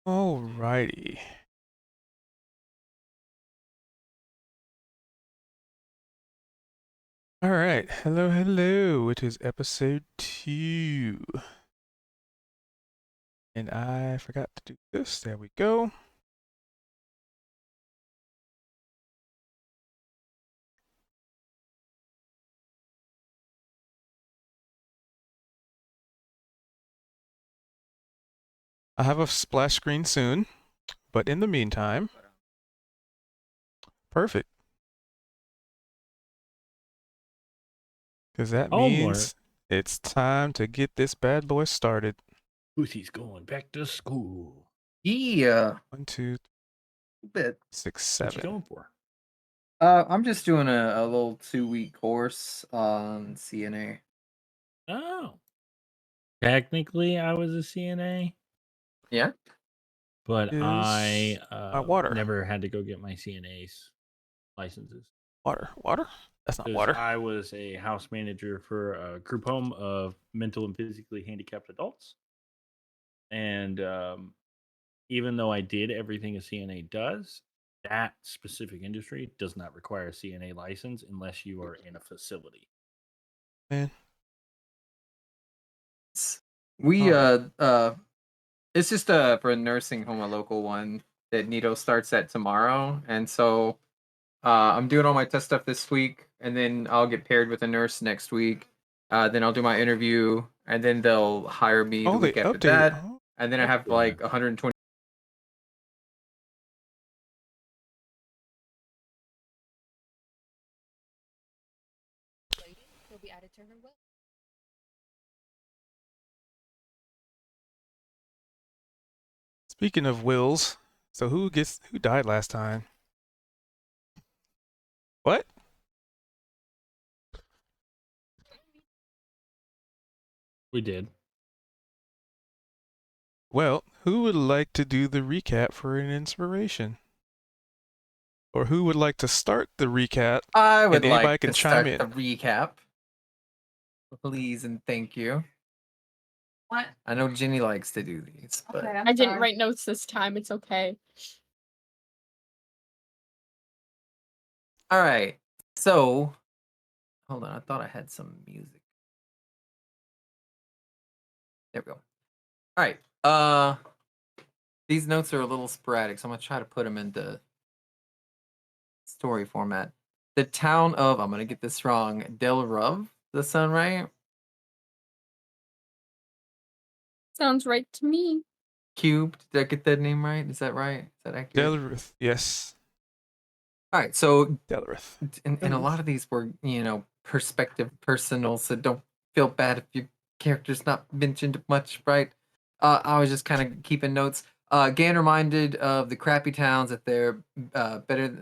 Alrighty. All right. Hello, hello. It is episode 2. And I forgot to do this. There we go. I have a splash screen soon, but in the meantime, perfect. Because that Homework. means it's time to get this bad boy started. Lucy's going back to school. Yeah, 1, 2, bit. 6, What you 7. going for? I'm just doing a little 2-week course on CNA. Oh. Technically, I was a CNA, Yeah. but Is my water. never had to go get my CNA's licenses. Water. Water? That's not Because water. I was a house manager for a group home of mental and physically handicapped adults. And even though I did everything a CNA does, that specific industry does not require a CNA license unless you are in a facility. Man. We Alright. it's just for a nursing home, a local one that Nito starts at tomorrow, and so I'm doing all my test stuff this week, and then I'll get paired with a nurse next week. Then I'll do my interview, and then they'll hire me the Oh, they week after updated. that, Oh, and then I have Yeah. like 120. Will be added to her will. speaking of wills, so who died last time? What? We did. Well, who would like to do the recap for an inspiration? Or who would like to start the recap? I would And anybody like can to chime start in. the recap. Please and thank you. What? I know Jenny likes to do these, but Okay, I didn't write notes this time. It's okay. all right. So, hold on. I thought I had some music. There we go. All right. These notes are a little sporadic, so I'm gonna try to put them into story format. The town of, I'm gonna get this wrong, Del Ruv. Does that sound right? Sounds right to me. Cubed. Did I get that name right? Is that right? Is that accurate? Delarith, yes. All right. So, Delarith. and a lot of these were, perspective personal, so don't feel bad if your character's not mentioned much, right? I was just kind of keeping notes. Again, reminded of the crappy towns that they're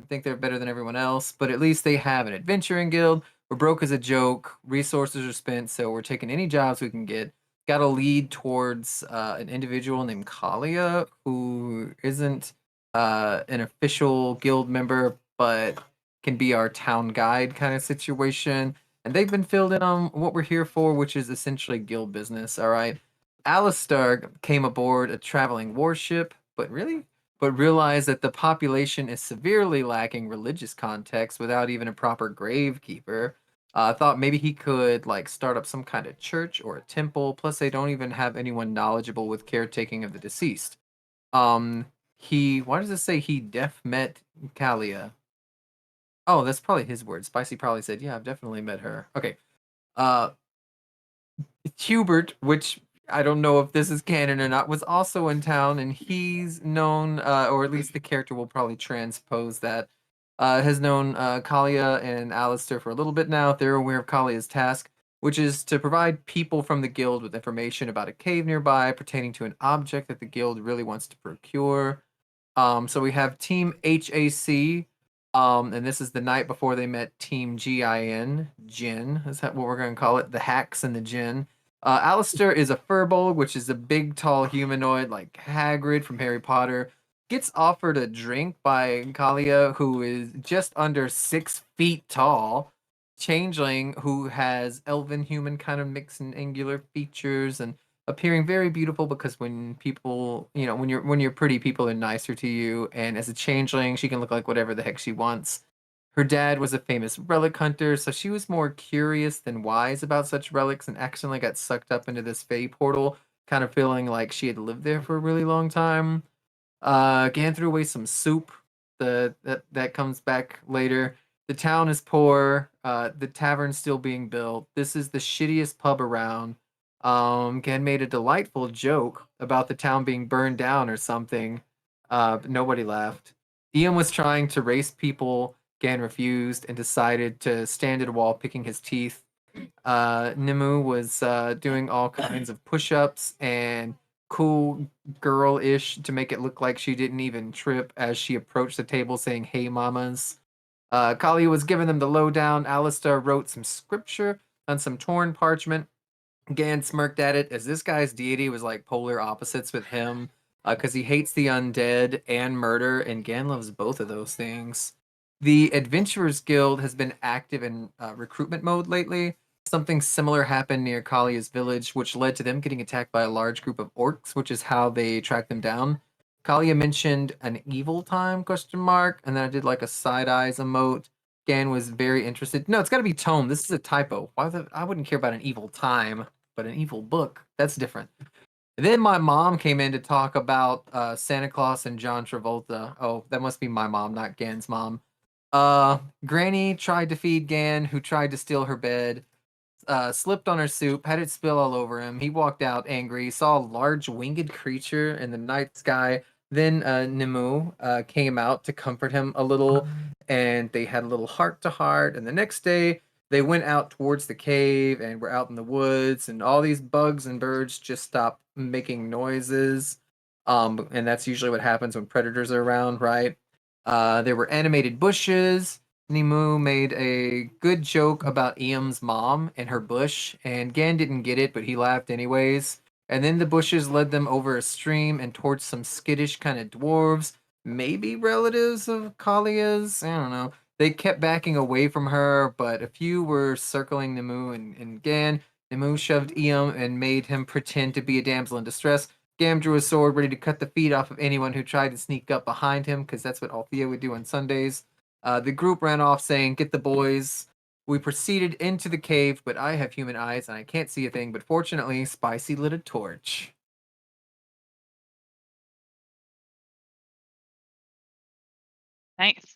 think they're better than everyone else, but at least they have an adventuring guild. We're broke as a joke. Resources are spent, so we're taking any jobs we can get. Got a lead towards an individual named Kalia, who isn't an official guild member, but can be our town guide kind of situation. And they've been filled in on what we're here for, which is essentially guild business. All right. Alistair came aboard a traveling warship, but realized that the population is severely lacking religious context without even a proper gravekeeper. Thought maybe he could like start up some kind of church or a temple. Plus, they don't even have anyone knowledgeable with caretaking of the deceased. Why does it say he met Kalia? Oh, that's probably his word. Spicy probably said, "Yeah, I've definitely met her." Okay. Uh, Hubert, which I don't know if this is canon or not, was also in town, and he's known, or at least the character will probably transpose that. Has known Kalia and Alistair for a little bit now. They're aware of Kalia's task, which is to provide people from the guild with information about a cave nearby pertaining to an object that the guild really wants to procure. So we have Team HAC, and this is the night before they met Team GIN. Jin is that what we're going to call it? The Hacks and the Jin. Alistair is a furbolg, which is a big, tall humanoid like Hagrid from Harry Potter. Gets offered a drink by Kalia, who is just under 6 feet tall. Changeling, who has elven human kind of mixed and angular features and appearing very beautiful because when people, when you're pretty, people are nicer to you. And as a changeling, she can look like whatever the heck she wants. Her dad was a famous relic hunter, so she was more curious than wise about such relics and accidentally got sucked up into this Fey portal, kind of feeling like she had lived there for a really long time. Gan threw away some soup. That comes back later. The town is poor. The tavern's still being built. This is the shittiest pub around. Gan made a delightful joke about the town being burned down or something. But nobody laughed. Ian was trying to race people. Gan refused and decided to stand at a wall picking his teeth. Nimue was doing all kinds of push-ups and cool girl-ish to make it look like she didn't even trip as she approached the table saying, "Hey, mamas." Kali was giving them the lowdown. Alistair wrote some scripture on some torn parchment. Gan smirked at it as this guy's deity was like polar opposites with him because he hates the undead and murder, and Gan loves both of those things. The Adventurers Guild has been active in recruitment mode lately. Something similar happened near Kalia's village, which led to them getting attacked by a large group of orcs, which is how they tracked them down. Kalia mentioned an evil time question mark, and then I did like a side eyes emote. Gan was very interested. No, it's got to be tome. This is a typo. I wouldn't care about an evil time, but an evil book, that's different. Then my mom came in to talk about Santa Claus and John Travolta. Oh, that must be my mom, not Gan's mom. Granny tried to feed Gan, who tried to steal her bed. Slipped on her soup, had it spill all over him. He walked out angry, saw a large winged creature in the night sky. Then Nimue came out to comfort him a little, and they had a little heart to heart. And the next day, they went out towards the cave and were out in the woods, and all these bugs and birds just stopped making noises. And that's usually what happens when predators are around, right? There were animated bushes. Nimue made a good joke about Iam's mom and her bush, and Gan didn't get it, but he laughed anyways. And then the bushes led them over a stream and towards some skittish kind of dwarves, maybe relatives of Kalia's. I don't know. They kept backing away from her, but a few were circling Nimue and Gan. Nimue shoved Iam and made him pretend to be a damsel in distress. Gam drew a sword ready to cut the feet off of anyone who tried to sneak up behind him, because that's what Althea would do on Sundays. The group ran off saying, "Get the boys." We proceeded into the cave, but I have human eyes and I can't see a thing, but fortunately, Spicy lit a torch. Nice.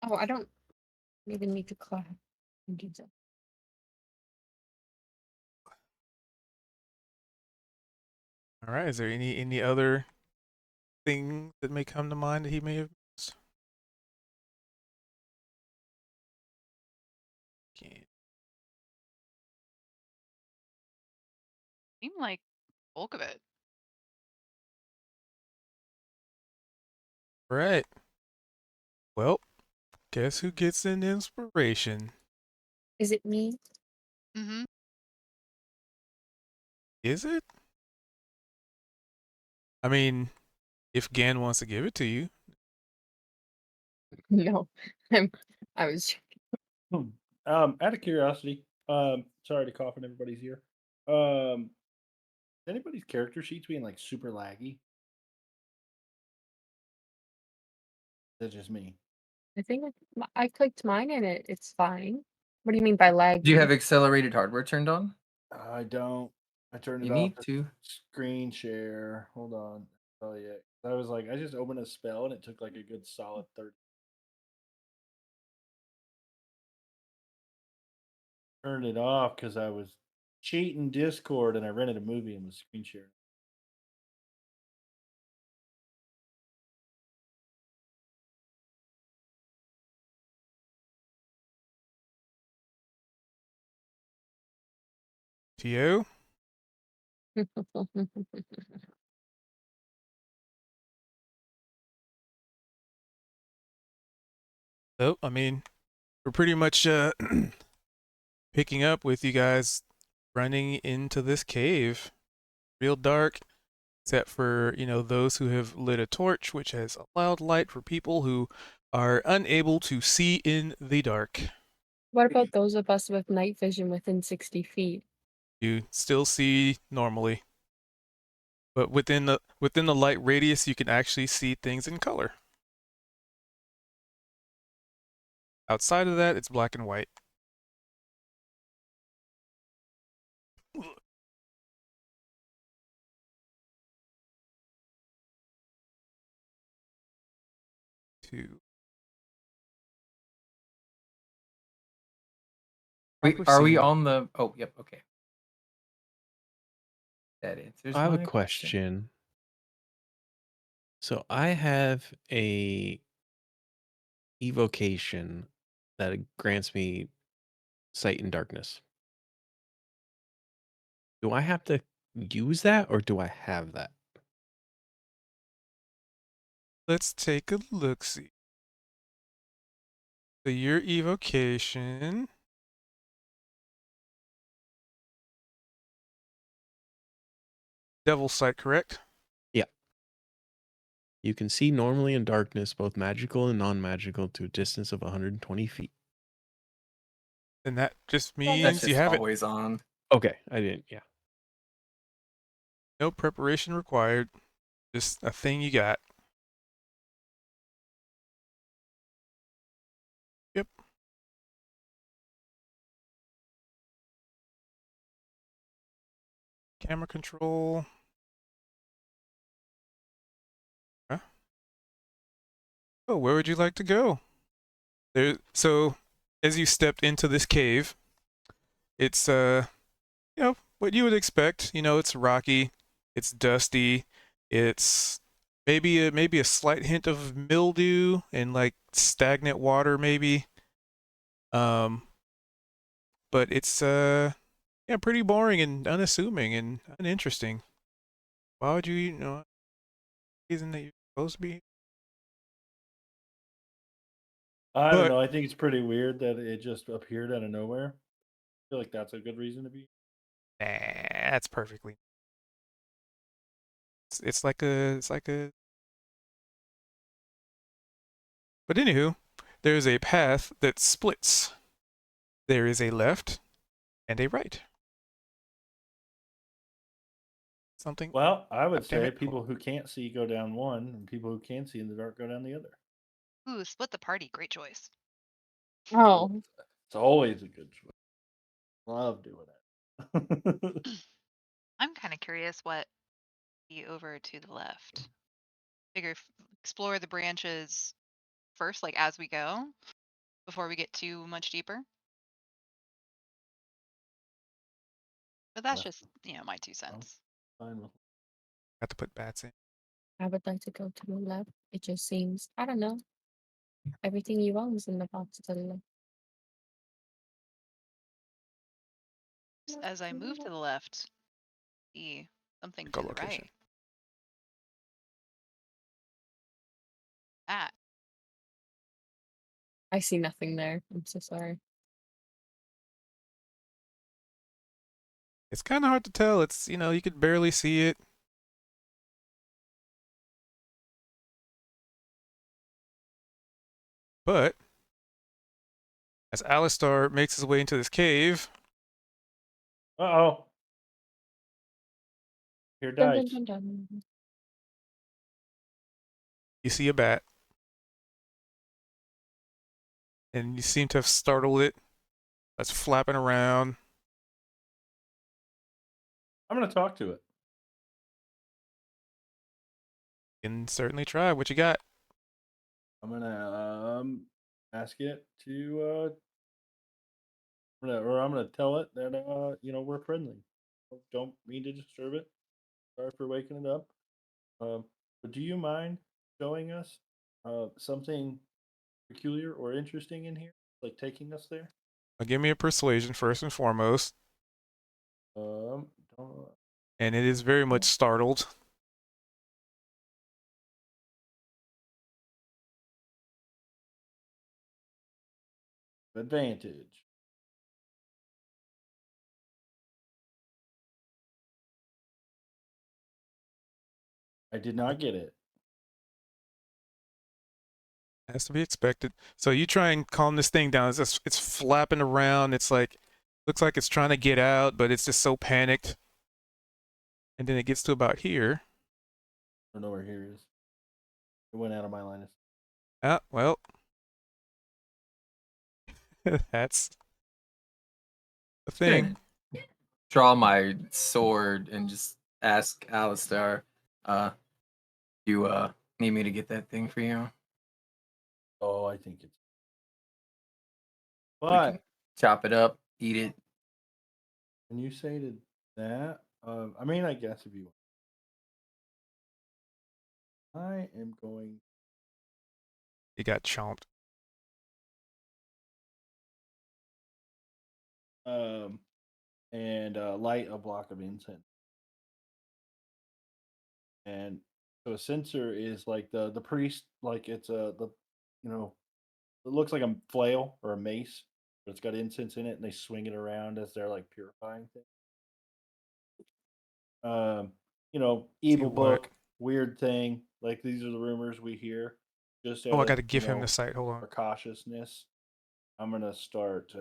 Oh, I don't even need to clap. All right. Is there any other thing that may come to mind that he may have missed? Can't. Seemed like bulk of it. Right. Well, guess who gets an inspiration? Is it me? Mm-hmm. Is it? I mean, if Gan wants to give it to you. No, I was. Out of curiosity, sorry to cough in everybody's ear. Anybody's character sheets being like super laggy? That's just me. I think I clicked mine and it's fine. What do you mean by lag? Do you have accelerated hardware turned on? I don't. I turned it You off. need for to. Screen share. Hold on. Oh yeah. I was like, I just opened a spell and it took like a good solid 30. Turned it off because I was cheating Discord and I rented a movie and was screen sharing. Tio? So, I mean, we're pretty much picking up with you guys running into this cave. Real dark, except for, those who have lit a torch, which has allowed light for people who are unable to see in the dark. What about those of us with night vision within 60 feet? You still see normally. But within the light radius, you can actually see things in color. Outside of that, it's black and white. Two. Are we on the? Oh, yep. Okay. That answers. I have a my question. So I have a evocation that grants me sight in darkness. Do I have to use that or do I have that? Let's take a look. See. So your evocation. Devil's Sight, correct? You can see normally in darkness, both magical and non-magical, to a distance of 120 feet. And that just That's means just you have it. always on. Okay, I didn't. Yeah. No preparation required. Just a thing you got. Yep. Camera control. Huh? Oh, where would you like to go? So, as you stepped into this cave, it's what you would expect. It's rocky, it's dusty, it's maybe a slight hint of mildew and like stagnant water maybe. But it's pretty boring and unassuming and uninteresting. Why would you reason that you're supposed to be? I don't But know. I think it's pretty weird that it just appeared out of nowhere. I feel like that's a good reason to be. that's perfectly. It's like a. But anywho, there is a path that splits. There is a left and a right. Something. Well, I would damn say it. people who can't see go down one, and people who can see in the dark go down the other. Ooh, split the party. Great choice. Oh, It's always a good choice. Love doing it. I'm kind of curious what be over to the left. Figure explore the branches first, like as we go, before we get too much deeper. But that's Left. just, my 2 cents. Fine with Got to put bats in. I would like to go to the left. It just seems, I don't know. Everything you own is in the box to the left. As I move to the left, see something to the Echolocation. right. That. I see nothing there. I'm so sorry. It's kind of hard to tell. It's you could barely see it. But as Alistar makes his way into this cave, Uh-oh. Here Dun, dice. dun, dun, dun. you see a bat. And you seem to have startled it. That's flapping around. I'm gonna talk to it. You can certainly try. What you got? I'm gonna ask it to I'm gonna tell it that we're friendly. Don't mean to disturb it. Sorry for waking it up. But do you mind showing us something peculiar or interesting in here? Like taking us there? Give me a persuasion first and foremost. Don't, And it is very much startled. advantage. I did not get it. Has to be expected. So you try and calm this thing down. It's flapping around. It's like Looks like it's trying to get out, but it's just so panicked. And then it gets to about here. I don't know where here is. It went out of my line of. Ah, well. That's the thing. Gonna draw my sword and just ask Alistair, you need me to get that thing for you? Oh, I think it's. We But can chop it up, eat it. when you say to that, I mean, I guess if you want. I am going. He got chomped. And light a block of incense. And so a censer is like the priest, like it's the it looks like a flail or a mace, but it's got incense in it, and they swing it around as they're like purifying things. Evil what? book, weird thing. Like these are the rumors we hear. Just Oh, I out got to of, give him the site. Hold on. for cautiousness, I'm gonna start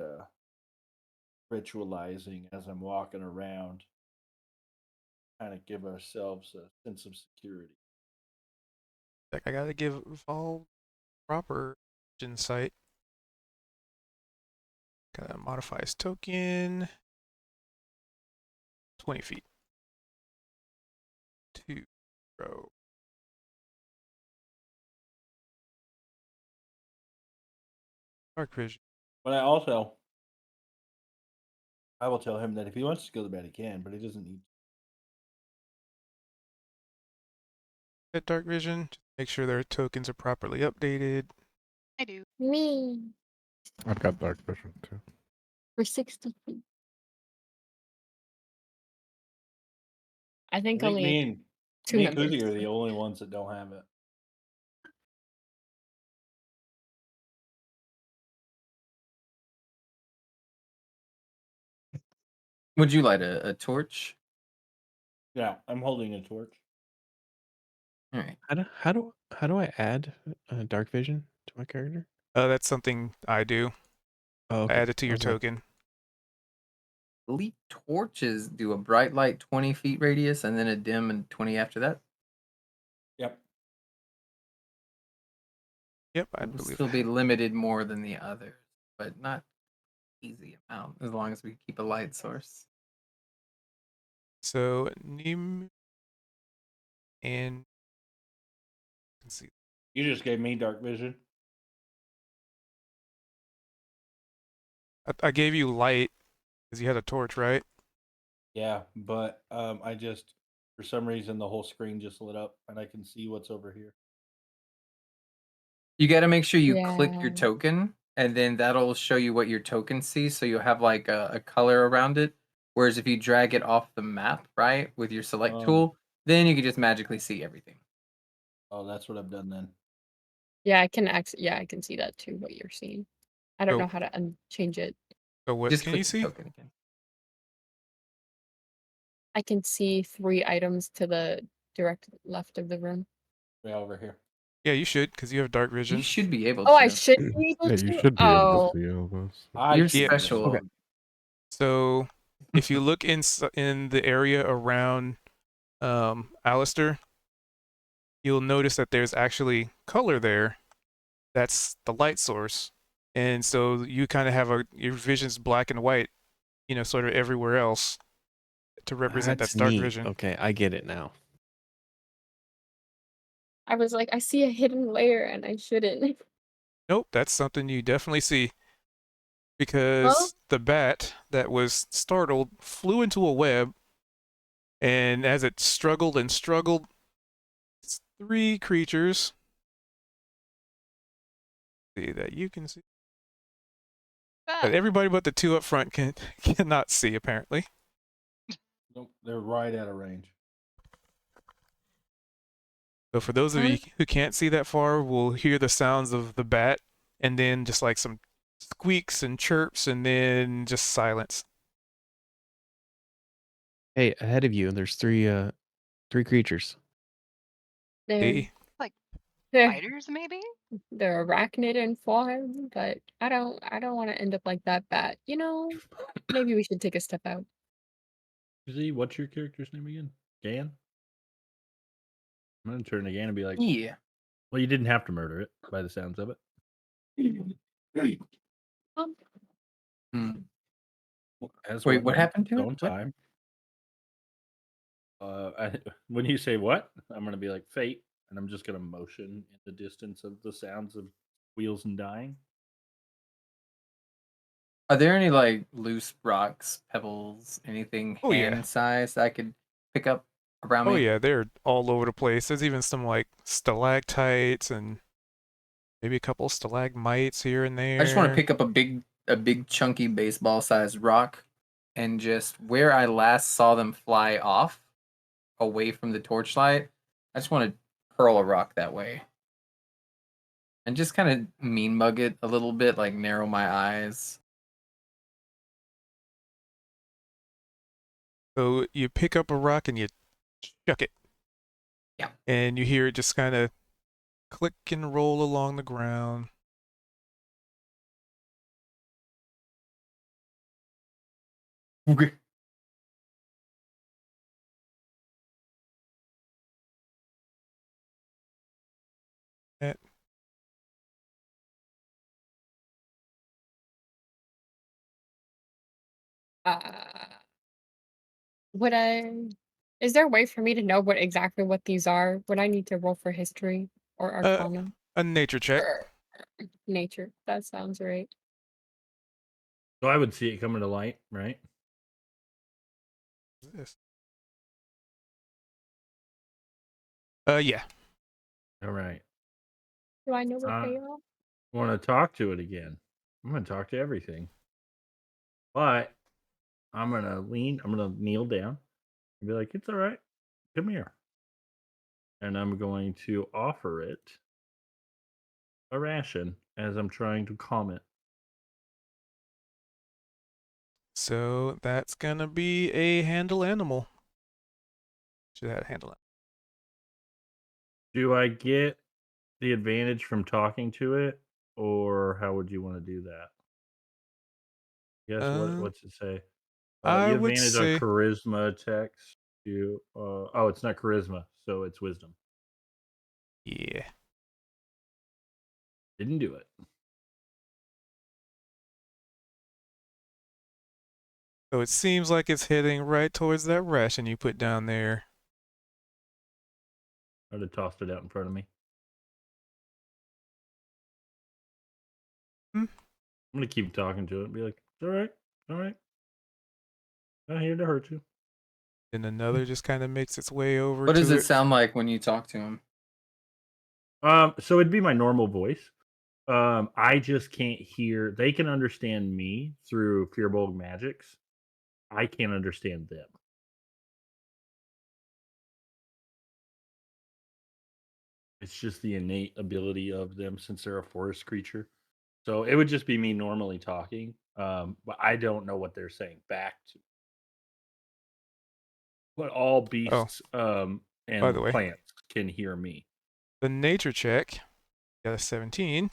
ritualizing as I'm walking around. Kind of give ourselves a sense of security. Like, I got to give all proper insight. Gotta modify his token. 20 feet. 2 row. Dark vision. But I will tell him that if he wants to go to bed, he can, but he doesn't need. At dark vision. Just make sure their tokens are properly updated. I do. Me I've got dark vision too. for 60 feet. I think I think only me and two me and members. Kuzi are the only ones that don't have it. Would you light a torch? Yeah, I'm holding a torch. All right. How do I add dark vision to my character? That's something I do. Oh, okay. Add it to I your was like, token. Elite torches do a bright light 20 feet radius and then a dim and 20 after that. Yep. Yep, I It will believe. still be limited more than the others, but not easy amount as long as we keep a light source. So Nim and let's see. You just gave me dark vision. I gave you light because you had a torch, right? Yeah, but I just for some reason the whole screen just lit up and I can see what's over here. You got to make sure you click your Yeah. token, and then that'll show you what your token sees. So you'll have like a color around it. Whereas if you drag it off the map, right, with your select tool, then you can just magically see everything. Oh, that's what I've done then. Yeah, I can see that too, what you're seeing. I don't So- know how to change it. So what Just can click you the see? token again. I can see 3 items to the direct left of the room. Way over here. Yeah, you should because you have dark vision. You should be able Oh, to. I should be able Yeah, to? you should be able Oh, to see all those. You're should be able to special. see. Okay. So if you look in the area around Alistair, you'll notice that there's actually color there. That's the light source. And so you kind of have your vision's black and white, sort of everywhere else to represent That's that dark neat. vision. Okay, I get it now. I was like, I see a hidden layer and I shouldn't. Nope, that's something you definitely see. Because the bat that was startled flew into a web, and as it struggled and struggled, 3 creatures. See that you can see. But everybody but the 2 up front cannot see, apparently. Nope, they're right out of range. So for those of you who can't see that far, we'll hear the sounds of the bat, and then just like some squeaks and chirps, and then just silence. Hey, ahead of you, there's 3 creatures. There. See? There. Spiders, maybe? the arachnid in form, but I don't want to end up like that bat. Maybe we should take a step out. Z, what's your character's name again? Gan? I'm gonna turn to Gan and be like, Yeah. well, you didn't have to murder it by the sounds of it. Um, Hmm. As Wait, one what does, happened to its it? own What? time. When you say what, I'm gonna be like fate, and I'm just gonna motion in the distance of the sounds of wheels and dying. Are there any like loose rocks, pebbles, anything Oh, yeah. hand sized I could pick up around Oh me? yeah, they're all over the place. There's even some like stalactites and maybe a couple stalagmites here and there. I just want to pick up a big chunky baseball sized rock and just where I last saw them fly off away from the torchlight, I just want to hurl a rock that way. And just kind of mean mug it a little bit, like narrow my eyes. So you pick up a rock and you chuck it. Yeah. And you hear it just kind of click and roll along the ground. Okay. Eh, would I? Is there a way for me to know what these are? Would I need to roll for history or arcana? A nature check. Nature. That sounds right. So I would see it coming to light, right? This. Yeah. All right. Do I know what they Uh, are? Want to talk to it again? I'm gonna talk to everything, but I'm gonna kneel down and be like, "It's all right. Come here," and I'm going to offer it a ration as I'm trying to calm it. So that's gonna be a handle animal. Should have handle it. Do I get the advantage from talking to it, or how would you want to do that? Guess what's it say? I You would advantage on say charisma checks. Oh, it's not charisma, so it's wisdom. yeah. Didn't do it. So it seems like it's heading right towards that ration you put down there. I'd have tossed it out in front of me. Hmm. I'm gonna keep talking to it and be like, "It's all right, all right. Not here to hurt you." And another just kind of makes its way over What to does it it. sound like when you talk to him? So it'd be my normal voice. I just can't hear. They can understand me through Fearbolg magics. I can't understand them. It's just the innate ability of them since they're a forest creature. So it would just be me normally talking, but I don't know what they're saying back to. But all beasts by the and way, plants can hear me. the nature check got a 17.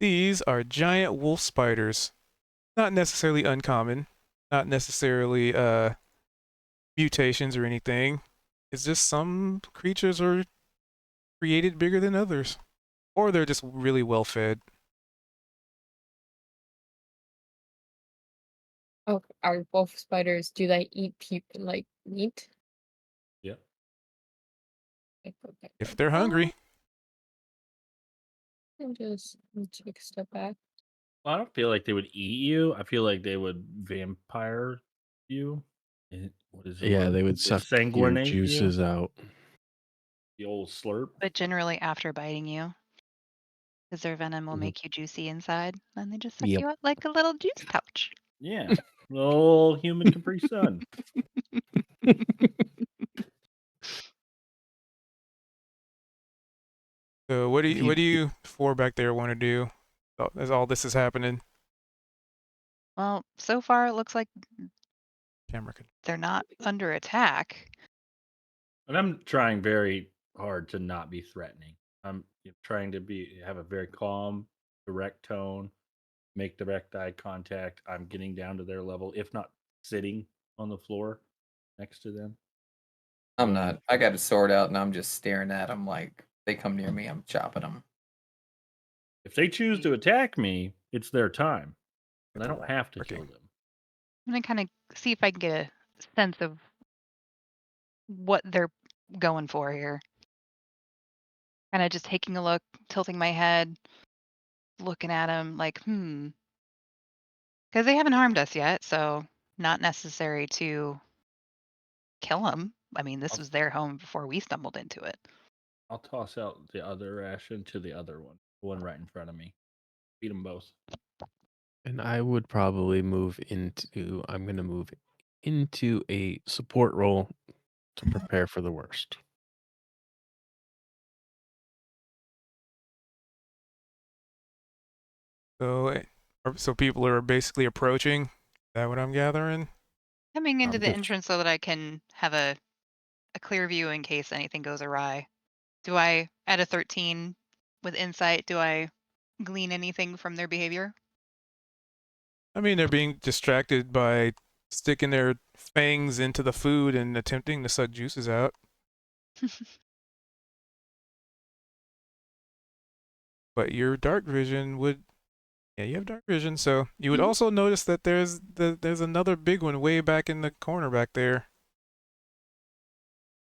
These are giant wolf spiders. Not necessarily uncommon, not necessarily mutations or anything. It's just some creatures are created bigger than others, or they're just really well fed. Oh, are wolf spiders? Do they eat like meat? Yep. If they're hungry. I'll just take a step back. Well, I don't feel like they would eat you. I feel like they would vampire you. What is the Yeah, word? they would suck your Sanguinate juices you. out. The old slurp. But generally after biting you, because their venom will Mhm. make you juicy inside, and they just suck Yep. you out like a little juice pouch. Yeah. Little human Capri Sun. So what do If you four back there want to do as all this is happening? Well, so far it looks like Camera can. they're not under attack. And I'm trying very hard to not be threatening. I'm trying to have a very calm, direct tone, make direct eye contact. I'm getting down to their level, if not sitting on the floor next to them. I'm not. I got a sword out and I'm just staring at them like they come near me, I'm chopping them. If they choose to attack me, it's their time. But I the don't wall have to working. kill them. I'm gonna kind of see if I can get a sense of what they're going for here. Kind of just taking a look, tilting my head, looking at them like, because they haven't harmed us yet, so not necessary to kill them. I mean, this I'll- was their home before we stumbled into it. I'll toss out the other ration to the other one, the one right in front of me. Beat them both. And I would probably move into. I'm going to move into a support role to prepare for the worst. So people are basically approaching. Is that what I'm gathering? Coming into I'm the just- entrance so that I can have a clear view in case anything goes awry. Do I, at a 13 with insight, do I glean anything from their behavior? I mean, they're being distracted by sticking their fangs into the food and attempting to suck juices out. But your dark vision would, yeah, you have dark vision, so you would Mhm. also notice that there's another big one way back in the corner back there.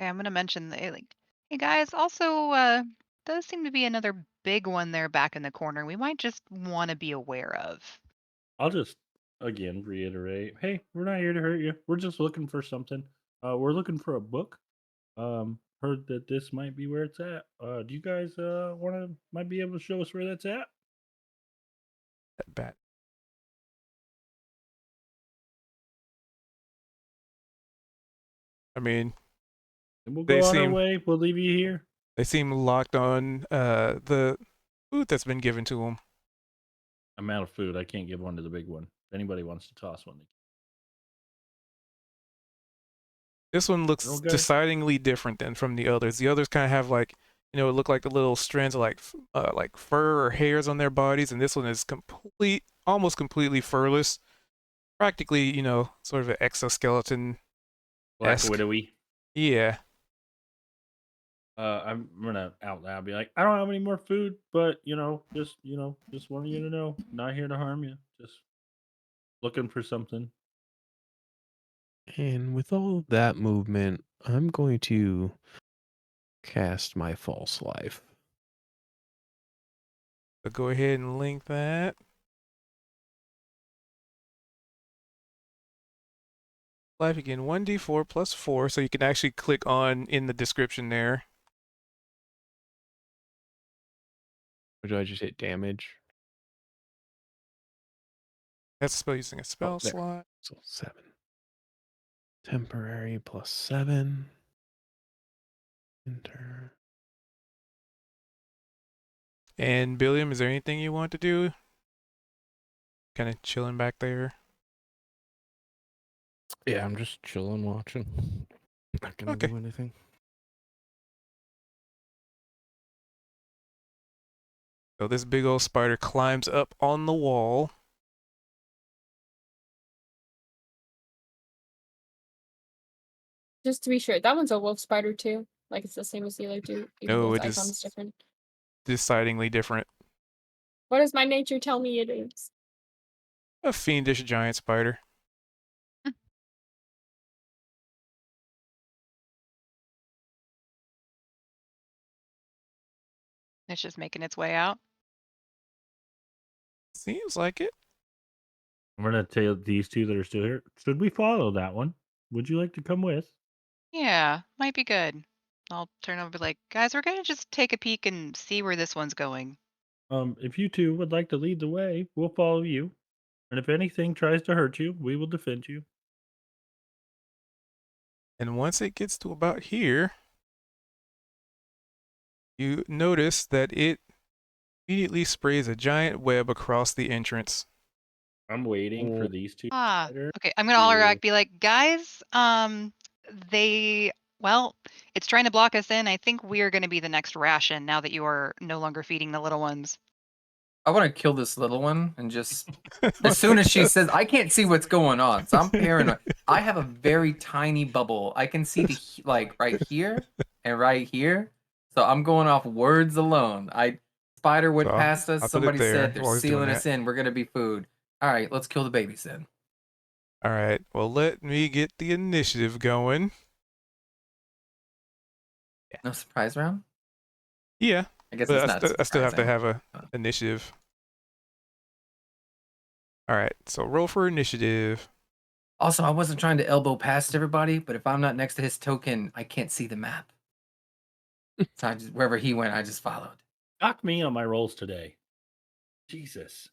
Okay, I'm gonna mention like, hey guys, also does seem to be another big one there back in the corner. We might just want to be aware of. I'll just again reiterate, hey, we're not here to hurt you. We're just looking for something. We're looking for a book. Heard that this might be where it's at. Do you guys might be able to show us where that's at? That bat. I mean, And we'll They go on our seem- way. We'll leave you here. they seem locked on the food that's been given to them. I'm out of food. I can't give one to the big one. If anybody wants to toss one, This one looks Okay. decidedly different than from the others. The others kind of have like, it look like the little strands of like fur or hairs on their bodies, and this one is almost completely furless, practically, sort of an exoskeleton. Black Esque. Widowy. Yeah, I'm gonna out loud be like, I don't have any more food, but just wanted you to know, not here to harm you. Just looking for something. And with all of that movement, I'm going to cast my false life. so go ahead and link that. Life again, 1d4 plus 4, so you can actually click on in the description there. Or do I just hit damage? That's spell using a spell there. slot. So 7. Temporary plus 7. Enter. And Billiam, is there anything you want to do? Kind of chilling back there. Yeah, I'm just chilling, watching. Not gonna Okay. do anything. So this big old spider climbs up on the wall. Just to be sure, that one's a wolf spider too. Like it's the same as the other two. Even No, though it its is- icon's different. Decidingly different. What does my nature tell me it is? A fiendish giant spider. It's just making its way out. Seems like it. I'm gonna tell these two that are still here. Should we follow that one? Would you like to come with? Yeah, might be good. I'll turn over and be like, guys, we're gonna just take a peek and see where this one's going. If you two would like to lead the way, we'll follow you. And if anything tries to hurt you, we will defend you. And once it gets to about here, you notice that it immediately sprays a giant web across the entrance. I'm waiting for these two. Ah, spiders okay. I'm gonna holler to- back, be like, guys, they Well, it's trying to block us in. I think we are going to be the next ration now that you are no longer feeding the little ones. I want to kill this little one and just as soon as she says, I can't see what's going on, so I'm paranoid. I have a very tiny bubble. I can see like right here and right here, so I'm going off words alone. Spider went So past us. I'll put it Somebody there said they're while he's doing sealing us that. in. We're gonna be food. All right, let's kill the babies then. All right. Well, let me get the initiative going. No surprise round. Yeah, I guess but it's not. I still have to surprising. have a initiative. All right. So roll for initiative. Also, I wasn't trying to elbow past everybody, but if I'm not next to his token, I can't see the map. So I just, wherever he went, I just followed. Knock me on my rolls today. Jesus.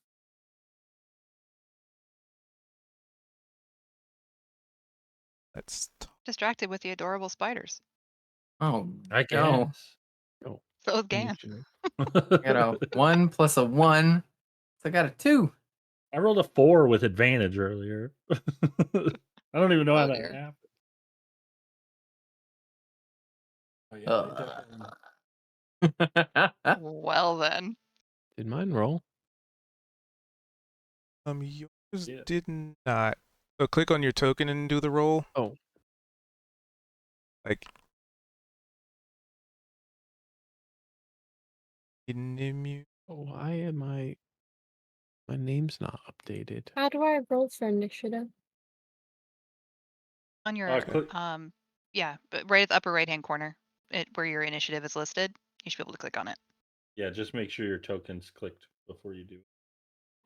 Let's. Distracted with the adorable spiders. Oh, I no. guess. So is Gan. Initiative. I got a 1 plus a 1. So I got a 2. I rolled a 4 with advantage earlier. I don't even know how Oh, that dear. happened. Oh, yeah, Well then. Did mine roll? Yours Yeah. did not. So click on your token and do the roll. Oh. Like. Inimu. Oh, why am I? My name's not updated. How do I roll for initiative? On your click- yeah, but right at the upper right hand corner, where your initiative is listed, you should be able to click on it. Yeah, just make sure your token's clicked before you do.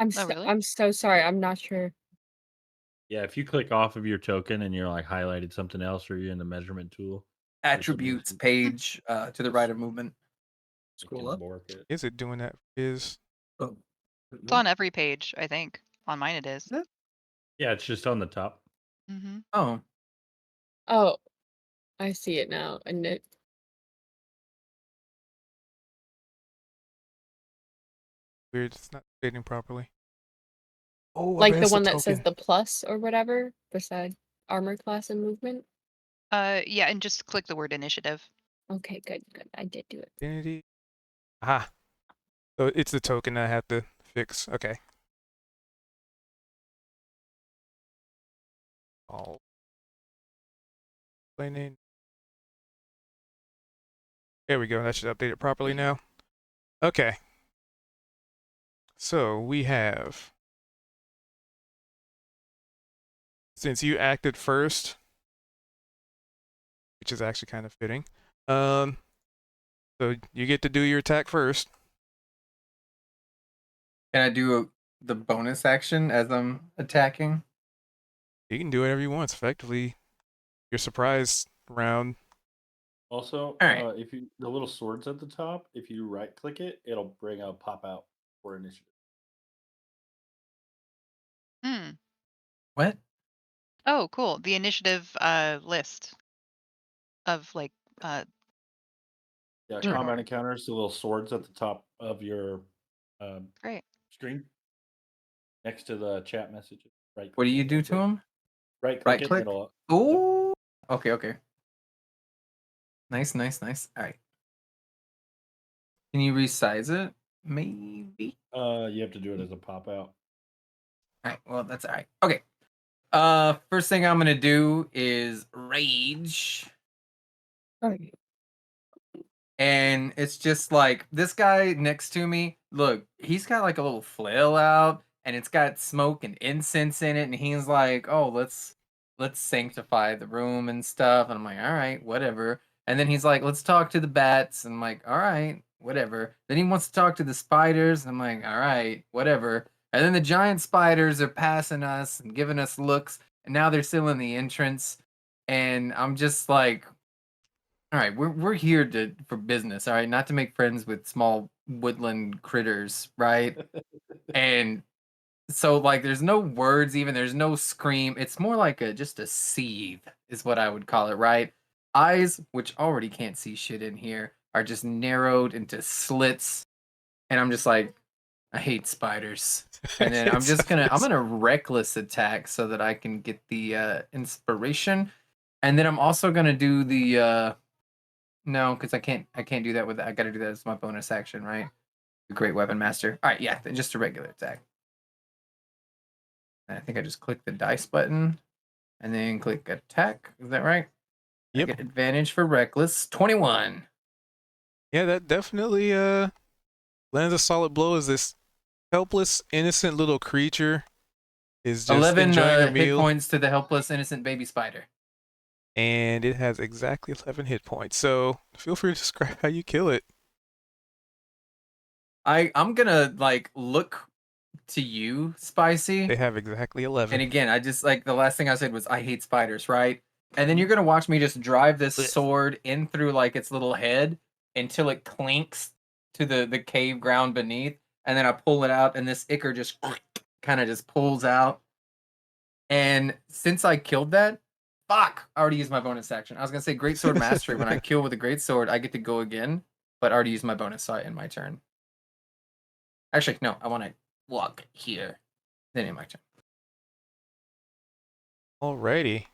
Oh, really? I'm so sorry. I'm not sure. Yeah, if you click off of your token and you're like highlighted something else, or you're in the measurement tool, Attributes page to the right of movement. it Scroll can up. bork it. Is it doing that? Is Oh. It's on every page, I think. On mine it is. Yeah, it's just on the top. Mm-hmm. Oh. Oh, I see it now. And it weird? It's not stating properly. Oh, like the one that says the plus or whatever beside armor class and movement. Yeah, and just click the word initiative. Okay, good. I did do it. identity. Ah, so it's the token I have to fix. Okay. All explaining. There we go. That should update it properly now. Okay. So we have, since you acted first, which is actually kind of fitting. So you get to do your attack first. Can I do the bonus action as I'm attacking? You can do whatever you want. It's effectively your surprise round. Also, right. if you the little swords at the top, if you right click it, it'll bring a pop out for initiative. Hmm. What? Oh, cool. The initiative list of like Yeah, Sure. combat encounters, the little swords at the top of your great. screen, next to the chat messages. Right. What do you do to him? Right click Right it. click? It'll, Oh. Okay. Nice. All right. Can you resize it? Maybe. you have to do it as a pop out. All right. Well, that's all right. Okay. First thing I'm gonna do is rage, Okay. and it's just like this guy next to me. Look, he's got like a little flail out, and it's got smoke and incense in it, and he's like, "Oh, let's sanctify the room and stuff." And I'm like, "All right, whatever." And then he's like, "Let's talk to the bats." And I'm like, "All right, whatever." Then he wants to talk to the spiders. And I'm like, "All right, whatever." And then the giant spiders are passing us and giving us looks, and now they're still in the entrance. And I'm just like, all right, we're here for business, all right, not to make friends with small woodland critters, right? And so like there's no words even, there's no scream. It's more like just a seethe is what I would call it, right? Eyes, which already can't see shit in here, are just narrowed into slits. And I'm just like, I hate spiders. And then I'm gonna reckless attack so that I can get the inspiration. And then I'm also gonna do the no, because I can't do that with I gotta do that as my bonus action, right? The Great Weapon Master. Alright, yeah, then just a regular attack. And I think I just click the dice button and then click attack. Is that right? I Yep. get advantage for reckless. 21. Yeah, that definitely lands a solid blow as this helpless, innocent little creature is just 11 enjoying a hit meal, points to the helpless innocent baby spider. and it has exactly 11 hit points. So feel free to describe how you kill it. I'm gonna like look to you, Spicy. They have exactly 11. And again, I just like the last thing I said was I hate spiders, right? And then you're gonna watch me just drive this Blech. sword in through like its little head until it clinks to the cave ground beneath, and then I pull it out, and this ichor just kind of just pulls out. And since I killed that, fuck, I already used my bonus action. I was gonna say Great Sword Mastery. When I kill with a Great Sword, I get to go again, but I already used my bonus, so I end my turn. Actually, no, I want to walk here, then end my turn. Alrighty.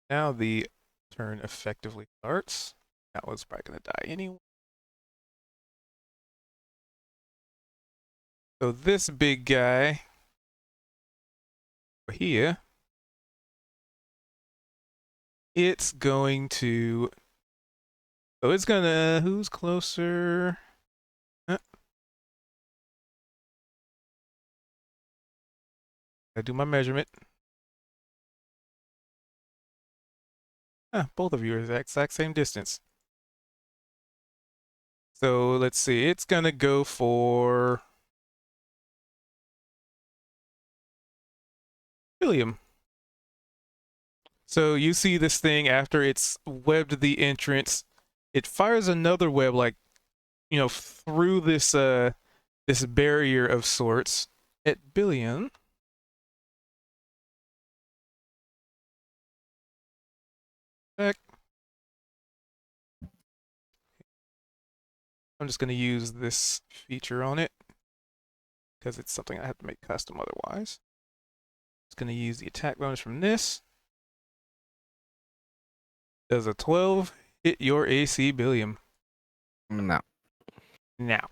Now the turn effectively starts. That was probably going to die anyway. So this big guy here, it's going to... So it's going to... Who's closer? I do my measurement. Both of you are the exact same distance. So let's see. It's gonna go for William. So you see this thing after it's webbed the entrance. It fires another web, like, you know, through this this barrier of sorts at Billion. Back. I'm just going to use this feature on it because it's something I have to make custom otherwise. It's going to use the attack bonus from this. Does a 12 hit your AC, Billiam? No. Now.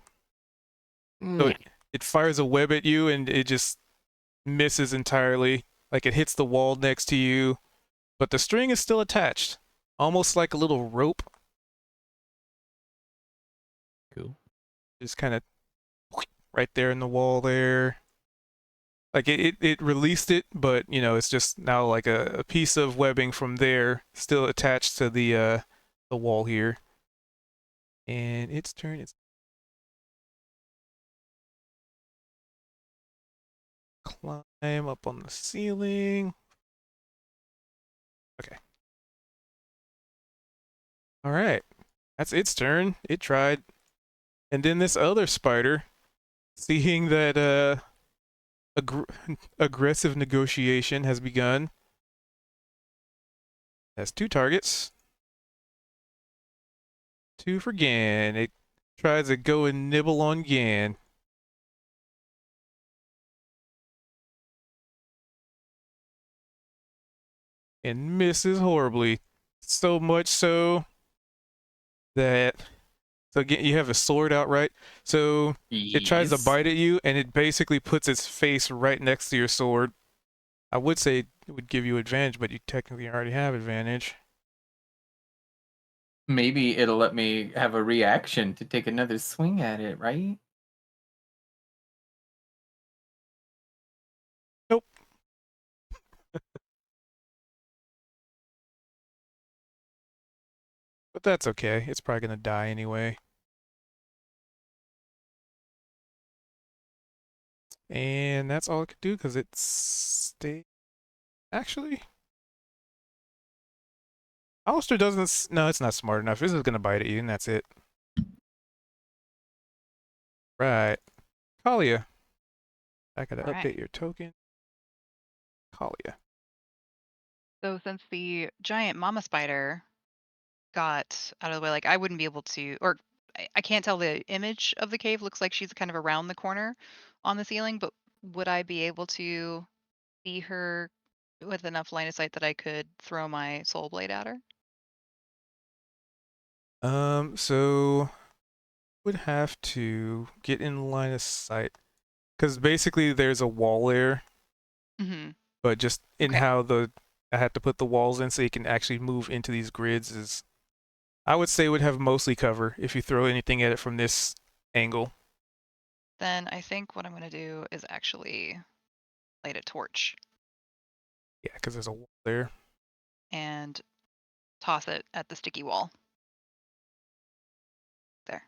So it fires a web at you and it just misses entirely. Like it hits the wall next to you, but the string is still attached. Almost like a little rope. Cool. Just kind of right there in the wall there. Like it released it, but you know, it's just now like a piece of webbing from there still attached to the wall here. And its turn is climb up on the ceiling. Okay. All right. That's its turn. It tried. And then this other spider, seeing that aggressive negotiation has begun, has 2 targets. 2 for Gan. It tries to go and nibble on Gan. And misses horribly. So much so that... So again, you have a sword out, right? So it tries to Yes. bite at you, and it basically puts its face right next to your sword. I would say it would give you advantage, but you technically already have advantage. Maybe it'll let me have a reaction to take another swing at it, right? Nope. But that's okay. It's probably going to die anyway. And that's all it could do because it's stay. Actually, Alistair doesn't. No, it's not smart enough. This is going to bite at you, and that's it. Right. Kalia. I gotta Alright. update your token. Kalia. So since the giant mama spider got out of the way, like I wouldn't be able to, or I can't tell the image of the cave. Looks like she's kind of around the corner on the ceiling, but would I be able to see her with enough line of sight that I could throw my soul blade at her? So would have to get in line of sight because basically there's a wall there, Mm-hmm. but just in Okay. how I had to put the walls in so you can actually move into these grids is, I would say, would have mostly cover if you throw anything at it from this angle. Then I think what I'm gonna do is actually light a torch Yeah, because there's a wall there. and toss it at the sticky wall. There.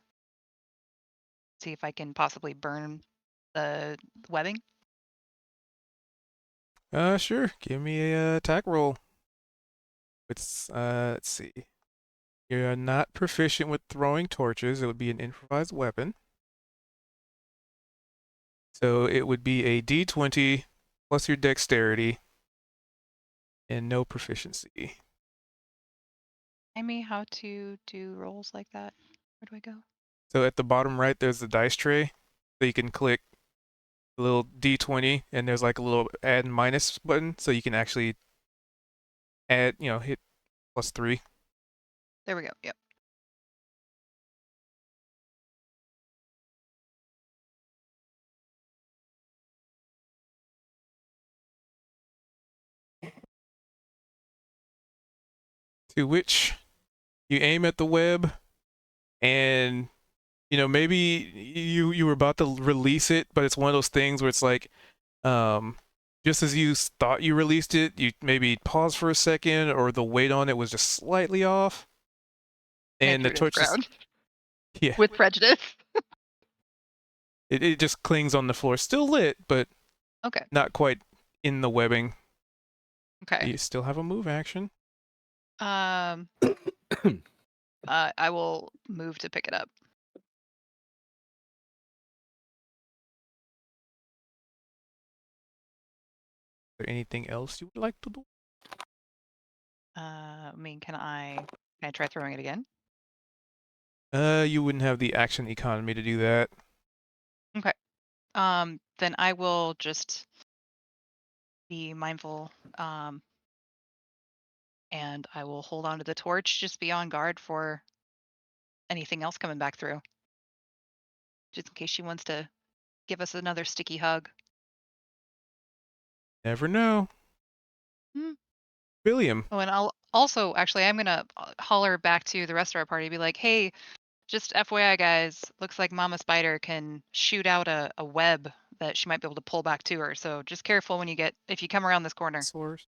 See if I can possibly burn the webbing. Sure. Give me a attack roll. It's let's see. You're not proficient with throwing torches. It would be an improvised weapon. So it would be a D20 plus your dexterity and no proficiency. Me how to do rolls like that. Where do I go? So at the bottom right, there's the dice tray. So you can click the little D20 and there's like a little add and minus button. So you can actually add, hit +3. There we go. Yep. To which you aim at the web and maybe you were about to release it, but it's one of those things where it's like just as you thought you released it, you maybe pause for a second, or the weight on it was just slightly off, and the I threw it torch just, ground yeah, with prejudice. it just clings on the floor, still lit, but Okay. not quite in the webbing. Okay. You still have a move action. I will move to pick it up. Is there anything else you would like to do? I mean, can I try throwing it again? You wouldn't have the action economy to do that. Okay. Then I will just be mindful. And I will hold on to the torch, just be on guard for anything else coming back through. Just in case she wants to give us another sticky hug. Never know. Hmm. William. Oh, and I'll also actually I'm gonna holler back to the rest of our party, be like, hey, just FYI guys, looks like Mama Spider can shoot out a web that she might be able to pull back to her. So just careful when if you come around this corner. Source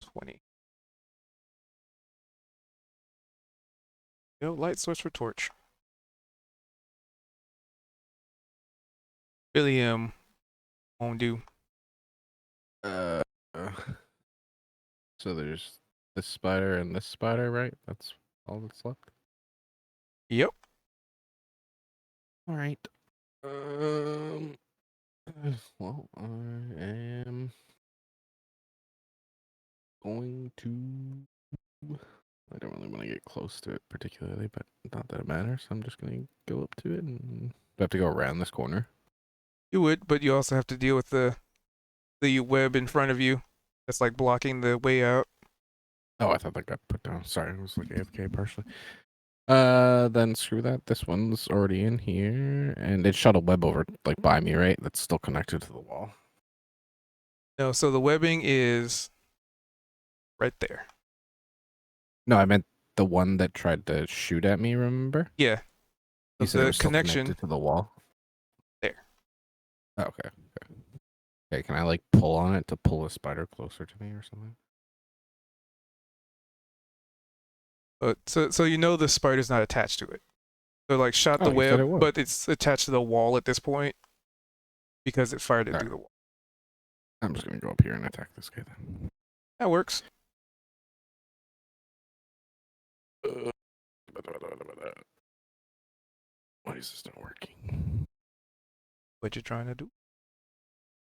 20. No light source for torch. William won't do. So there's this spider and this spider, right? That's all that's left. Yep. All right. Well, I am going to. I don't really want to get close to it particularly, but not that it matters. I'm just going to go up to it and do I have to go around this corner. You would, but you also have to deal with the web in front of you. That's like blocking the way out. Oh, I thought that got put down. Sorry, it was like AFK partially. Then screw that. This one's already in here, and it shot a web over like by me, right? That's still connected to the wall. No, so the webbing is right there. No, I meant the one that tried to shoot at me. Remember? Yeah. You said it The was still connection connected to the wall. there. Oh, okay. Okay, can I like pull on it to pull a spider closer to me or something? So the spider's not attached to it. So like shot the Oh, you said it web, was. but it's attached to the wall at this point because it fired it Alright. through the wall. I'm just gonna go up here and attack this guy then. That works. Why is this not working? What you trying to do?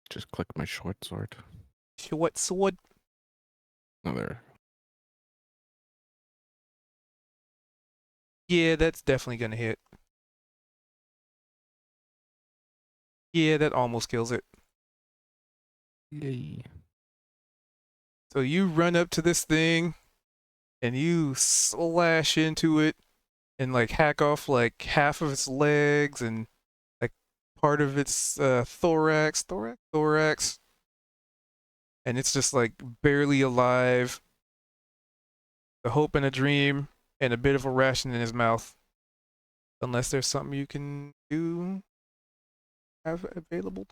Just click my short sword. What sword? Oh, there. Yeah, that's definitely gonna hit. Yeah, that almost kills it. Yay. So you run up to this thing and you slash into it and like hack off like half of its legs and like part of its thorax, and it's just like barely alive. The hope and a dream and a bit of a ration in his mouth. Unless there's something you can do have available.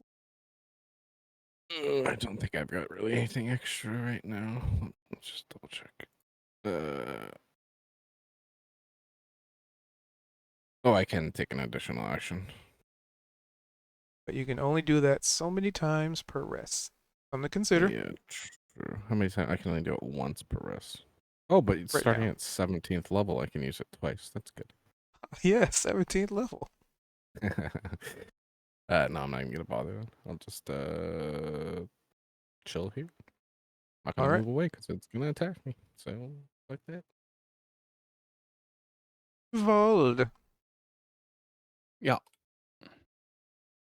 I don't think I've got really anything extra right now. Let's just double check. Oh, I can take an additional action. But you can only do that so many times per rest. Something to consider. Yeah, true. How many times? I can only do it once per rest. Oh, but it's Right starting now. at 17th level, I can use it twice. That's good. Yeah, 17th level. No, I'm not even gonna bother. I'll just chill here. Not gonna All right. move away because it's gonna attack me. So like that. Vold. Yeah.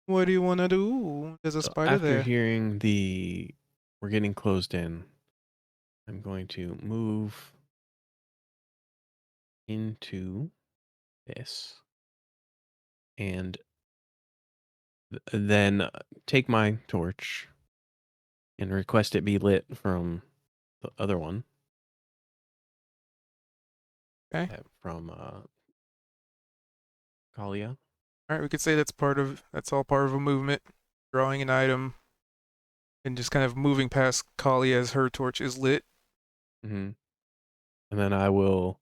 What do you want to do? There's a So spider after there. hearing we're getting closed in, I'm going to move into this and then take my torch and request it be lit from the other one. Okay. From Kalia. All right, we could say that's all part of a movement. Drawing an item and just kind of moving past Kali as her torch is lit. Mm-hmm. And then I will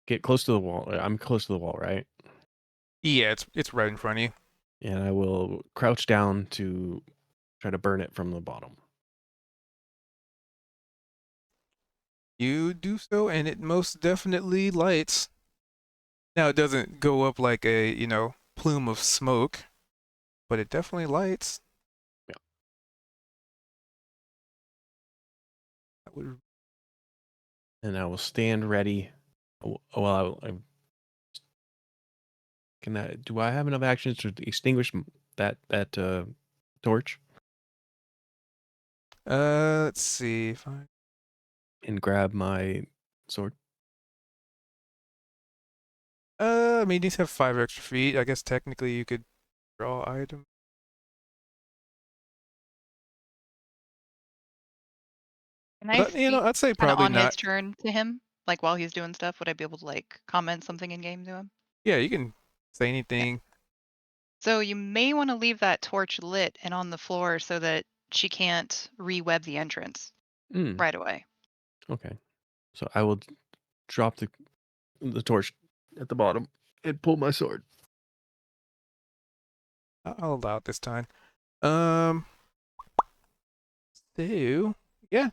get close to the wall. I'm close to the wall, right? Yeah, it's right in front of you. And I will crouch down to try to burn it from the bottom. You do so, and it most definitely lights. Now, it doesn't go up like a, plume of smoke, but it definitely lights. Yeah. That would... And I will stand ready. Well, do I have enough actions to extinguish that torch let's see. and grab my sword? I mean, these have 5 extra feet. I guess technically you could draw item. Can I But, speak I'd say kind of probably on his not. turn to him? Like while he's doing stuff, would I be able to like comment something in game to him? Yeah, you can say anything. So you may want to leave that torch lit and on the floor so that she can't re-web the entrance right away. Okay. So I will drop the torch at the bottom and pull my sword. I'll allow it this time. So, yeah.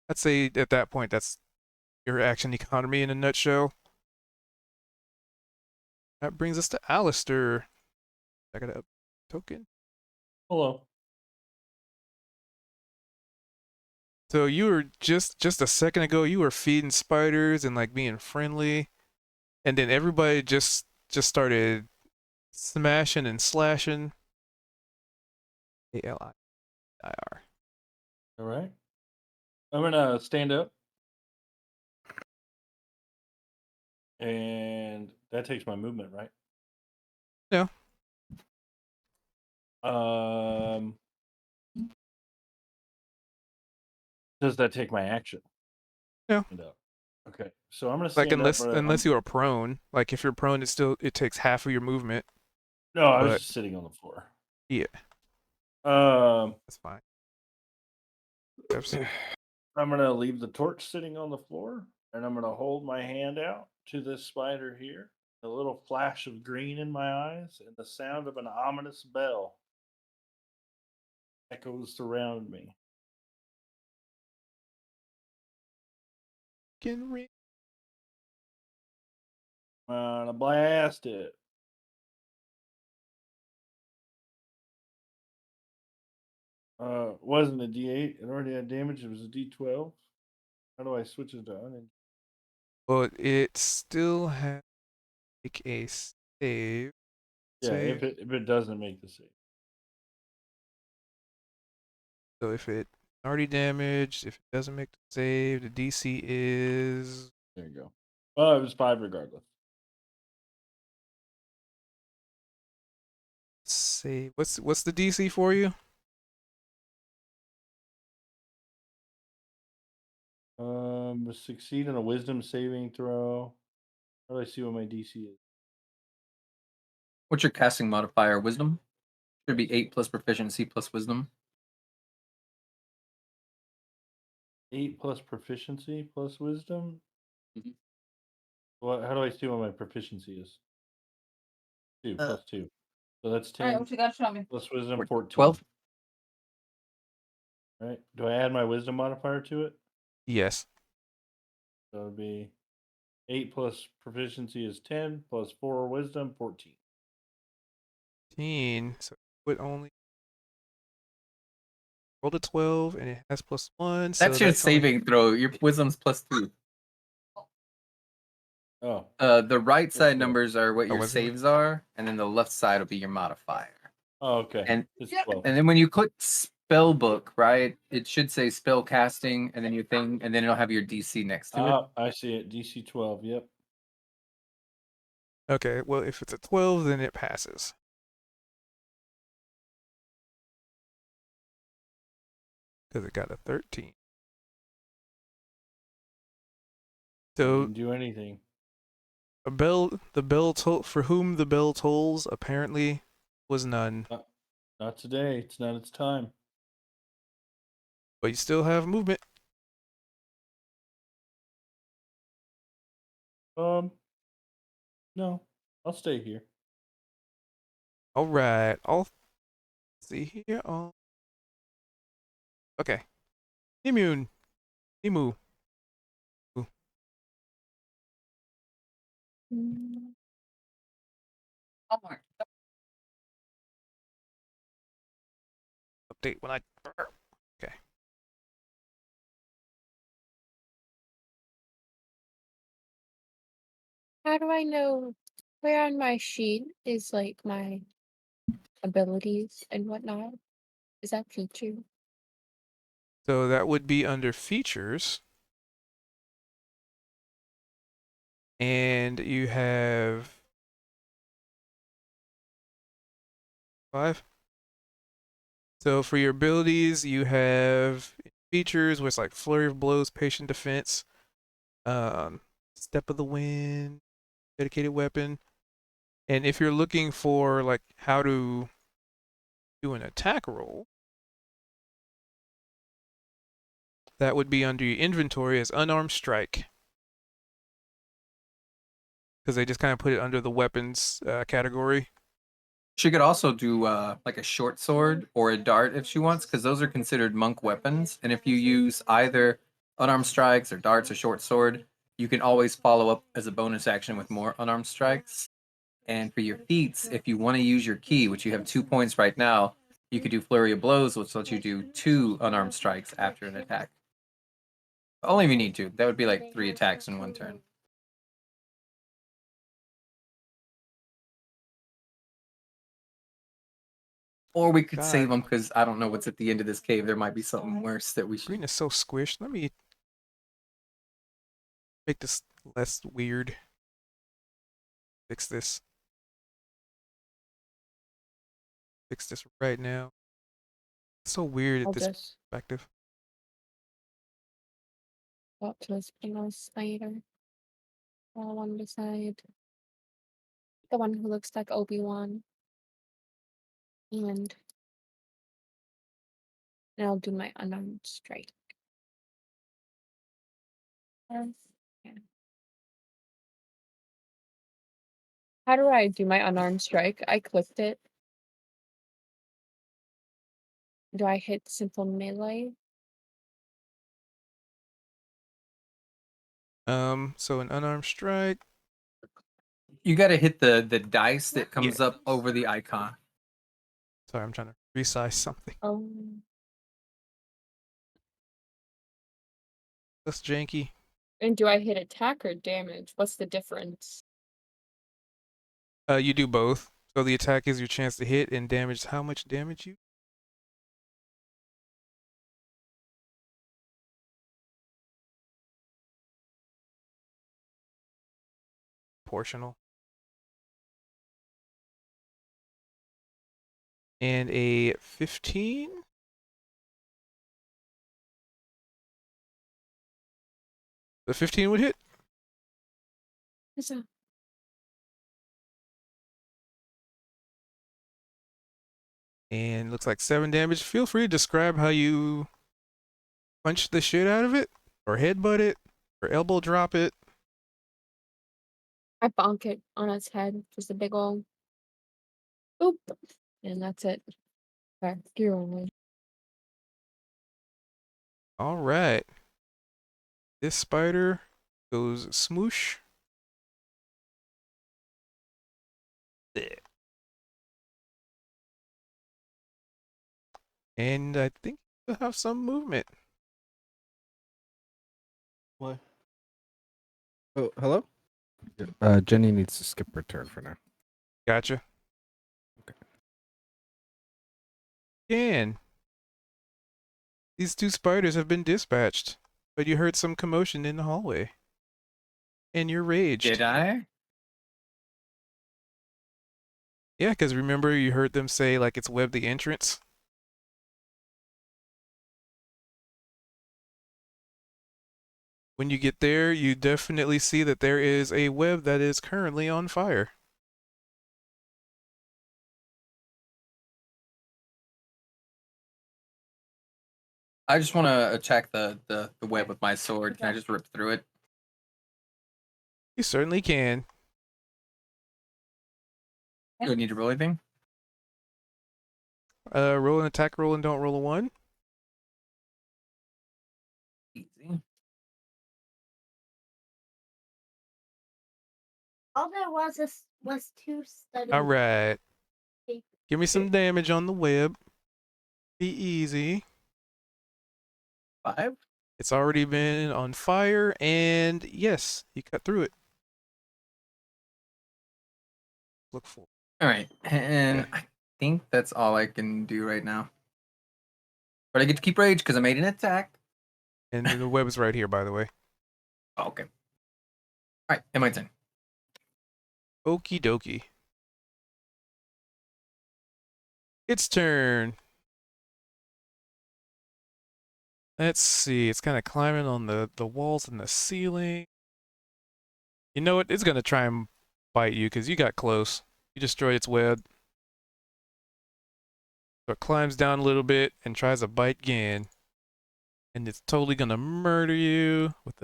I'd say at that point, that's your action economy in a nutshell. That brings us to Alistair. I got a token. Hello. So you were just a second ago, you were feeding spiders and like being friendly, and then everybody just started smashing and slashing. ALIR. All right. I'm gonna stand up, and that takes my movement, right? Yeah. Does that take my action? Yeah. Stand up. Okay, so I'm gonna Like stand up. unless you are prone. Like if you're prone, it takes half of your movement. No, I was but- just sitting on the floor. Yeah, That's fine. I'm gonna leave the torch sitting on the floor, and I'm gonna hold my hand out to this spider here. A little flash of green in my eyes, and the sound of an ominous bell echoes around me. Can ring. I'm gonna blast it. Wasn't a D8. It already had damage. It was a D12. How do I switch it to unengaged? Well, it still has to make a save. Yeah, save. if it doesn't make the save. So if it already damaged, if it doesn't make the save, the DC is There you go. Well, it was 5 regardless. save. What's the DC for you? Succeed on a wisdom saving throw. How do I see what my DC is? What's your casting modifier? Wisdom? Should be 8 plus proficiency plus wisdom. 8 plus proficiency plus wisdom. Mhm. What? How do I see what my proficiency is? 2 Uh, plus 2. So that's All right, 10 what you got to show me? plus wisdom 14. 12? Right? Do I add my wisdom modifier to it? Yes. So it'd be 8 plus proficiency is 10 plus 4 wisdom 14. 15. So it would only roll a 12 and it has +1. So That's your only- saving throw. Your wisdom's +2. Oh, The right side Okay. numbers are what Oh, your wisdom? saves are, and then the left side will be your modifier. oh okay. And It's Yep. 12. and then when you click spell book, right, it should say spell casting, and then your thing, and then it'll have your DC next to it. Ah, I see it. DC 12. Yep. Okay, well if it's a 12 then it passes. Because it got a 13. So Didn't do anything. the bell for whom the bell tolls apparently was none. Not today. It's not its time. But you still have movement. No, I'll stay here. All right. I'll see here. Oh. Okay. Immune. Emu. Mm, Homework. Update when I. Okay. How do I know where on my sheet is like my abilities and whatnot? Is that feature? So that would be under features. And you have 5. So for your abilities, you have features, which like flurry of blows, patient defense, step of the wind, dedicated weapon. And if you're looking for like how to do an attack roll, that would be under your inventory as unarmed strike. Because they just kind of put it under the weapons category. She could also do like a short sword or a dart if she wants, because those are considered monk weapons. And if you use either unarmed strikes or darts or short sword, you can always follow up as a bonus action with more unarmed strikes. And for your feats, if you want to use your key, which you have 2 points right now, you could do flurry of blows, which lets you do 2 unarmed strikes after an attack. Only if you need to. That would be like 3 attacks in one turn. Or we could God. save them because I don't know what's at the end of this cave. There might be something worse that we should. Green is so squished. Let me make this less weird. Fix this. Fix this right now. It's so weird I'll at this just perspective. go up to this Spinel spider. All on the side. The one who looks like Obi-Wan. And I'll do my unarmed strike. Yeah. How do I do my unarmed strike? I clicked it. Do I hit simple melee? So an unarmed strike. You got to hit the dice that comes up over the icon. Sorry, I'm trying to resize something. Oh, That's janky. and do I hit attack or damage? What's the difference? You do both. So the attack is your chance to hit and damage. How much damage you? Proportional. And a 15. The 15 would hit. Is a- And looks like 7 damage. Feel free to describe how you punch the shit out of it, or headbutt it, or elbow drop it. I bonk it on its head, just a big old boop, and that's it. Okay, you're only. All right. This spider goes smoosh. There. And I think you'll have some movement. What? Oh, hello? Jenny needs to skip her turn for now. Gotcha. Okay. Dan, these 2 spiders have been dispatched, but you heard some commotion in the hallway. And you're raged. Did I? Yeah, because remember you heard them say like it's Web the entrance? When you get there, you definitely see that there is a web that is currently on fire. I just want to attack the web with my sword. Can I just rip through it? You certainly can. Do I need to roll anything? Roll an attack roll and don't roll a 1. Easy. All there was 2 studies. All right. Give me some damage on the web. Be easy. 5? It's already been on fire, and yes, you cut through it. Look for. All right, and I think that's all I can do right now. But I get to keep rage because I made an attack. And the web is right here, by the way. Oh, okay. All right, and my turn. Okie dokie. Its turn. Let's see. It's kind of climbing on the walls and the ceiling. You know what? It's going to try and bite you because you got close. You destroyed its web. So it climbs down a little bit and tries to bite again. And it's totally going to murder you with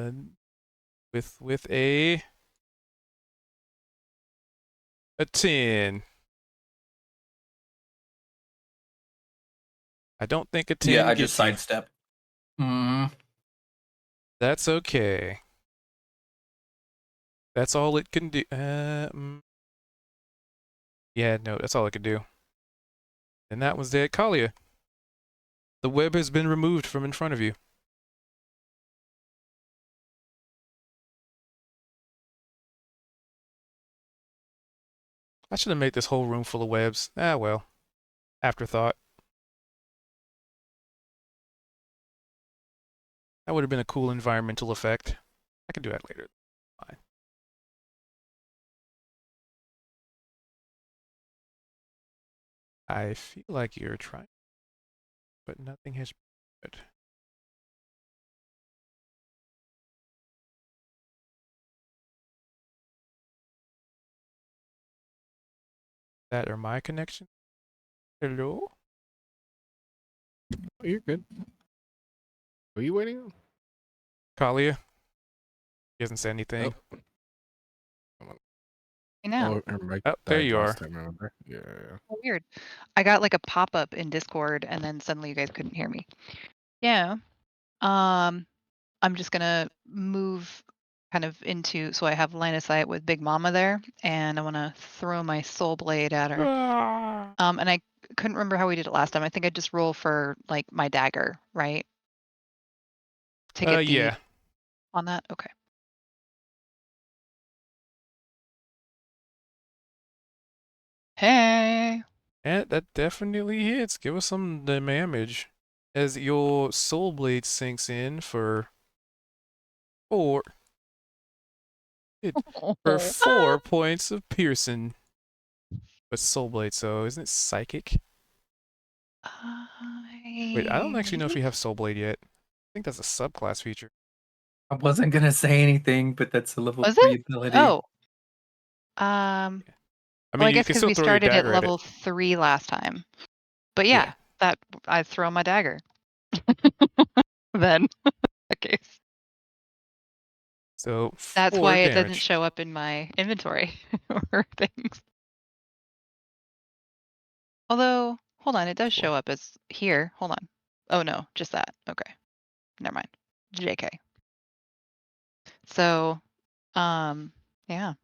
a 10. I don't think a 10 Yeah, I gets just you. sidestep. Mm. That's okay. That's all it can do. Yeah, no, that's all it could do. And that was it. Kalia. The web has been removed from in front of you. I should have made this whole room full of webs. Ah, well. Afterthought. That would have been a cool environmental effect. I can do that later. Fine. I feel like you're trying, but nothing has been good. That are my connection? Hello? Oh, you're good. Are you waiting on? Kalia? He hasn't said anything. I know. Oh, her mic Oh, there died you last are. time, remember? Yeah. So weird. I got like a pop up in Discord, and then suddenly you guys couldn't hear me. Yeah. I'm just gonna move kind of into, so I have line of sight with Big Mama there, and I want to throw my soul blade at her. And I couldn't remember how we did it last time. I think I just roll for like my dagger, right? To get the Yeah. on that. Okay. Hey. And that definitely hits. Give us some damage as your soul blade sinks in for 4 for 4 points of piercing. But soul blade, so isn't it psychic? Wait, I don't actually know if you have soul blade yet. I think that's a subclass feature. I wasn't gonna say anything, but that's a level Was 3 it? ability. Oh. I Well, mean, I you guess can because still we throw your started at dagger at it. level 3 last time. But Yeah. yeah, that I throw my dagger. Then, in that case. So That's 4 why it damage. doesn't show up in my inventory or things. Although, hold on, it does show up as here. Hold on. Oh no, just that. Okay. Never mind. JK. So, yeah.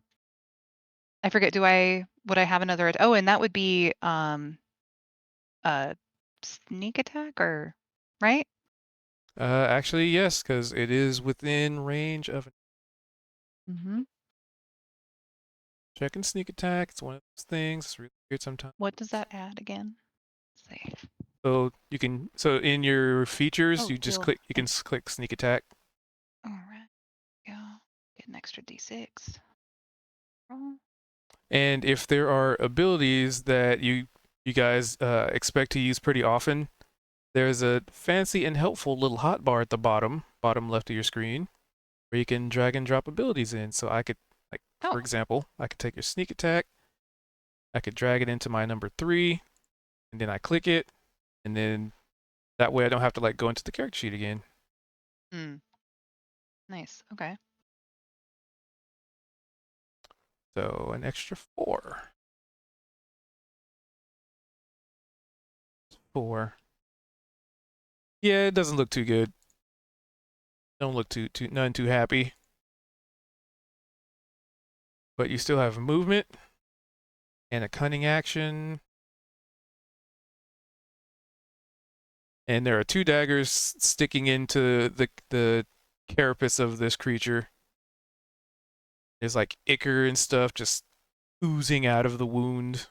I forget, would I have another oh, and that would be sneak attack or right? Actually, yes, because it is within range of Mm-hmm. checking sneak attack. It's one of those things. It's really weird sometimes. What does that add again? Let's see. So you can in your features, Oh, you just heal. click. You can click sneak attack. All right. Go. Get an extra D6. Oh. And if there are abilities that you guys expect to use pretty often, there's a fancy and helpful little hotbar at the bottom left of your screen, where you can drag and drop abilities in. So I could, like, for example, I could take your sneak attack, I could drag it into my number 3, and then I click it, and then that way I don't have to like go into the character sheet again. Hmm. Nice. Okay. So an extra 4. 4. Yeah, it doesn't look too good. Don't look none too happy. But you still have movement and a cunning action. And there are 2 daggers sticking into the carapace of this creature. There's like ichor and stuff just oozing out of the wound.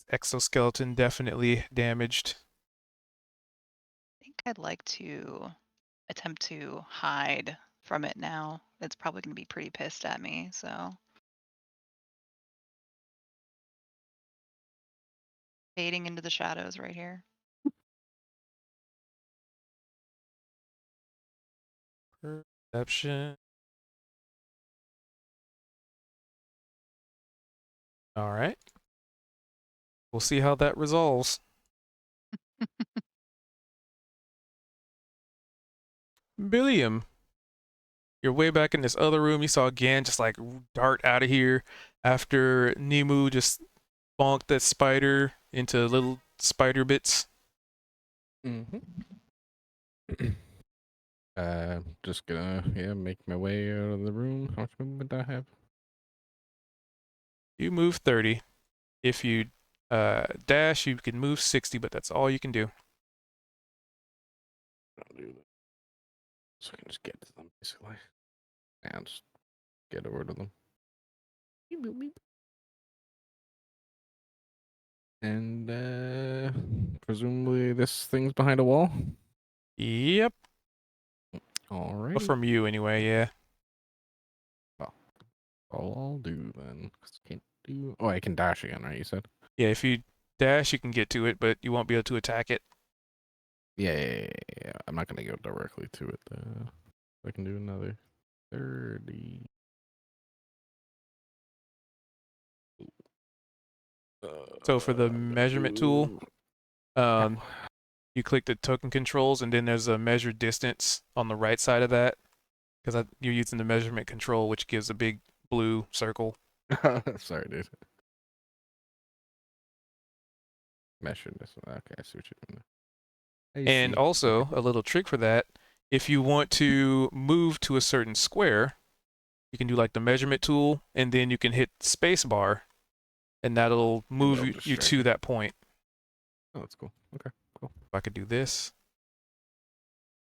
Exoskeleton definitely damaged. I think I'd like to attempt to hide from it now. It's probably going to be pretty pissed at me, so. Fading into the shadows right here. Perception. All right. We'll see how that resolves. Billiam, you're way back in this other room. You saw Gan just like dart out of here after Nemu just bonked that spider into little spider bits. Mm-hmm. Just gonna make my way out of the room. How much movement do I have? You move 30. If you dash, you can move 60, but that's all you can do. I'll do that. So I can just get to them basically. And just get over to them. And presumably this thing's behind a wall. Yep. All right. Well, from you anyway, yeah. Well, all I'll do then. 'Cause I can't do. Oh, I can dash again, right? You said. Yeah, if you dash, you can get to it, but you won't be able to attack it. Yeah. I'm not gonna go directly to it though. I can do another 30. So for the measurement tool, you click the token controls, and then there's a measure distance on the right side of that, because you're using the measurement control, which gives a big blue circle. Sorry, dude. Measure this one. Okay, I see what you're doing. And also, a little trick for that, if you want to move to a certain square, you can do like the measurement tool, and then you can hit space bar, and that'll move you to that point. Oh, that's cool. Okay, cool. If I could do this,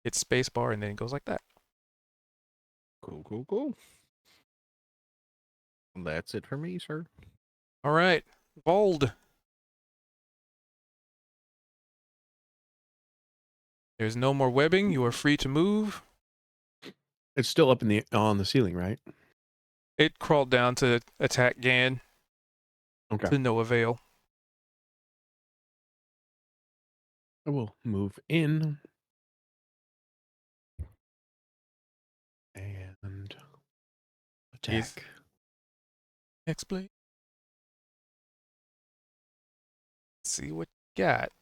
hit space bar, and then it goes like that. Cool. That's it for me, sir. All right, Vold. There's no more webbing. You are free to move. It's still up in the on the ceiling, right? It crawled down to attack Gan Okay. to no avail. I will move in and Yes. attack. Explain. Let's see what you got.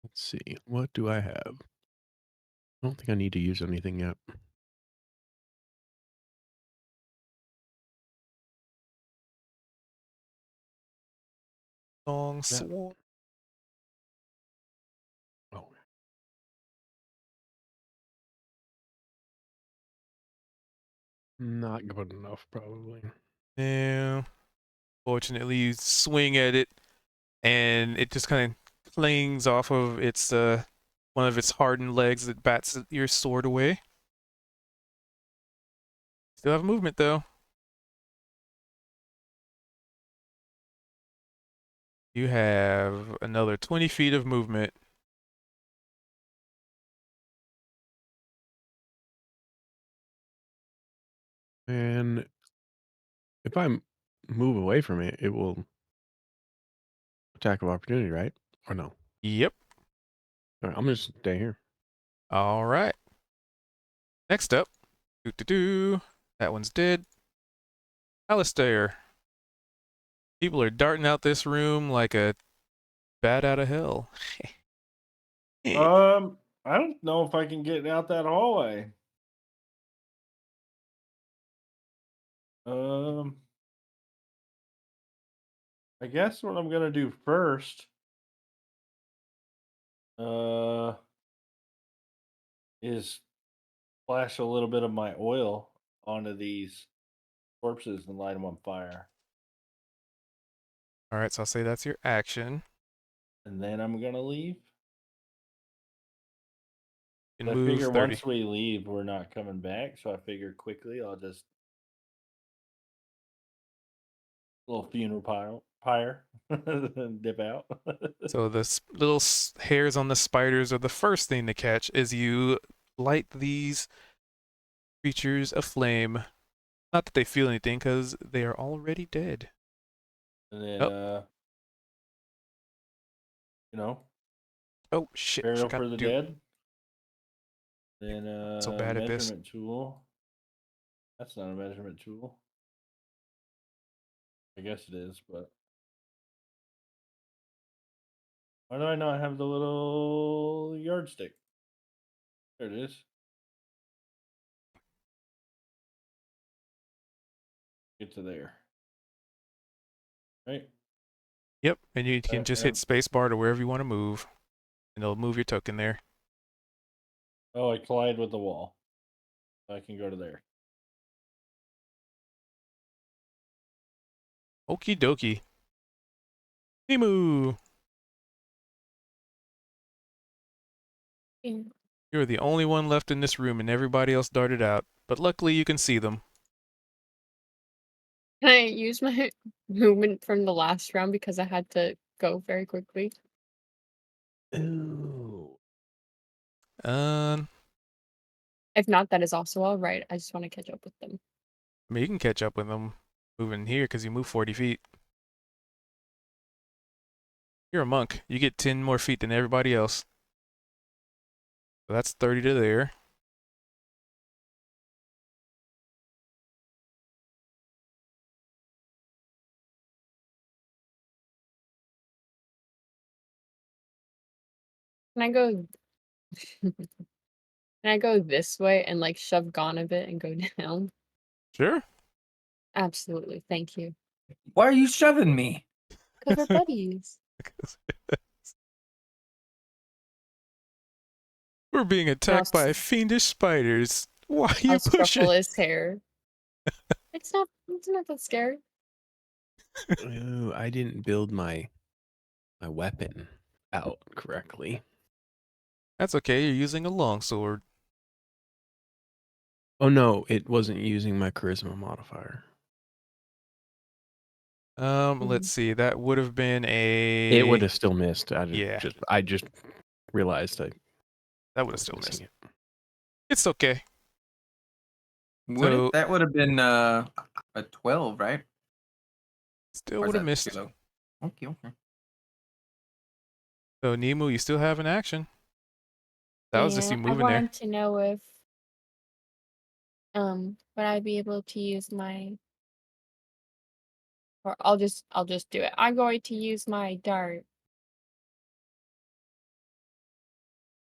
Let's see. What do I have? I don't think I need to use anything yet. Long sword. Oh. Not good enough, probably. Yeah. Fortunately, you swing at it, and it just kind of clings off of its one of its hardened legs that bats your sword away. Still have movement though. You have another 20 feet of movement. And if I move away from it, it will attack of opportunity, right? Or no? Yep. All right, I'm just stay here. All right. Next up. That one's dead. Alistair. People are darting out this room like a bat out of hell. I don't know if I can get out that hallway. I guess what I'm gonna do first, is splash a little bit of my oil onto these corpses and light them on fire, All right, so I'll say that's your action. and then I'm gonna leave. You I can move figure 30. once we leave, we're not coming back, so I figure quickly I'll just little funeral pyre and dip out. So the little hairs on the spiders are the first thing to catch as you light these creatures aflame. Not that they feel anything, because they are already dead. And then, you know, Oh shit! burial Forgot for to the do. dead. Then, So bad at this. measurement tool. That's not a measurement tool. I guess it is, but why do I not have the little yardstick? There it is. Get to there. Right? Yep, and you can just hit and spacebar to wherever you want to move, and it'll move your token there. oh, I collide with the wall. I can go to there. Okie dokie. Emu! Yeah. You're the only one left in this room, and everybody else darted out. But luckily, you can see them. Can I use my movement from the last round because I had to go very quickly? Ooh. If not, that is also all right. I just want to catch up with them. I mean, you can catch up with them moving here because you move 40 feet. You're a monk. You get 10 more feet than everybody else. So that's 30 to there. Can I go? Can I go this way and like shove Gon a bit and go down? Sure. Absolutely. Thank you. Why are you shoving me? Because we're buddies. We're being attacked by fiendish spiders. Why are you I'll pushing? ruffle his hair. It's not that scary. Ooh, I didn't build my weapon out correctly. That's okay. You're using a longsword. Oh no, it wasn't using my charisma modifier. Let's see. That would have been It would a have still missed. Yeah. I just realized I that would have was still missing missed. it. It's okay. Would So- it? That would have been a 12, right? Still Or is would have that missed. too low? Okay, okay. So Nemu, you still have an action. That was just you I moving there. wanted to know if would I be able to use my, or I'll just do it. I'm going to use my dart.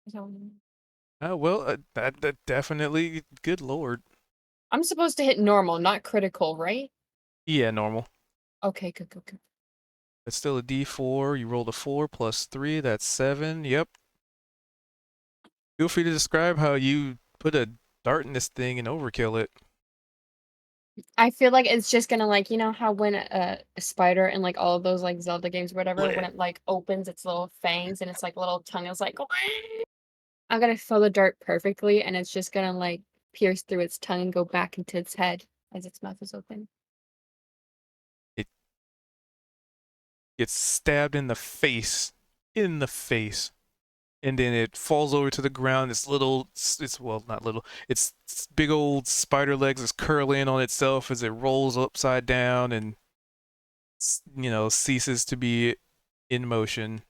So, Oh well, that definitely. Good lord. I'm supposed to hit normal, not critical, right? Yeah, normal. Okay, good, good, good. It's still a D4. You rolled a 4 plus 3. That's 7. Yep. Feel free to describe how you put a dart in this thing and overkill it. I feel like it's just gonna, like, you know how when a spider in like all of those like Zelda games or whatever, when it like opens its little fangs and it's like little tongue is like I'm gonna throw the dart perfectly and it's just gonna like pierce through its tongue and go back into its head as its mouth is open. Gets stabbed in the face. In the face. And then it falls over to the ground. It's well, not little. Its big old spider legs is curling on itself as it rolls upside down and ceases to be in motion.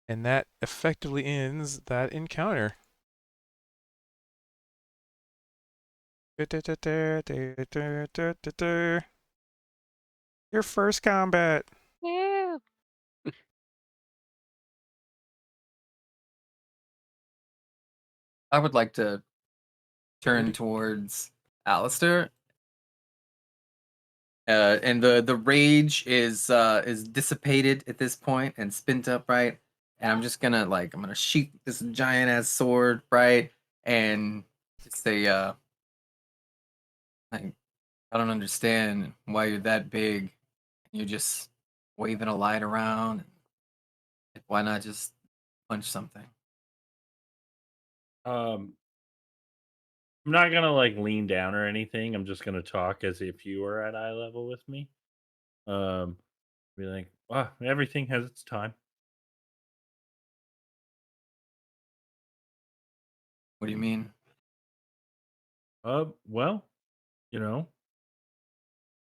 And that effectively ends that encounter. Your first combat. Yeah. I would like to turn towards Alistair. And the rage is dissipated at this point and spent up, right? And I'm just gonna I'm gonna shoot this giant ass sword, right? And just say, like, I don't understand why you're that big. You're just waving a light around. Why not just punch something? I'm not gonna like lean down or anything. I'm just gonna talk as if you were at eye level with me. Um, be like, wow, everything has its time. What do you mean? Well, you know,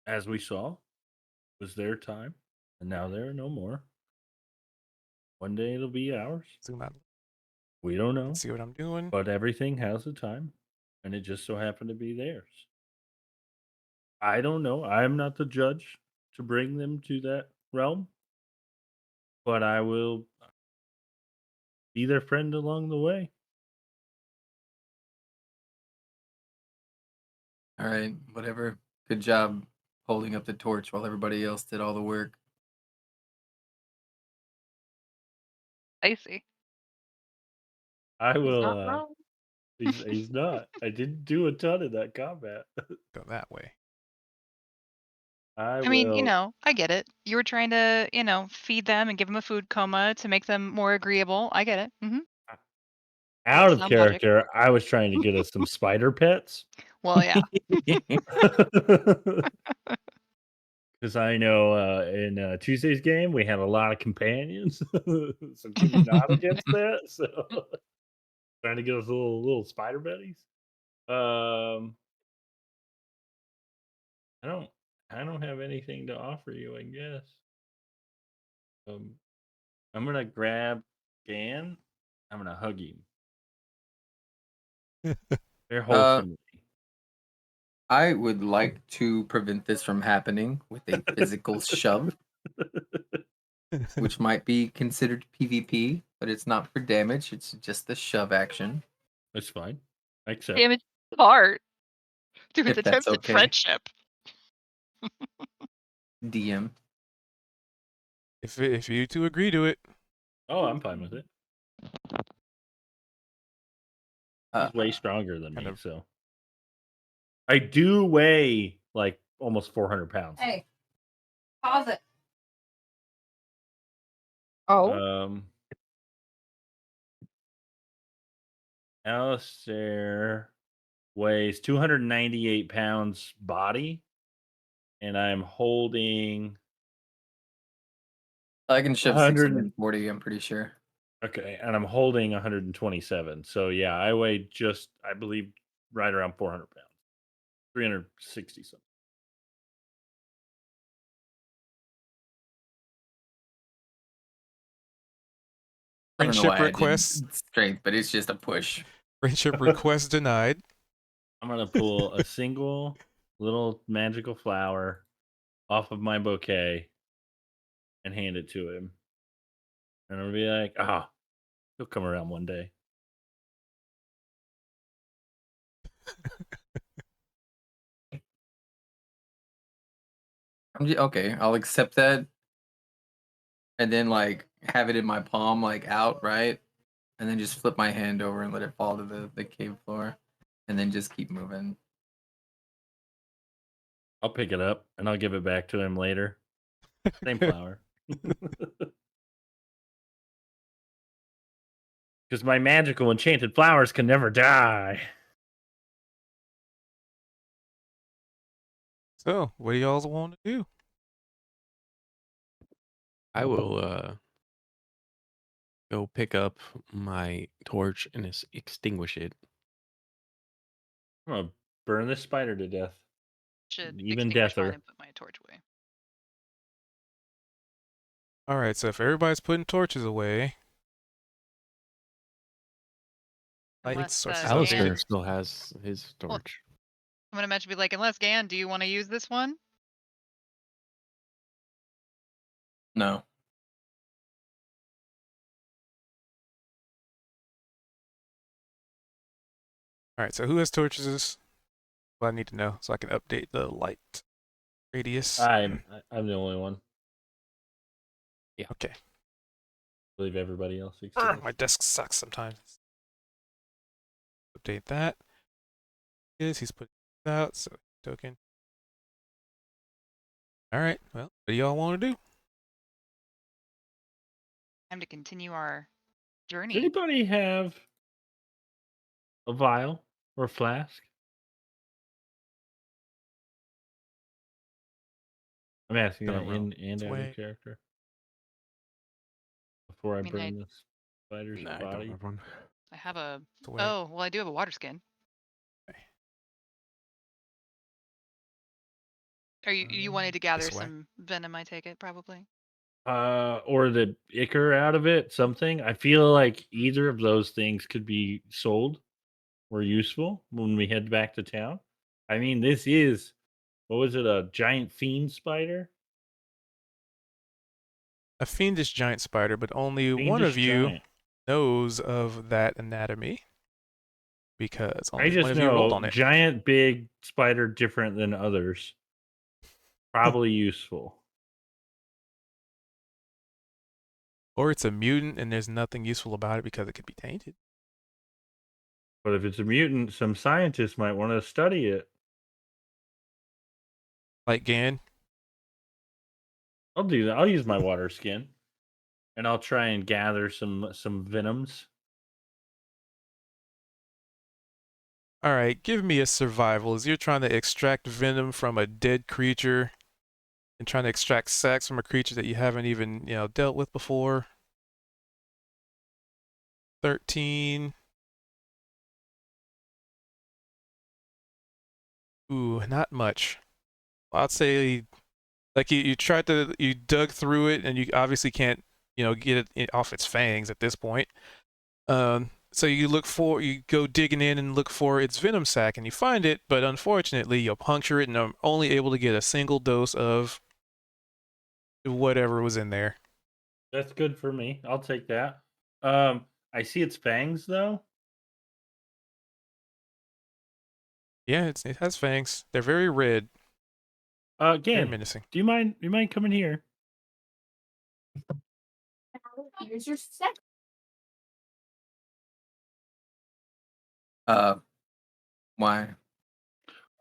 as we saw, it was their time, and now there are no more. One day it'll be ours. Zoom out. We don't know, Let's see what I'm doing. but everything has a time, and it just so happened to be theirs. I don't know. I'm not the judge to bring them to that realm, but I will be their friend along the way. All right, whatever. Good job holding up the torch while everybody else did all the work. I see. I He's will. not wrong. He's not. I didn't do a ton of that combat. Go that way. I I mean, will. I get it. You were trying to, feed them and give them a food coma to make them more agreeable. I get it. Out of Sound logic. character, I was trying to get us some spider pets. Well, yeah. Because I know in Tuesday's game we had a lot of companions, so can you not against that? So trying to get us little spider buddies. Um, I don't have anything to offer you. I guess. I'm gonna grab Gan. I'm gonna hug him. Very wholesomely. I would like to prevent this from happening with a physical shove, which might be considered PvP, but it's not for damage. It's just the shove action. That's fine. I accept. Damn it, heart. Dude, If the that's attempted okay. friendship. DM. If you two agree to it. Oh, I'm fine with it. He's way stronger than me, so I do weigh like almost 400 pounds. Hey, pause it. Oh, Alistair weighs 298 pounds body, and I'm holding I can shove 100. 640. I'm pretty sure. Okay, and I'm holding 127. So yeah, I weigh just, I believe, right around 400 pounds, 360 something. I don't know Friendship why I requests. did strength, but it's just a push. Friendship request denied. I'm gonna pull a single little magical flower off of my bouquet and hand it to him, and I'll be like, "Ah, he'll come around one day." Okay, I'll accept that, and then like have it in my palm, like out, right? And then just flip my hand over and let it fall to the cave floor, and then just keep moving. I'll pick it up and I'll give it back to him later. Same flower. Because my magical enchanted flowers can never die. So, what do y'all want to do? I will go pick up my torch and extinguish it. I'm gonna burn this spider to death. Should Even extinguish mine deather. and put my torch away. All right, so if everybody's putting torches away, lighting Unless sources Gan, Alistair still has his Well, torch. I'm gonna mention be like, unless Gan, do you want to use this one? No. All right, so who has torches? Well, I need to know so I can update the light radius. I'm the only one. Okay. I believe everybody else My exists. desk sucks sometimes. Update that. He's putting it out, so token. All right, well, what do y'all want to do? Time to continue our Does journey. anybody have a vial or a flask? I'm asking Gonna that roll in and this out way. of character. Before I mean, burn this spider's Nah, I body. don't have one. I have a. This way. Oh, well, I do have a water skin. Are you wanted to gather This way. some venom? I take it probably. Or the ichor out of it, something. I feel like either of those things could be sold or useful when we head back to town. I mean, this is, what was it, a giant fiend spider? A fiendish giant spider, but only one Fiendish of you giant. knows of that anatomy because I only one just of you rolled know on it. giant, big spider different than others. Probably useful. Or it's a mutant and there's nothing useful about it because it could be tainted. But if it's a mutant, some scientists might want to study it. Like Gan. I'll do that. I'll use my water skin, and I'll try and gather some venoms. All right, give me a survival as you're trying to extract venom from a dead creature and trying to extract sex from a creature that you haven't even, dealt with before. 13. Ooh, not much. I'd say like you dug through it and you obviously can't, get it off its fangs at this point. So you go digging in and look for its venom sac and you find it, but unfortunately you'll puncture it and I'm only able to get a single dose of whatever was in there. That's good for me. I'll take that. I see its fangs though. Yeah, it has fangs. They're very red, very Again, menacing. do you mind coming here? Here's your second. Why?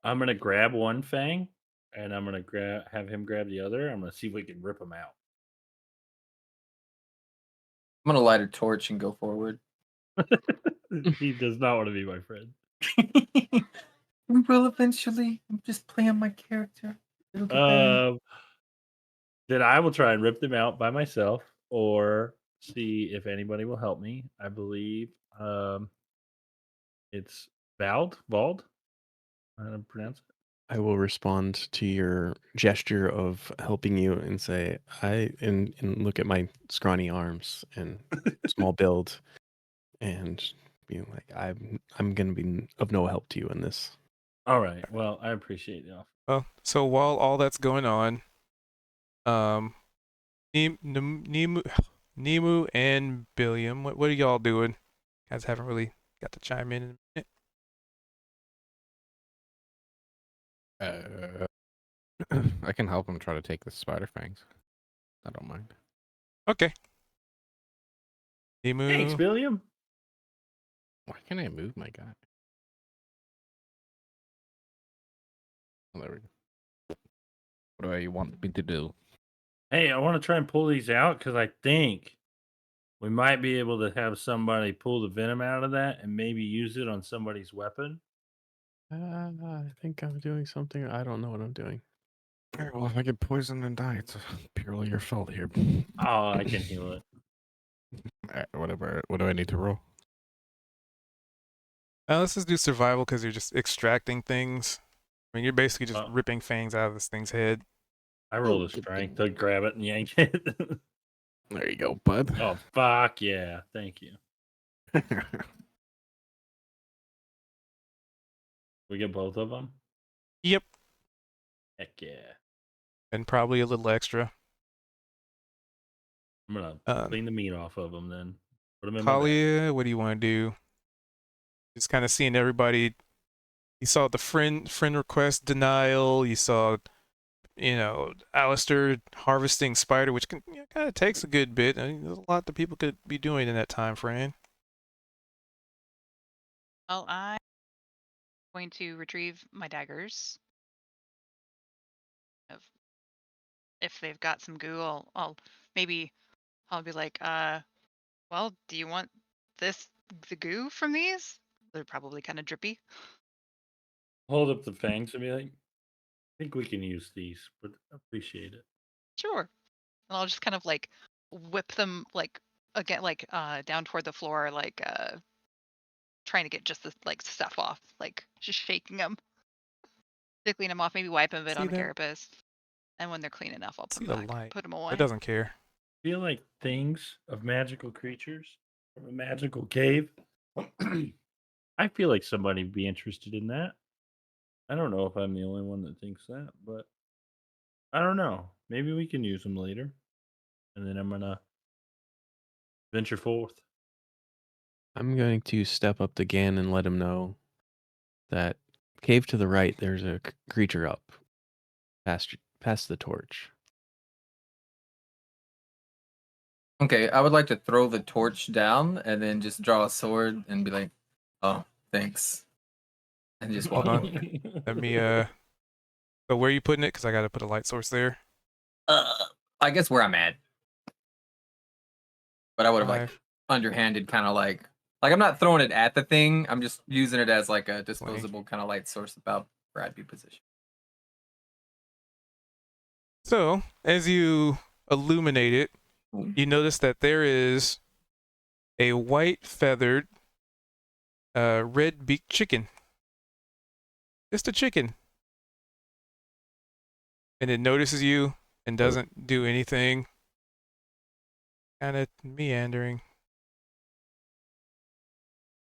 I'm gonna grab one fang, and I'm gonna have him grab the other. I'm gonna see if we can rip them out. I'm gonna light a torch and go forward. He does not want to be my friend. We will eventually. I'm just playing my character. It'll get better. Then I will try and rip them out by myself, or see if anybody will help me. I believe it's Vald. How to pronounce it? I will respond to your gesture of helping you and say, and look at my scrawny arms and small build, and be like, I'm gonna be of no help to you in this. All right. Well, I appreciate the offer. Well, so while all that's going on, Nemu and Billiam, what are y'all doing? Guys haven't really got to chime in a minute. I can help him try to take the spider fangs. I don't mind. Okay. Nemu. Thanks, William. Why can't I move my guy? Oh, there we go. What do you want me to do? Hey, I want to try and pull these out because I think we might be able to have somebody pull the venom out of that and maybe use it on somebody's weapon. I think I'm doing something. I don't know what I'm doing. Alright, well, if I get poisoned and die, it's purely your fault here. Oh, I can heal it. Alright, whatever. What do I need to roll? Let's just do survival because you're just extracting things. I mean, you're basically just ripping fangs out of this thing's head. I rolled a strength to grab it and yank it. There you go, bud. Oh, fuck yeah. Thank you. We get both of them? Yep. Heck yeah. And probably a little extra. I'm going to clean the meat off of them then. Put them in my bag. Kalia, what do you want to do? Just kind of seeing everybody. You saw the friend request denial. You saw, Alistair harvesting spider, which kind of takes a good bit. I mean, there's a lot that people could be doing in that time frame. Well, I'm going to retrieve my daggers. If they've got some goo, I'll be like, well, do you want the goo from these? They're probably kind of drippy. Hold up the fangs and be like, I think we can use these, but appreciate it. Sure. And I'll just kind of like whip them again, down toward the floor, trying to get just the stuff off, just shaking them to clean them off, maybe wipe them a bit on the carapace. And when they're clean enough, I'll put them back, put them away. It doesn't care. I feel like things of magical creatures from a magical cave. I feel like somebody would be interested in that. I don't know if I'm the only one that thinks that, but I don't know. Maybe we can use them later. And then I'm going to venture forth. I'm going to step up to Gan and let him know that cave to the right, there's a creature up past the torch. Okay, I would like to throw the torch down and then just draw a sword and be like, "Oh, thanks," and just walk Hold away. on. Let me. So where are you putting it? Because I got to put a light source there. I guess where I'm at, but I would have like 5. underhanded, kind of like I'm not throwing it at the thing. I'm just using it as like a disposable kind of light source about where I'd be positioned. So as you illuminate it, you notice that there is a white feathered, red-beaked chicken. Just a chicken. And it notices you and doesn't do anything. Kind of meandering.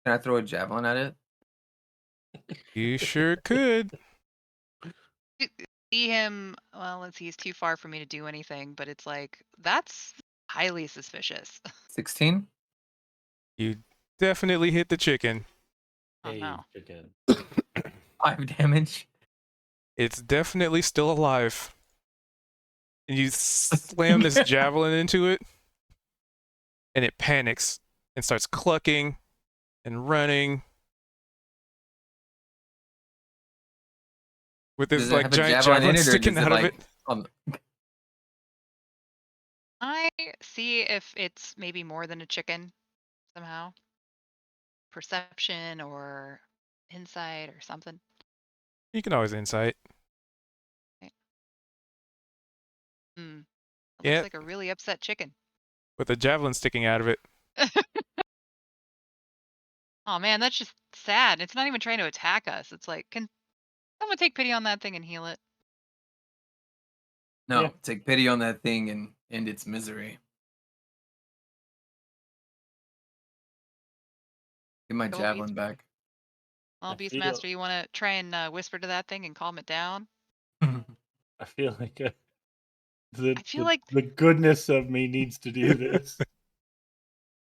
Can I throw a javelin at it? You sure could. See him, well, let's see, he's too far for me to do anything, but it's like, that's highly suspicious. 16. You definitely hit the chicken. Oh no. Chicken. 5 damage. It's definitely still alive. And you slam this javelin into it, and it panics and starts clucking and running. With this Does it have a giant javelin in javelin it, or sticking does it, out of like, it. I see if it's maybe more than a chicken somehow. perception or insight or something? You can always insight. Hmm. It Yeah, looks like a really upset chicken. with a javelin sticking out of it. Oh man, that's just sad. It's not even trying to attack us. It's like, can someone take pity on that thing and heal it? No, Yeah. take pity on that thing and end its misery. Get my Go javelin back. Well, I feel- Beastmaster, you want to try and whisper to that thing and calm it down? I feel like I feel like- the goodness of me needs to do this.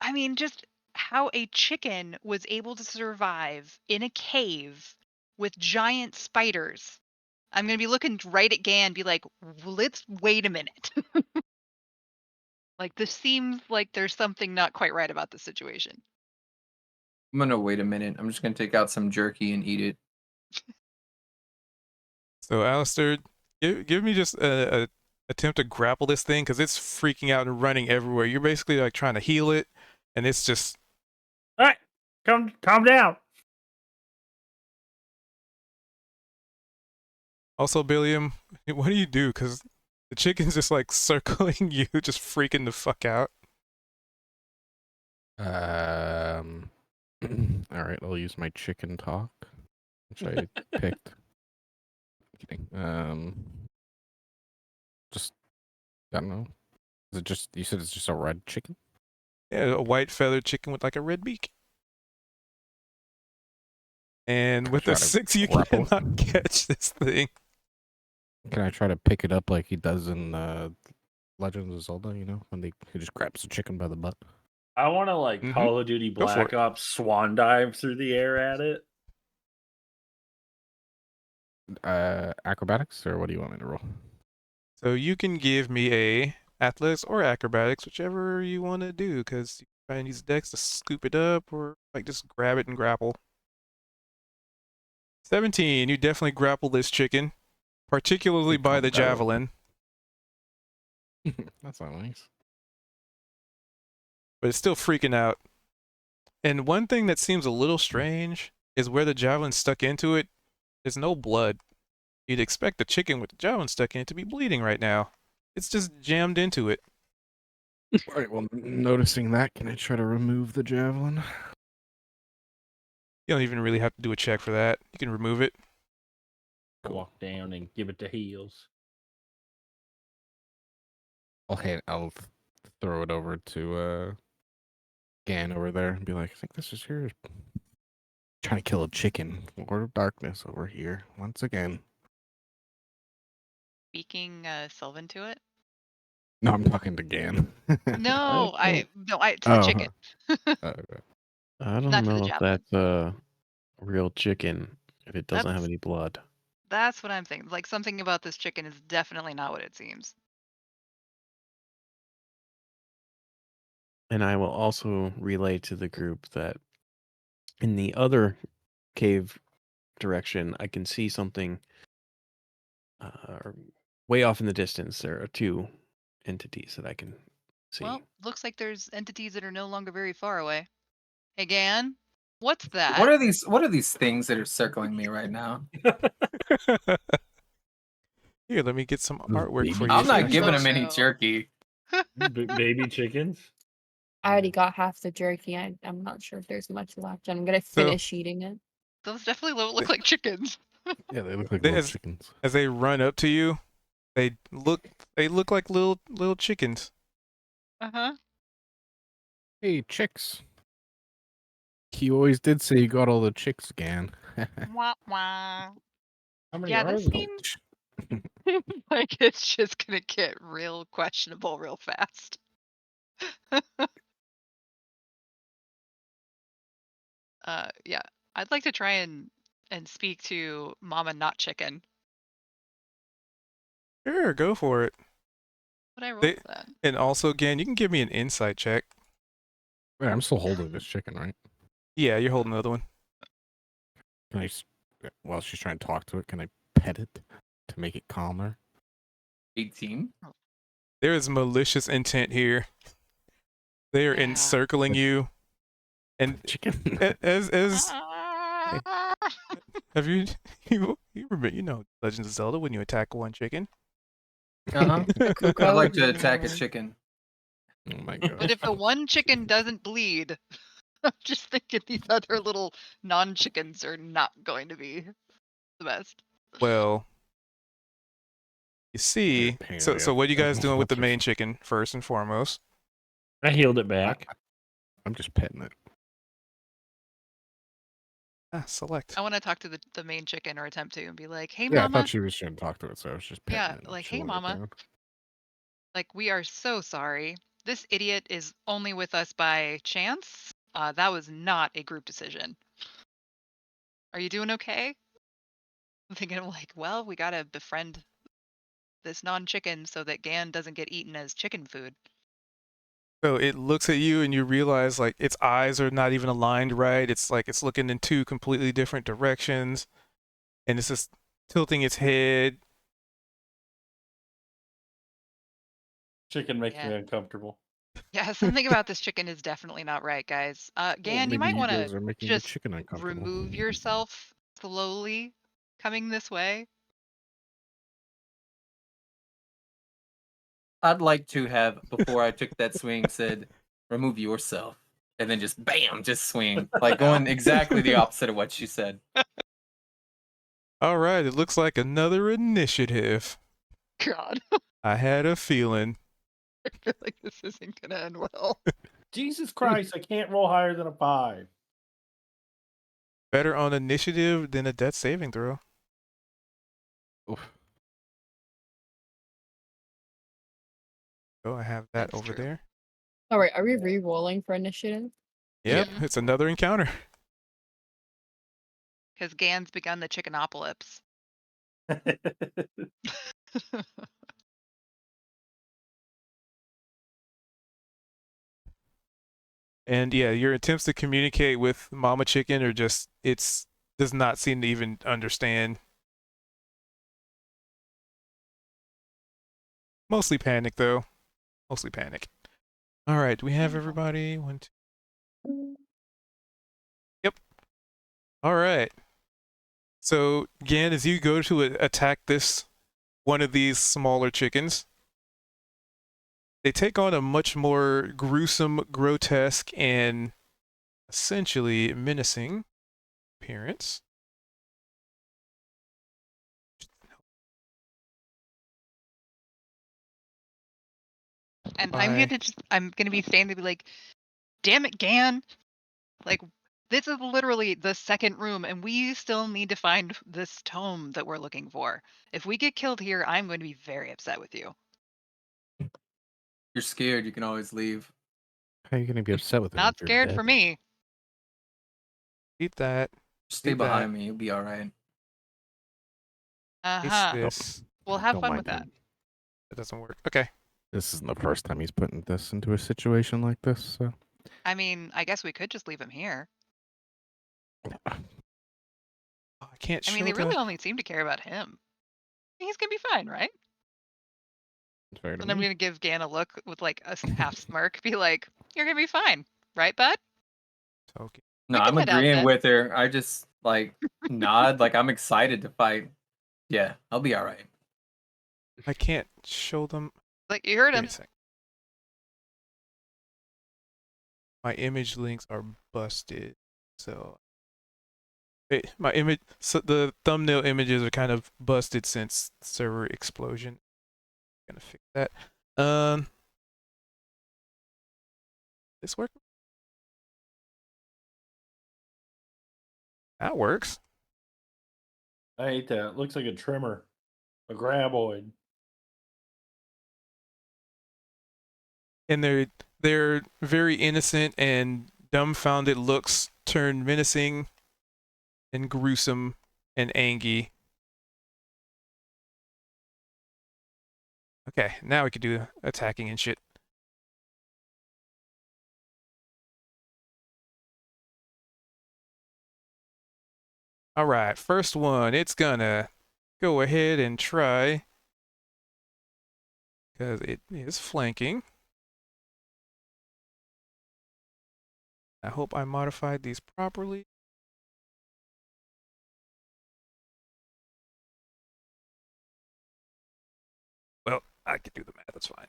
I mean, just how a chicken was able to survive in a cave with giant spiders. I'm going to be looking right at Gan and be like, let's wait a minute. Like, this seems like there's something not quite right about the situation. I'm gonna wait a minute. I'm just gonna take out some jerky and eat it. So, Alistair, give me just a attempt to grapple this thing because it's freaking out and running everywhere. You're basically like trying to heal it, and it's just All right, calm down. also Billiam. What do you do? Because the chicken's just like circling you, just freaking the fuck out. All right, I'll use my chicken talk, which I picked. Kidding. Just I don't know. Is it just you said it's just a red chicken? Yeah, a white feathered chicken with like a red beak. And with Try a to 6, you grapple it. cannot catch this thing. Can I try to pick it up like he does in Legends of Zelda? You know, when he just grabs the chicken by the butt. I want to like Mhm. Call of Duty Go for Black it. Ops swan dive through the air at it. Acrobatics, or what do you want me to roll? So you can give me a athletics or acrobatics, whichever you want to do, because you can try and use dex to scoop it up, or like just grab it and grapple. 17, you definitely grapple this chicken, particularly Good by the combo. javelin, That's not nice. but it's still freaking out. And one thing that seems a little strange is where the javelin stuck into it, there's no blood. You'd expect the chicken with the javelin stuck in it to be bleeding right now. It's just jammed into it. All right. Well, noticing that, can I try to remove the javelin? You don't even really have to do a check for that. You can remove it. Walk down and give it the heels. I'll throw it over to Gan over there and be like, I think this is yours. Trying to kill a chicken. Lord of Darkness over here once again. Speaking Sylvan to it? No, I'm talking to Gan. No, to the Oh, chicken. I don't Not to the know if javelin. that's a real chicken if it doesn't have That's- any blood. That's what I'm thinking. Like, something about this chicken is definitely not what it seems. And I will also relay to the group that in the other cave direction, I can see something way off in the distance. There are 2 entities that I can see. Well, looks like there's entities that are no longer very far away. Hey, Gan, what's that? What are these things that are circling me right now? Here, let me get some artwork baby for you. I'm so not you giving can- him any jerky. Baby chickens. I already got half the jerky. I'm not sure if there's much left. And I'm gonna So- finish eating it. Those definitely look like chickens. Yeah, they look like They- little as- chickens. As they run up to you, they look like little chickens. Uh-huh. Hey, chicks. You always did say you got all the chicks, Gan. Wah, wah. How many Yeah, are this there? seems like it's just gonna get real questionable real fast. Yeah, I'd like to try and speak to Mama Not Chicken. Sure, go for it. What I roll They- for that? And also, again, you can give me an insight check. Wait, I'm still holding this chicken, right? Yeah, you're holding another one. Can I, while she's trying to talk to it, can I pet it to make it calmer? 18. There is malicious intent here. They are Yeah. encircling you. And Chicken. as Ah. have you you remember, you know, Legends of Zelda when you attack one chicken? Uh-huh. I'd Kuko. like to attack a Yeah. chicken. Oh my But god. if the one chicken doesn't bleed, I'm just thinking these other little non-chickens are not going to be the best. Well, you see, pain so in the so what are you guys ass. doing with the Monsters. main chicken first and foremost? I healed it back. I'm just petting it. Select. I want to talk to the main chicken or attempt to and be like, "Hey, Yeah, I mama." thought she was trying to talk to it, so I was just petting Yeah, it. and like, "Hey, chilling it mama. down. Like, we are so sorry. This idiot is only with us by chance. That was not a group decision. Are you doing okay?" I'm thinking, like, well, we gotta befriend this non-chicken so that Gan doesn't get eaten as chicken food. So it looks at you and you realize like its eyes are not even aligned right. It's like it's looking in two completely different directions, and it's just tilting its head. Chicken makes me Yeah. uncomfortable. Yeah, something about this chicken is definitely not right, guys. Gan, you maybe might you want to guys are making the just chicken uncomfortable. remove yourself slowly coming this way. I'd like to have, before I took that swing, said, remove yourself. And then just bam, just swing. Like going exactly the opposite of what she said. All right, it looks like another initiative. God, I had a feeling. I feel like this isn't gonna end well. Jesus Christ, I can't roll higher than a 5. Better on initiative than a death saving throw. Oof. Oh, I have that That's over true. there. All right, are we re-rolling for initiative? Yep, Yeah. it's another encounter. Because Gan's begun the chickenopolis. And yeah, your attempts to communicate with Mama Chicken are just does not seem to even understand. Mostly panic though. Mostly panic. All right, do we have everybody? 1, 2. Yep. All right. So, Gan, as you go to attack this one of these smaller chickens, they take on a much more gruesome, grotesque, and essentially menacing appearance. And Bye. I'm gonna be standing be like, damn it, Gan! Like, this is literally the second room, and we still need to find this tome that we're looking for. If we get killed here, I'm going to be very upset with you. You're scared, you can always leave. How are you gonna be upset with it? Not if you're scared dead? for me. Eat that. Stay Eat that. behind me, you'll be alright. Uh-huh. This. We'll have Don't fun mind with that. him. That doesn't work. Okay. This isn't the first time he's putting this into a situation like this, so. I mean, I guess we could just leave him here. Oh, I can't I show mean, they really the... only seem to care about him. He's gonna be fine, right? It's fair to And I'm me. gonna give Gan a look with like a half smirk, be like, "You're gonna be fine, right, bud?" Okay. No, We can I'm head out agreeing then. with her. I just like nod like I'm excited to fight. Yeah, I'll be alright. I can't show them. Like, you heard Wait him. a sec. My image links are busted. So wait, my image, so the thumbnail images are kind of busted since server explosion. Gonna fix that. This work? That works. I hate that. It looks like a trimmer. A graboid. And they're very innocent and dumbfounded looks turn menacing and gruesome and angry. Okay, now we can do attacking and shit. All right, first one. It's gonna go ahead and try, because it is flanking. I hope I modified these properly. Well, I can do the math, that's fine.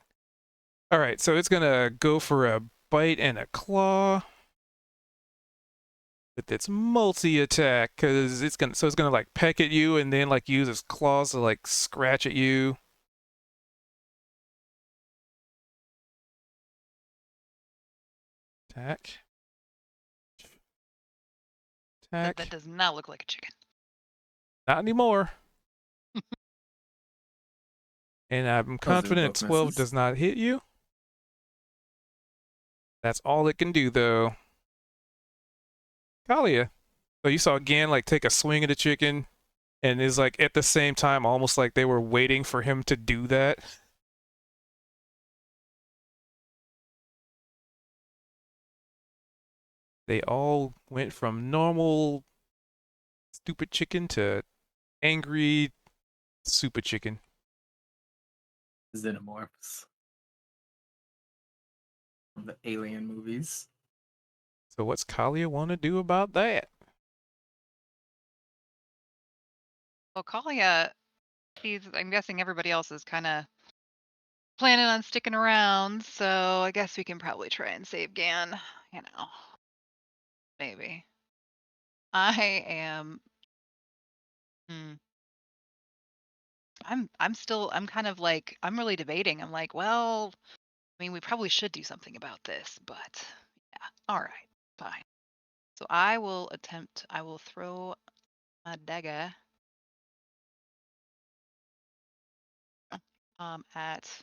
All right, so it's gonna go for a bite and a claw with its multi-attack, because it's gonna like peck at you and then like use its claws to like scratch at you. Attack. Attack. That does not look like a chicken. Not anymore. And I'm confident both 12 misses. does not hit you. That's all it can do, though. Kalia. So you saw Gan like take a swing at the chicken, and is like at the same time almost like they were waiting for him to do that. They all went from normal stupid chicken to angry super chicken. Xenomorphs. From the Alien movies. So what's Kalia want to do about that? Well, Kalia, I'm guessing everybody else is kind of planning on sticking around, so I guess we can probably try and save Gan. You know, maybe. I am. I'm kind of like, I'm really debating. I'm like, well, I mean, we probably should do something about this, but yeah, all right, fine. So I will throw a dagger at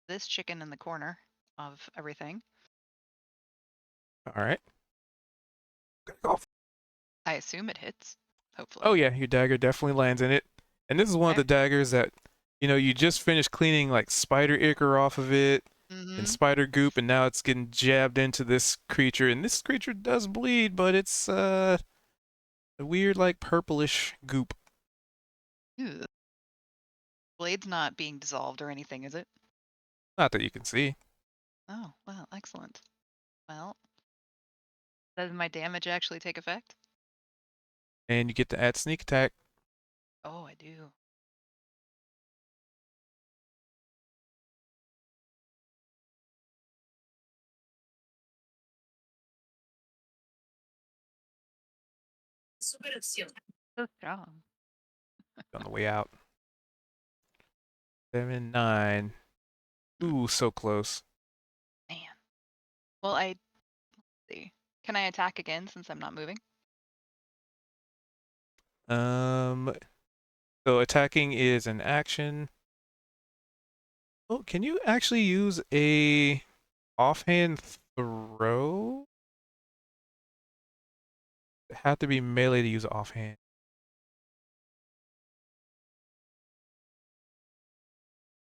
this chicken in the corner of everything. All right. Go. I assume it hits, hopefully. Oh yeah, your dagger definitely lands in it. And this is one of Okay. the daggers that, you just finished cleaning like spider ichor off of it and spider goop, and now it's getting jabbed into this creature. And this creature does bleed, but it's a weird like purplish goop. Ew. Blade's not being dissolved or anything, is it? Not that you can see. Oh, well, excellent. Well, does my damage actually take effect? And you get to add sneak attack. Oh, I do. So strong. On the way out. 7, 9. Ooh, so close. Man. Well, let's see. Can I attack again since I'm not moving? So attacking is an action. Oh, can you actually use a offhand throw? It had to be melee to use offhand.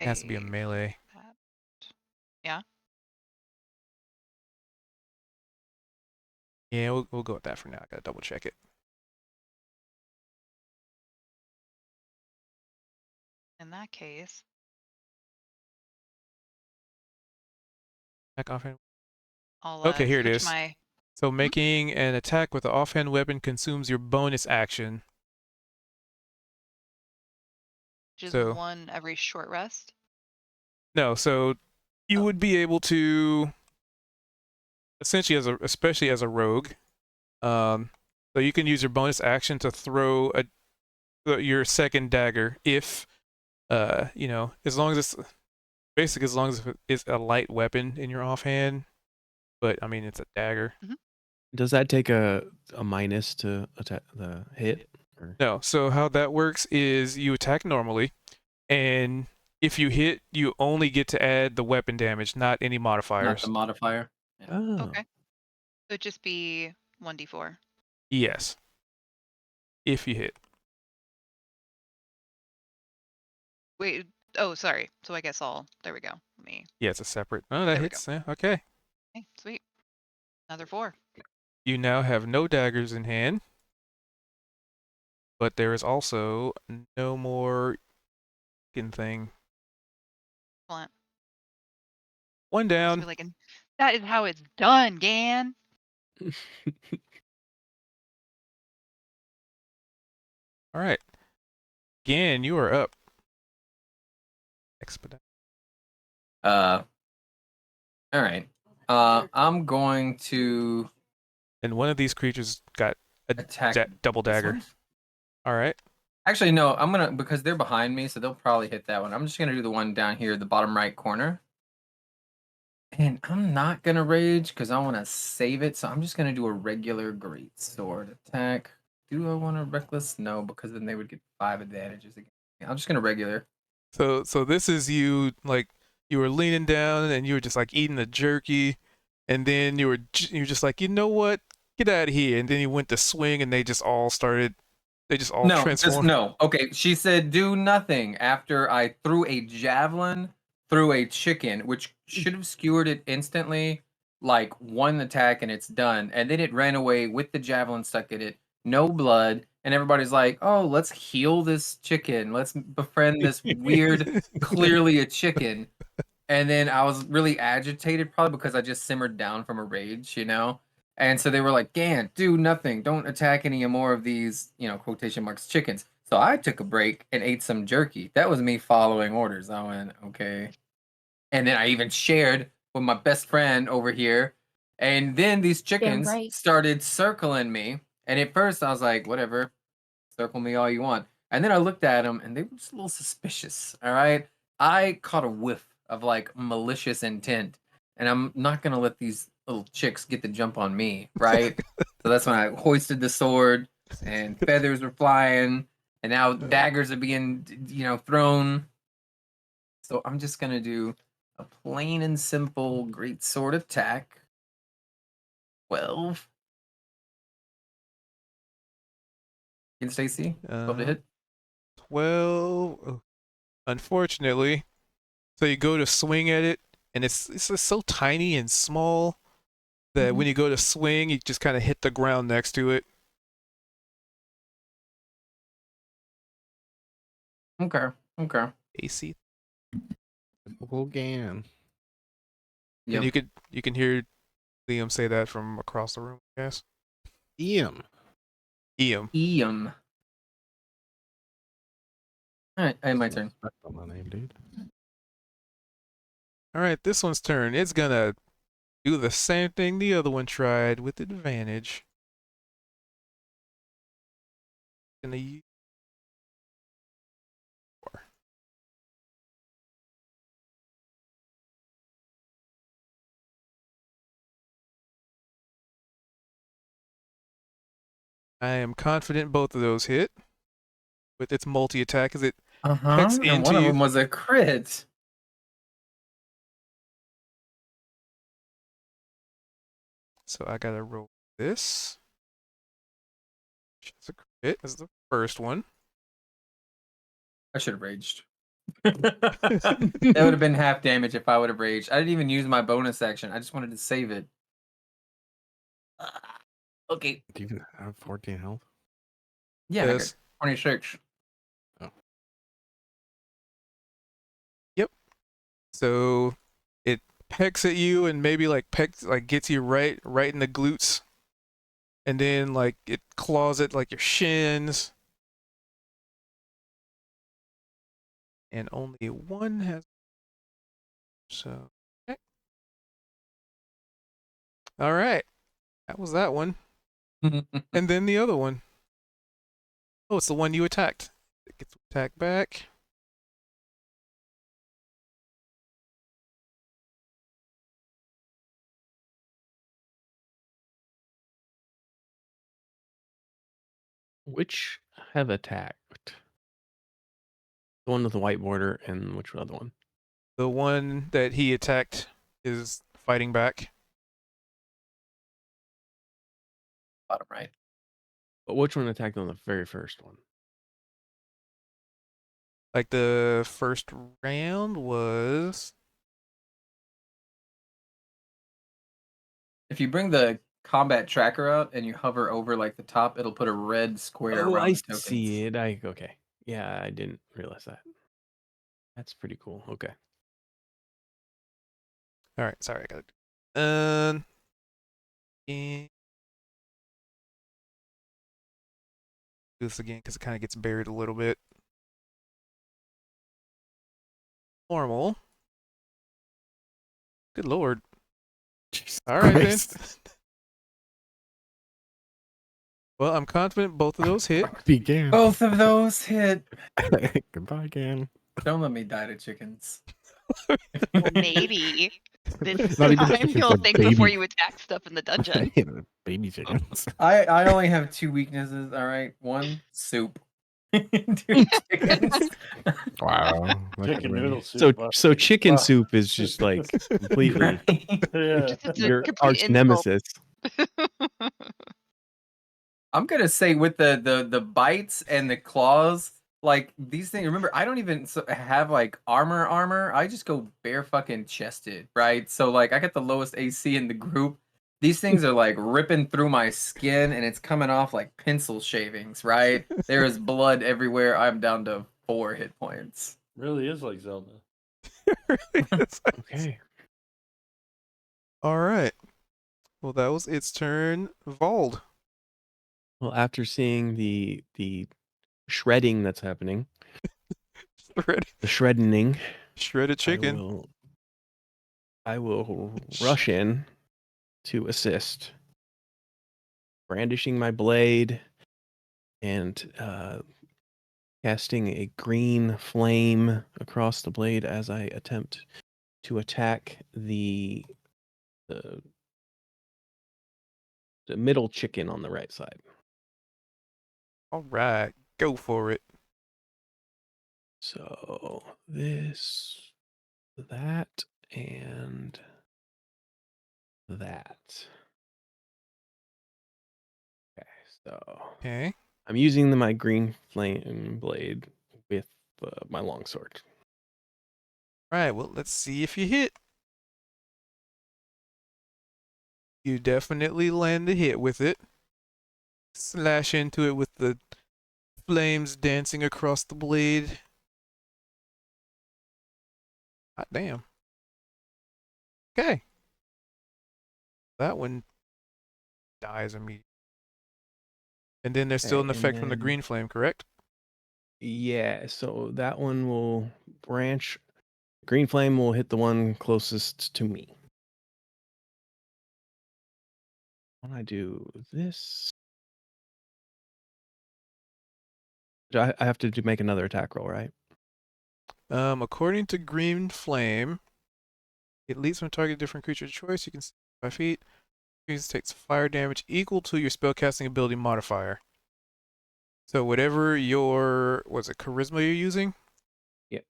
It has to be a melee. Yeah. Yeah, we'll go with that for now. I gotta double check it. In that case, Attack offhand. I'll Okay, here it switch is. my. So making an attack with an offhand weapon consumes your bonus action. Which is So- one every short rest. No, so you would be able to essentially especially as a rogue. So you can use your bonus action to throw your second dagger if as long as it's a light weapon in your offhand. But I mean it's a dagger. Does that take a minus to attack the hit? Or? No, so how that works is you attack normally, and if you hit, you only get to add the weapon damage, not any Not modifiers. the modifier. Oh. Okay. So it'd just be 1d4. Yes. If you hit. Wait. Oh, sorry. So I guess there we go. Yeah, it's a separate. Oh, that There we hits. Yeah, okay. Okay, sweet. Another 4. You now have no daggers in hand, but there is also no more thing. Excellent. One I just down. feel like that is how it's done, Gan. All right. Gan, you are up. Expedite. All right. I'm going to And one of these creatures got a attack double this dagger. one. All right. Actually, no. I'm gonna because they're behind me, so they'll probably hit that one. I'm just gonna do the one down here, the bottom right corner. And I'm not gonna rage because I want to save it. So I'm just gonna do a regular great sword attack. Do I want to reckless? No, because then they would get 5 advantages again. I'm just gonna regular. So this is you, like, you were leaning down and you were just like eating the jerky, and then you were just like, you know what, get out of here, and then you went to swing and they just all No, just transformed. no. Okay, she said do nothing after I threw a javelin through a chicken, which should have skewered it instantly, like one attack and it's done. And then it ran away with the javelin stuck in it, no blood. And everybody's like, oh, let's heal this chicken. Let's befriend this weird, clearly a chicken. And then I was really agitated, probably because I just simmered down from a rage, you know? And so they were like, Gan, do nothing. Don't attack any more of these, quotation marks, chickens. So I took a break and ate some jerky. That was me following orders. I went, okay. And then I even shared with my best friend over here. And then these chickens right. started circling me. And at first I was like, whatever, circle me all you want. And then I looked at them and they were just a little suspicious. All right. I caught a whiff of like malicious intent. And I'm not going to let these little chicks get the jump on me. Right. So that's when I hoisted the sword and feathers were flying. And now daggers are being, thrown. So I'm just going to do a plain and simple great sword attack. 12. Can Stacy? 12 to hit. 12. Unfortunately. So you go to swing at it, and it's just so tiny and small that when you go to swing, you just kind of hit the ground next to it. Okay. AC. Typical Gan. And you can hear Liam say that from across the room, I guess. Iam. Iam. All right, I have my turn. Respect on the name, dude. All right, this one's turn. It's gonna do the same thing the other one tried with advantage. Gonna use. I am confident both of those hit with its multi-attack as it pecks And into one of you. them was a crit. So I gotta roll this. It's a crit as the first one. I should have raged. That would have been half damage if I would have raged. I didn't even use my bonus action. I just wanted to save it. Okay. Do you even have 14 health? Yeah, I Yes. got 26. Yep. So it pecks at you and maybe gets you right in the glutes. And then it claws at your shins. And only one has. So, okay. All right. That was that one. And then the other one. Oh, it's the one you attacked. It gets attacked back. Which have attacked? The one with the white border and which other one? The one that he attacked is fighting back. Bottom right. But which one attacked on the very first one? Like the first round was. If you bring the combat tracker out and you hover over the top, it'll put a red square Oh, around I the tokens. see it. Okay. Yeah, I didn't realize that. That's pretty cool. Okay. All right, sorry, I got it. do this again because it kind of gets buried a little bit. Normal. Good lord. Jesus All right Christ. then. Well, I'm confident both of those hit. Began. Both of those hit. Goodbye again. Don't let me die to chickens. Well, maybe this Not even time chickens, you'll they're think before baby- you attack stuff in the dungeon. Baby chickens. I only have 2 weaknesses. All right, one soup. 2 chickens. Wow. that Chicken could've been- noodle So soup. so chicken Wow. soup is just like completely Yeah. Just it's a your complete arch insult. nemesis. I'm gonna say with the bites and the claws, like these things. Remember, I don't even have like armor. I just go bare fucking chested, right? So like I got the lowest AC in the group. These things are like ripping through my skin, and it's coming off like pencil shavings, right? There is blood everywhere. I'm down to 4 hit points. Really is like Zelda. Okay. All right. Well, that was its turn. Vald. Well, after seeing the shredding that's happening, the shredding, Shredded chicken. I will rush in to assist, brandishing my blade and casting a green flame across the blade as I attempt to attack the middle chicken on the right side. All right. Go for it. So this, that, and that. Okay, so Okay. I'm using my green flame blade with my longsword. All right. Well, let's see if you hit. You definitely land the hit with it. Slash into it with the flames dancing across the blade. Hot damn. Okay. That one dies immediately. And then there's still an Okay, and effect from the then- green flame, correct? Yeah, so that one will branch. Green flame will hit the one closest to me. When I do this, I have to make another attack roll, right? According to green flame, it leaps from target different creature of choice. You can see 5 feet. Creature takes fire damage equal to your spellcasting ability modifier. So whatever your charisma you're using? Yep.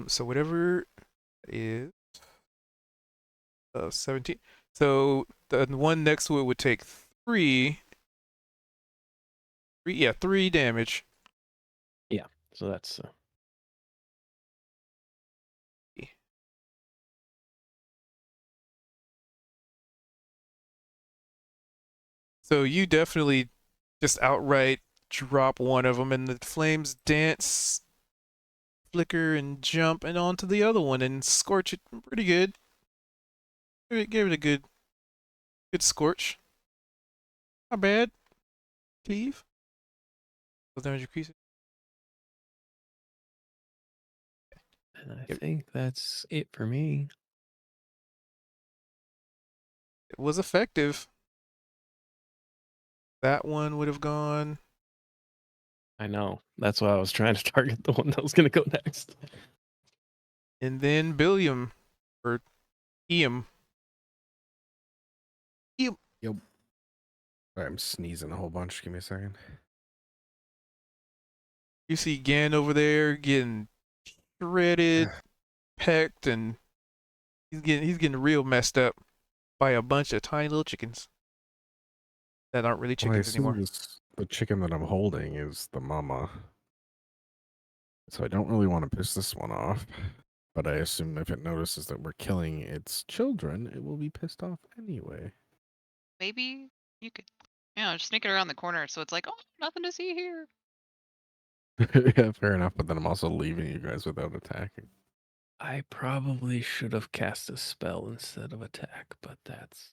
So whatever it is 17. So the one next to it would take 3 damage. Yeah. So that's So you definitely just outright drop one of them, and the flames dance, flicker, and jump, and onto the other one, and scorch it pretty good. Give it a good scorch. Not bad. Cleave. Damage increases. and I think that's it for me. It was effective. That one would have gone. I know. That's why I was trying to target the one that was going to go next. And then Billiam. Or Iam. I'm sneezing a whole bunch. Give me a second. You see Gan over there getting shredded, pecked, and he's getting real messed up by a bunch of tiny little chickens that aren't really Well, I chickens assume anymore. the chicken that I'm holding is the mama. So I don't really want to piss this one off. But I assume if it notices that we're killing its children, it will be pissed off anyway. Maybe you could, just sneak it around the corner so it's like, oh, nothing to see here. Yeah, fair enough. But then I'm also leaving you guys without attacking. I probably should have cast a spell instead of attack, but that's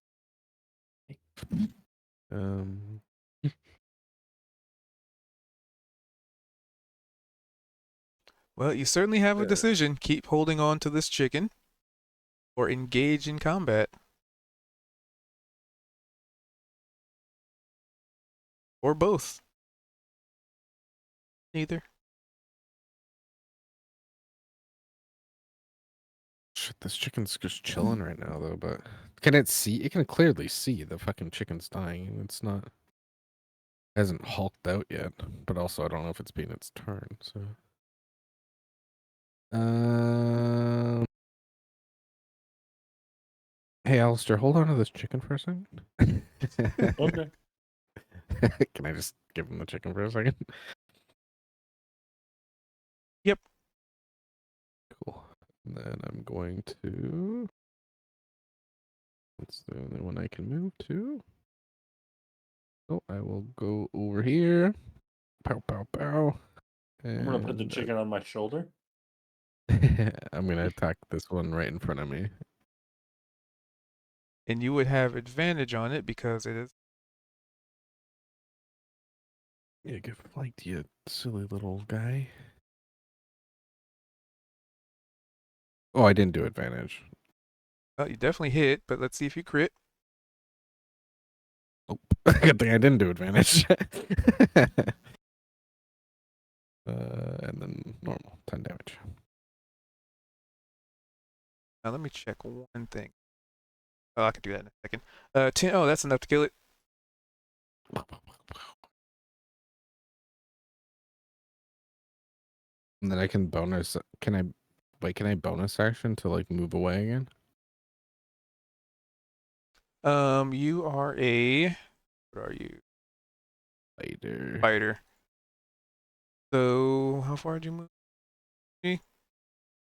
Well, you certainly have a Uh, decision. Keep holding on to this chicken or engage in combat. Or both. Neither. Shit, this chicken's just chilling right now though, but can it see? It can clearly see the fucking chicken's dying. It's not hasn't hulked out yet, but also I don't know if it's been its turn, so hey Alistair, hold on to this chicken for a second. Okay. Can I just give him the chicken for a second? Yep. Cool. And then I'm going to. That's the only one I can move to. So I will go over here. Pow, pow, pow. I'm gonna put the And, chicken on my shoulder. I'm going to attack this one right in front of me. And you would have advantage on it because it is. Yeah, get flanked, you silly little guy. Oh, I didn't do advantage. Well, you definitely hit, but let's see if you crit. Oh, good thing I didn't do advantage. And then normal, 10 damage. Now let me check one thing. Oh, I can do that in a second. 10. Oh, that's enough to kill it. And then I can bonus. Can I? Wait, can I bonus action to like move away again? You are a. What are you? Later. Fighter. So how far did you move?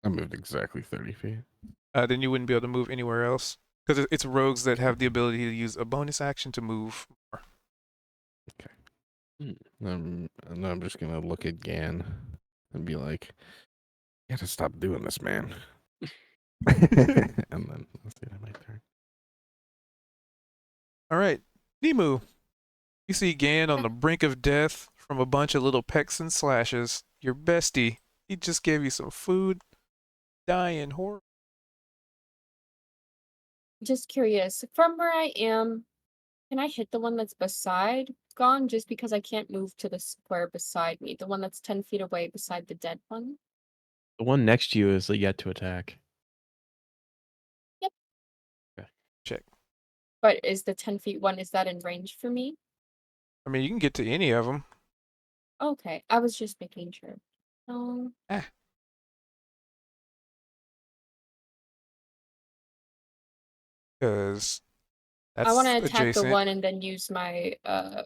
I moved exactly 30 feet. Then you wouldn't be able to move anywhere else because it's rogues that have the ability to use a bonus action to move more. And then I'm just gonna look at Gan and be like, "You gotta stop doing this, man." And then let's see my turn. All right, Nemu. You see Gan on the brink of death from a bunch of little pecks and slashes. Your bestie. He just gave you some food. Dying horror. Just curious, from where I am, can I hit the one that's beside Gone just because I can't move to the square beside me? The one that's 10 feet away beside the dead one? The one next to you is yet to attack. Yep. Okay. Check. But is the 10 feet one, is that in range for me? I mean, you can get to any of them. Okay, I was just making sure. Because that's I want to attack adjacent. the one and then use my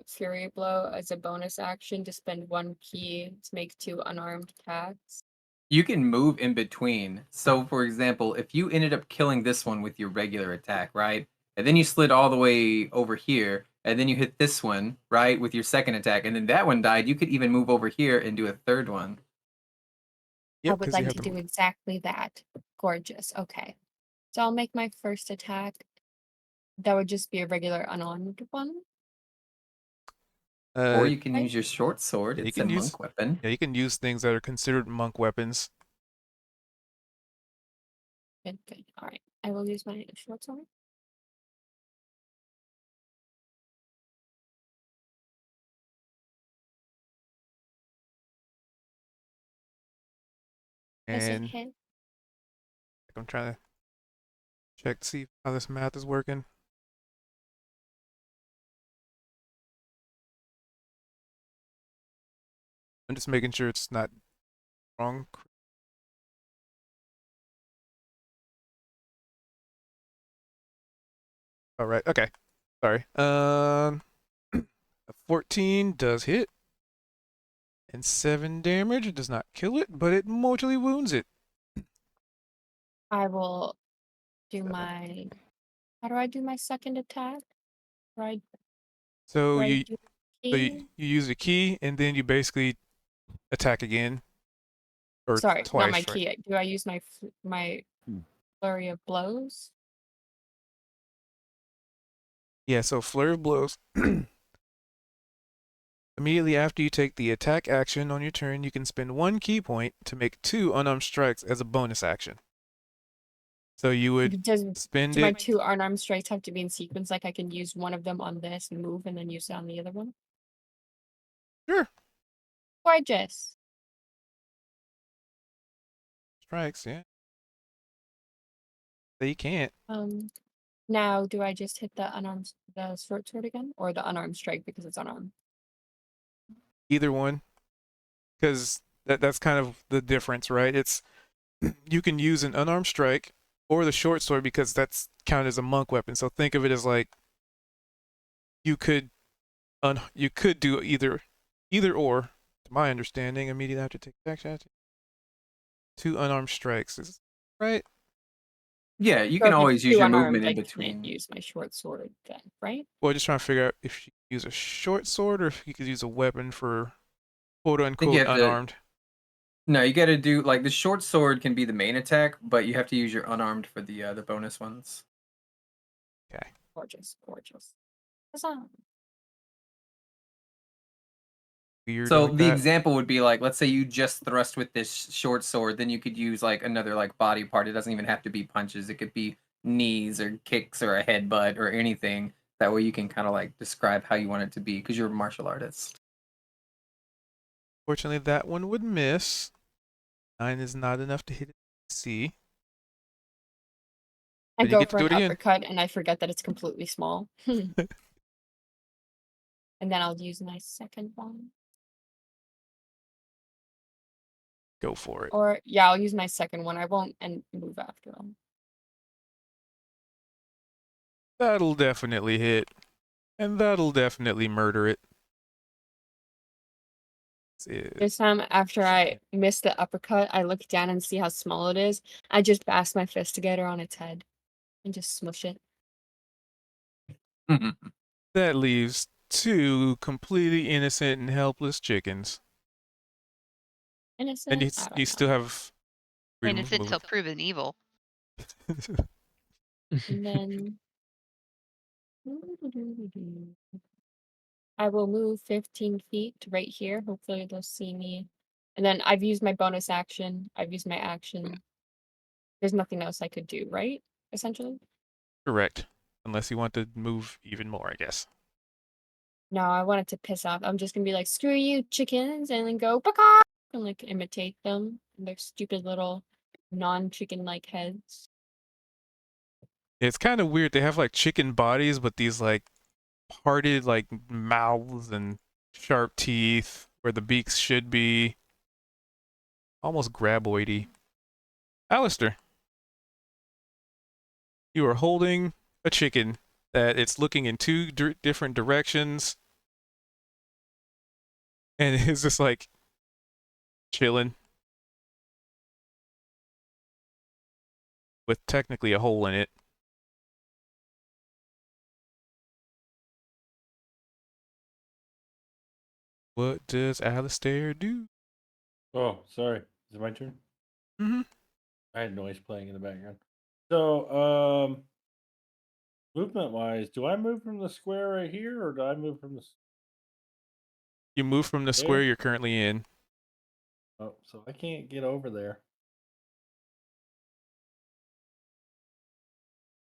Fury Blow as a bonus action to spend 1 key to make 2 unarmed attacks. You can move in between. So, for example, if you ended up killing this one with your regular attack, right? And then you slid all the way over here, and then you hit this one, right, with your second attack, and then that one died, you could even move over here and do a third one. Yep, I would 'cause you like have to the do exactly that. Gorgeous. Okay. So I'll make my first attack. That would just be a regular unarmed one. Or you Okay. can use your short sword. yeah, you It's a can use monk weapon. yeah, you can use things that are considered monk weapons. Good, good. All right. I will use my short sword. Does it And hit? I'm trying to check to see how this math is working. I'm just making sure it's not wrong. All right. Okay. Sorry. A 14 does hit. And 7 damage. It does not kill it, but it mortally wounds it. I will do 7. my. How do I do my second attack? Right. So Right. you you use a key and then you basically attack again. Or Sorry, twice, not my right? key. Do I use my flurry of blows? Yeah, so flurry of blows. Immediately after you take the attack action on your turn, you can spend 1 key point to make 2 unarmed strikes as a bonus action. So you would Does spend do my it. 2 unarmed strikes have to be in sequence? Like I can use one of them on this and move, and then use it on the other one. Sure. Gorgeous. Strikes, yeah. So you can't. Now do I just hit the short sword again, or the unarmed strike because it's unarmed? Either one. Because that's kind of the difference, right? It's you can use an unarmed strike or the short sword because that's counted as a monk weapon. So think of it as like you could do either or, to my understanding, immediately after take action. 2 unarmed strikes, is right? Yeah, you So can if it's always use 2 your unarmed, movement in I can't between. use my short sword then, right? Well, just trying to figure out if you use a short sword or if you could use a weapon for quote I think you unquote have to. unarmed. No, you got to do like the short sword can be the main attack, but you have to use your unarmed for the bonus ones. Okay. Gorgeous, gorgeous. Huzzah. Weird So like the that. example would be like, let's say you just thrust with this short sword, then you could use like another like body part. It doesn't even have to be punches. It could be knees or kicks or a headbutt or anything. That way you can kind of like describe how you want it to be because you're a martial artist. Fortunately, that one would miss. 9 is not enough to hit it. C. I Then you go get to for do an it again. uppercut and I forget that it's completely small. And then I'll use my second one. Go for it. Or yeah, I'll use my second one. I won't and move after them. That'll definitely hit. And that'll definitely murder it. This time after I miss the uppercut, I look down and see how small it is. I just bash my fist together on its head and just smush it. That leaves 2 completely innocent and helpless chickens. Innocent? And I don't you know. still have freedom of Innocent till movement. proven evil. And then I will move 15 feet to right here. Hopefully they'll see me. And then I've used my bonus action. I've used my action. There's nothing else I could do, right? Essentially. Correct. Unless you want to move even more, I guess. No, I wanted to piss off. I'm just gonna be like, screw you, chickens, and then go baka and like imitate them and their stupid little non-chicken like heads. It's kind of weird. They have like chicken bodies, but these like parted like mouths and sharp teeth where the beaks should be. Almost graboidy. Alistair, you are holding a chicken that it's looking in 2 different directions. And it's just like chilling. With technically a hole in it. What does Alistair do? Oh, sorry. Is it my turn? Mm-hmm. I had noise playing in the background. So, movement wise, do I move from the square right here or do I move from the You move from the square there? you're currently in. Oh, so I can't get over there.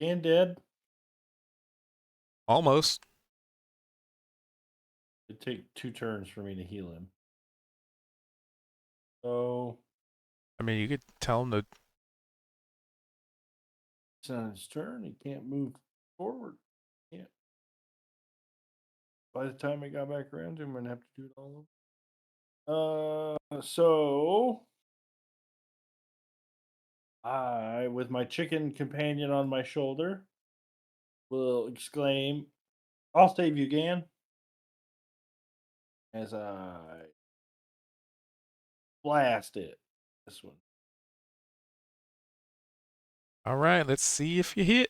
And dead. Almost. It'd take 2 turns for me to heal him. So I mean, you could tell him to. it's on his turn. He can't move forward. Can't. By the time I got back around to him, I'm gonna have to do it all over. So I, with my chicken companion on my shoulder, will exclaim, "I'll save you, Gan!" As I blast it. This one. All right, let's see if you hit.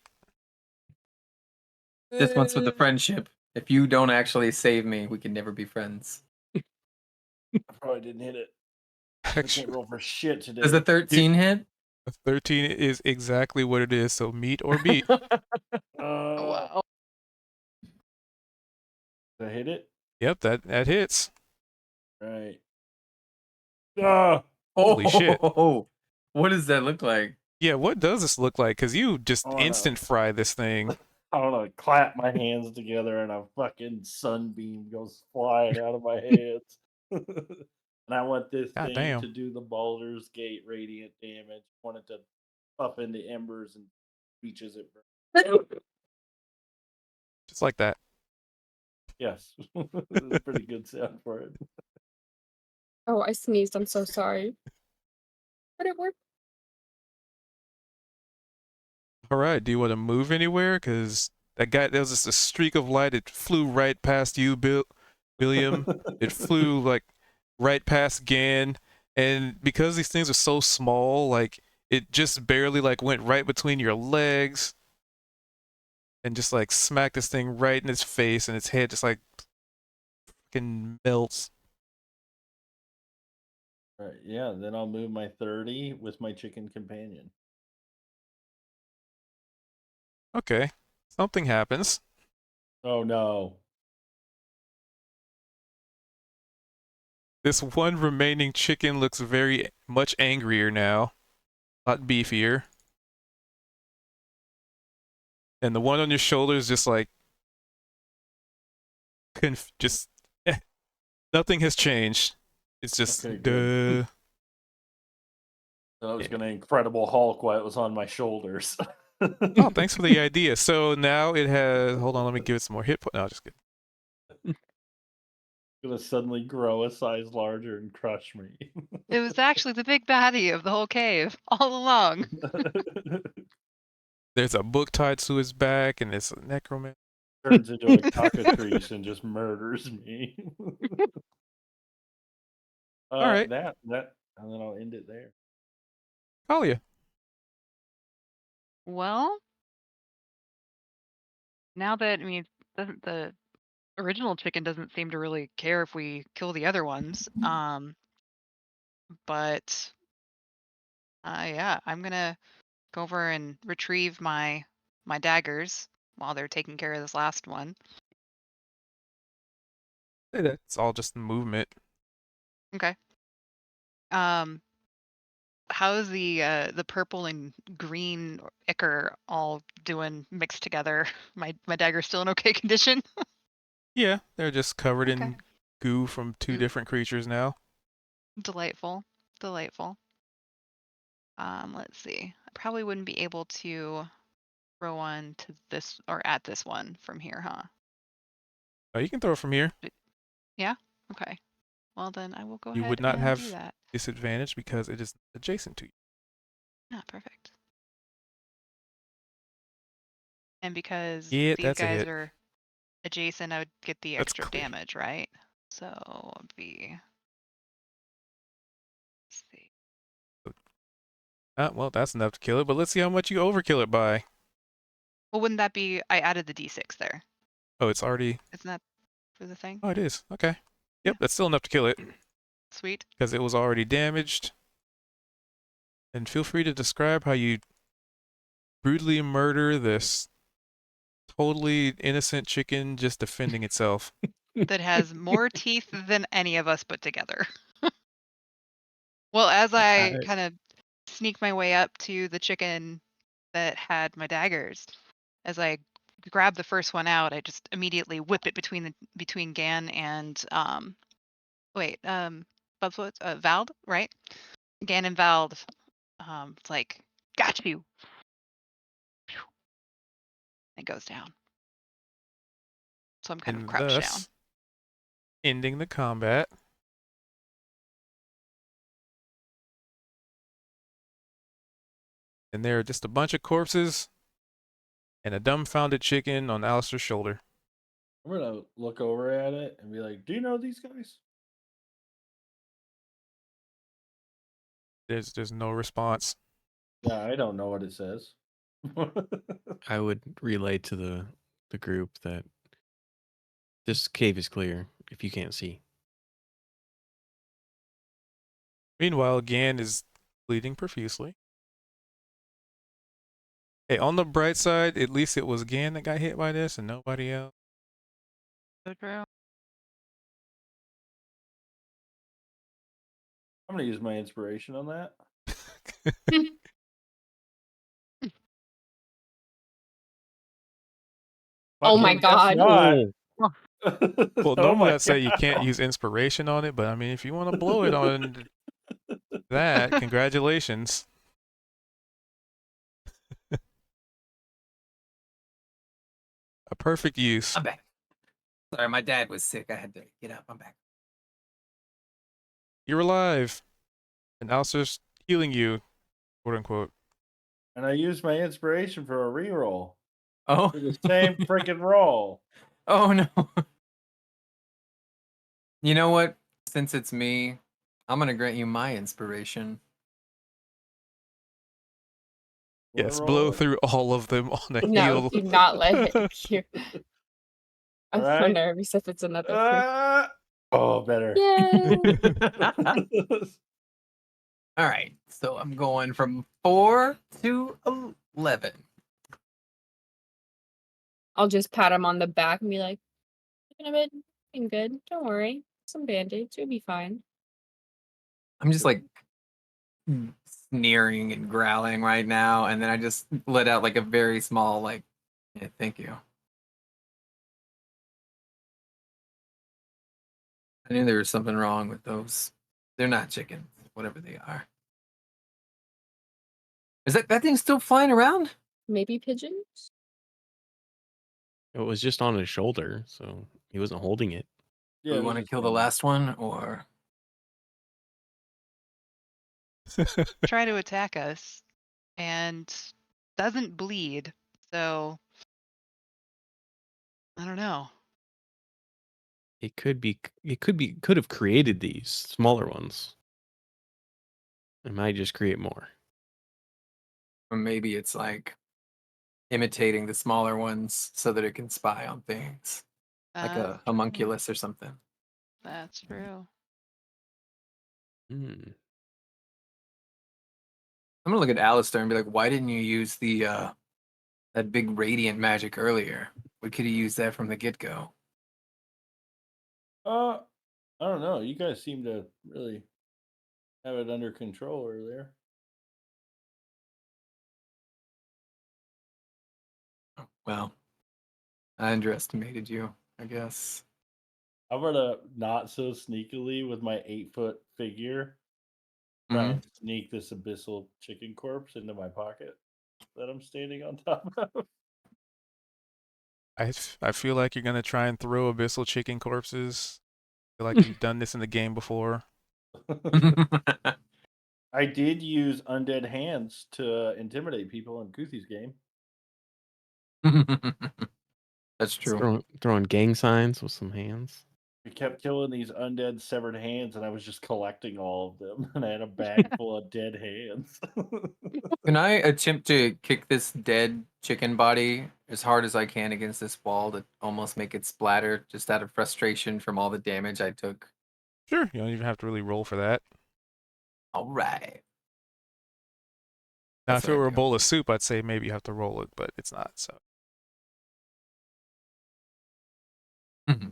This one's for the friendship. If you don't actually save me, we can never be friends. I probably didn't hit it. I can't roll for shit today. Does a 13 hit? A 13 is exactly what it is, so meet or beat. Wow. Did I hit it? Yep, that hits. Right. Ah! Holy shit. Oh, what does that look like? Yeah, what does this look like? Because you just I wanna- instant fry this thing. I don't know, clap my hands together and a fucking sunbeam goes flying out of my hands. And I want this God thing damn. to do the Baldur's Gate radiant damage. I want it to puff into embers and reaches it. Just like that. Yes. It's a pretty good sound for it. Oh, I sneezed. I'm so sorry. But it worked. All right, do you want to move anywhere? Because that guy, there was just a streak of light. It flew right past you, William. It flew like right past Gan, and because these things are so small, like it just barely like went right between your legs, and just like smacked this thing right in its face, and its head just like fucking melts. Right, yeah, then I'll move my 30 with my chicken companion. Okay, something happens. Oh no. This one remaining chicken looks very much angrier now, a lot beefier. And the one on your shoulder is just like, nothing has changed. It's just, Okay, duh. good. So I was gonna Incredible Hulk while it was on my shoulders. Oh, thanks for the idea. So now it has, hold on, let me give it some more hit point. No, just kidding. Gonna suddenly grow a size larger and crush me. It was actually the big baddie of the whole cave all along. There's a book tied to his back, and it's a necromancer. Turns into a cockatrice and just murders me. All right. That, and then I'll end it there. Kalia. Well, now that, I mean, doesn't the original chicken doesn't seem to really care if we kill the other ones. But yeah, I'm gonna go over and retrieve my daggers while they're taking care of this last one. Say that it's all just movement. Okay. How's the purple and green ichor all doing mixed together? My dagger's still in okay condition? Yeah, they're just covered Okay. in goo from two Goo. different creatures now. Delightful. Delightful. Let's see. I probably wouldn't be able to throw one to this or at this one from here, huh? Oh, you can throw it from here. Yeah? Okay. Well, then I will go You ahead would not and have do that. disadvantage because it is adjacent to you. Ah, perfect. And because Yeah, these that's a guys hit. are adjacent, I would get the That's extra clear. damage, right? So it'd be. Let's see. Well, that's enough to kill it, but let's see how much you overkill it by. Well, wouldn't that be? I added the d6 there. Oh, it's already. Isn't that for the thing? Oh, it is. Okay. Yep, Yeah. that's still enough to kill it Sweet. because it was already damaged. And feel free to describe how you brutally murder this totally innocent chicken just defending itself. That has more teeth than any of us put together. Well, as I kind of sneak my way up to the chicken that had my daggers, as I grab the first one out, I just immediately whip it between Gan and Bubswoods, Vald, right? Gan and Vald. It's like, got you. It goes down. So I'm kind of And crouched down. thus ending the combat. And there are just a bunch of corpses and a dumbfounded chicken on Alistair's shoulder. I'm gonna look over at it and be like, "Do you know these guys?" There's no response. Yeah, I don't know what it says. I would relay to the group that this cave is clear if you can't see. Meanwhile, Gan is bleeding profusely. Hey, on the bright side, at least it was Gan that got hit by this and nobody else. So true. I'm gonna use my inspiration on that. Oh my Fucking guess God. not. Well, Oh normally my I'd say you can't God. use inspiration on it, but I mean, if you want to blow it on that, congratulations. A perfect use. I'm back. Sorry, my dad was sick. I had to get up. I'm back. You're alive. And Alistair's healing you, quote unquote. And I used my inspiration for a reroll. Oh, For the same freaking roll. oh no. You know what? Since it's me, I'm gonna grant you my inspiration. What Yes, roll blow is it? through all of them on a No, heal. do not let it cure. I'm so Alright. nervous if it's another cure. Oh, better. Yay! All right, so I'm going from 4 to 11. I'll just pat him on the back and be like, "Looking a bit looking good. Don't worry. Some band-aids. You'll be fine." I'm just like sneering and growling right now, and then I just let out like a very small like, yeah, thank you. I knew there was something wrong with those. They're not chickens, whatever they are. Is that thing still flying around? Maybe pigeons? It was just on his shoulder, so he wasn't holding it. Do Yeah, we it was want to just kill the one. last one, or Try to attack us and doesn't bleed. So I don't know. It could have created these smaller ones. It might just create more. or maybe it's like imitating the smaller ones so that it can spy on things, like That's a true. homunculus or something. That's true. Hmm. I'm gonna look at Alistair and be like, "Why didn't you use the that big radiant magic earlier? We could have used that from the get go." I don't know. You guys seem to really have it under control earlier. Well, I underestimated you, I guess. I'm gonna not so sneakily with my 8-foot figure try and sneak this abyssal chicken corpse into my pocket that I'm standing on top of. I feel like you're going to try and throw abyssal chicken corpses. I feel like you've done this in the game before. I did use undead hands to intimidate people in Kuthie's game. That's true. Throwing gang signs with some hands. We kept killing these undead severed hands, and I was just collecting all of them, and I had a bag full of dead hands. Can I attempt to kick this dead chicken body as hard as I can against this wall to almost make it splatter, just out of frustration from all the damage I took? Sure, you don't even have to really roll for that. All right. Now, That's if it what I were a do. bowl of soup, I'd say maybe you have to roll it, but it's not, so. Mhm.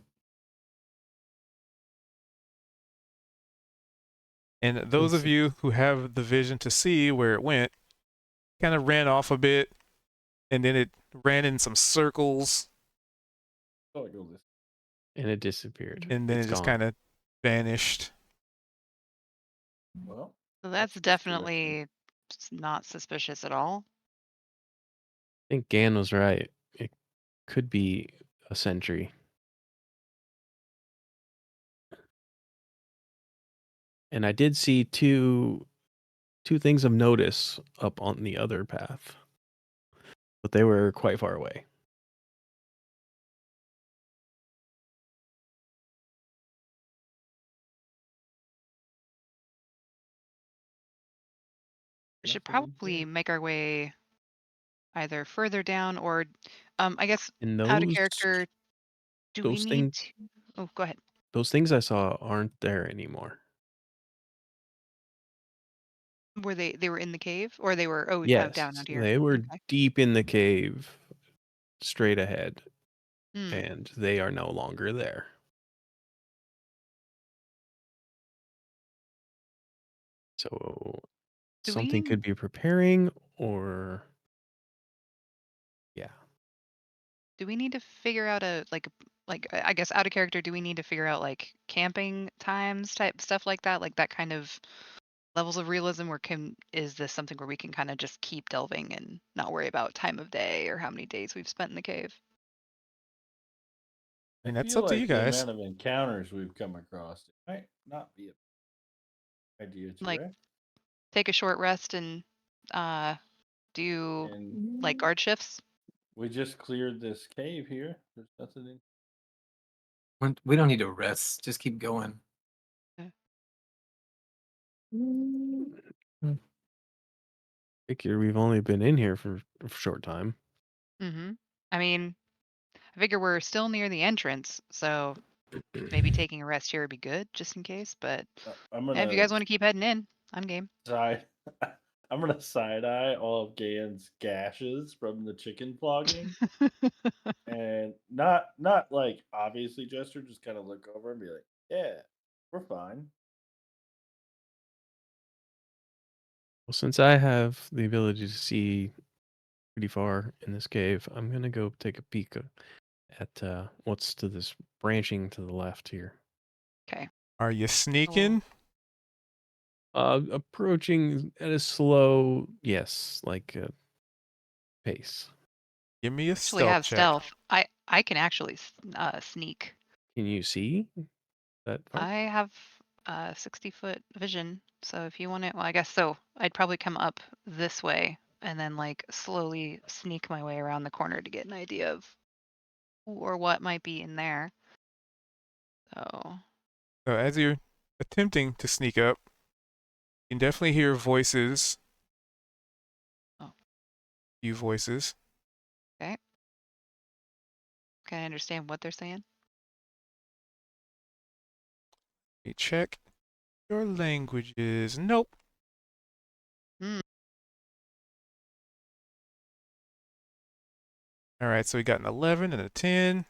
And those of you who have the vision to see where it went, kind of ran off a bit, and then it ran in some circles, Oh, it goes this. And it disappeared. and then It's it just gone. kind of vanished. Well, So that's definitely not suspicious at all. I think Gan was right. It could be a sentry. And I did see two things of notice up on the other path, but they were quite far away. We should Nothing probably here. make our way either further down or I guess And out of character. Do we those need things to Oh, go ahead. those things I saw aren't there anymore. Were they were in the cave or they were down Yes, out here? they were Okay. deep in the cave, straight ahead, Hmm. and they are no longer there. So Do something we could be preparing, or yeah. do we need to figure out I guess out of character, do we need to figure out like camping times type stuff like that? Like that kind of levels of realism where can is this something where we can kind of just keep delving and not worry about time of day or how many days we've spent in the cave? And I that's feel up to you like the guys. amount of encounters we've come across it might not be a idea to Like it. take a short rest and uh do And like guard shifts? we just cleared this cave here. There's nothing in. We don't need to rest. Just keep going. Figure we've only been in here for a short time. Mm-hmm. I mean, I figure we're still near the entrance, so maybe taking a rest here would be good, just in case. But I'm yeah, if you gonna guys want to keep heading in, I'm game. side. I'm gonna side eye all of Gan's gashes from the chicken flogging, and not like obviously Jester, just kind of look over and be like, "Yeah, we're fine." Well, since I have the ability to see pretty far in this cave, I'm gonna go take a peek at what's to this branching to the left here. Okay. Are you Oh, sneaking? Approaching at a slow, yes, like pace. Give me a actually stealth have check. stealth. I can actually sneak. Can you see that far? I have 60-foot vision, so if you want it, well, I guess so. I'd probably come up this way and then like slowly sneak my way around the corner to get an idea of who or what might be in there. So So as you're attempting to sneak up, you can definitely hear voices. Oh. Few voices. okay. Can I understand what they're saying? Let me check your languages. Nope. Hmm. All right, so we got an 11 and a 10.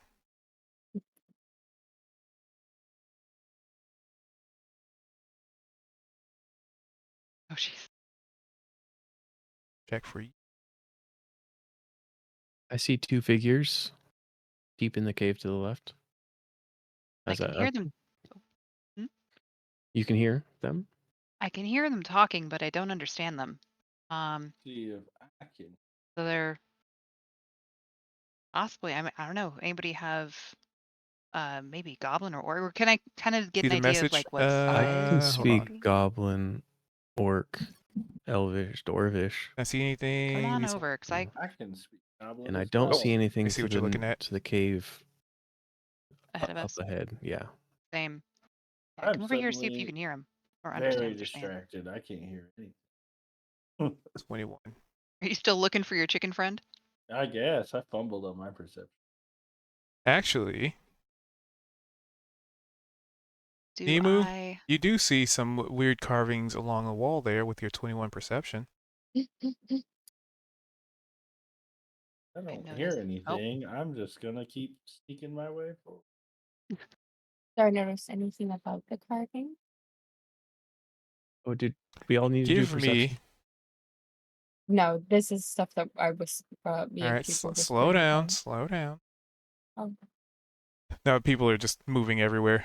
Oh jeez. Check for you. I see two figures deep in the cave to the left. I can hear them. Hmm? You can hear them? I can hear them talking, but I don't understand them. See if I can. So they're possibly. I don't know. Anybody have maybe goblin or orc? Or can I kind of get See an the idea of message? like what I can size Hold they're on. speak be? goblin, orc, elvish, dwarvish, Can I see Come anything? on over, cause I I can speak goblin and I as don't well. see Let me anything see to what you're looking at. the cave ahead of up us. ahead. Yeah. Same. Yeah, I'm come over here, see if you suddenly can hear them or understand very what they're saying. distracted. I can't hear anything. 21. Are you still looking for your chicken friend? I guess I fumbled on my perception. Actually, Do Emu, I? you do see some weird carvings along the wall there with your 21 perception. I I don't notice. hear Oh, anything. I'm just gonna keep sneaking my way forward. Did I notice anything about the carving? Oh, did we all need to do Give perception? me. No, this is stuff that I was me All and right, people just slow playing down, around. slow down. Oh. Now people are just moving everywhere.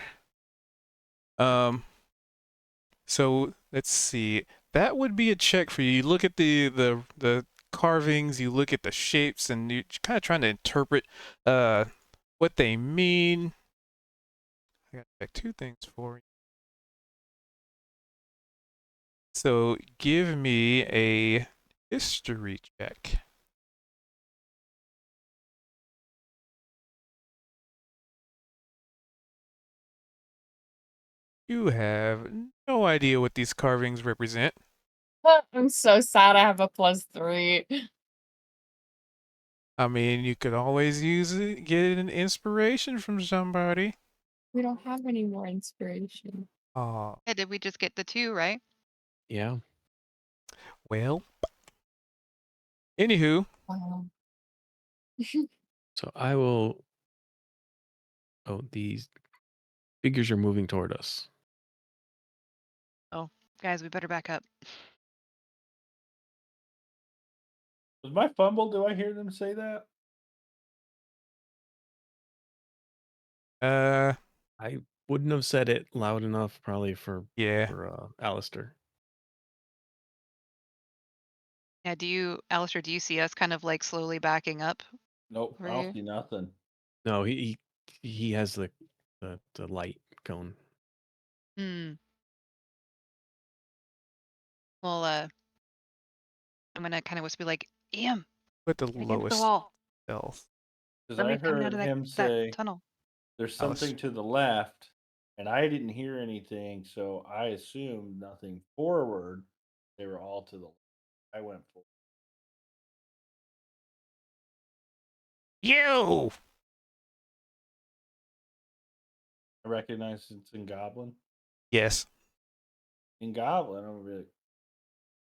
So let's see. That would be a check for you. You look at the carvings, you look at the shapes, and you're kind of trying to interpret what they mean. I got to check two things for you. So give me a history check. You have no idea what these carvings represent. I'm so sad I have a +3. I mean, you could always use it, get an inspiration from somebody. We don't have any more inspiration. Oh, yeah, did we just get the 2, right? Yeah. well. Anywho, Wow. So I will. Oh, these figures are moving toward us. Oh. Guys, we better back up. Was my fumble? Do I hear them say that? I wouldn't have said it loud enough, probably for Yeah. Alistair. Yeah, Alistair, do you see us kind of like slowly backing up? Nope, Over I here? don't see nothing. No, he has the light going. Hmm. Well, I'm gonna kind of whisper like, Ian, With the against the lowest wall. stealth. Because I Somebody's coming out heard of him that say tunnel. there's Alice. something to the left, and I didn't hear anything, so I assumed nothing forward. They were all to the left. I went forward. You! I recognize it's in Goblin. Yes. In Goblin, I'm gonna be like,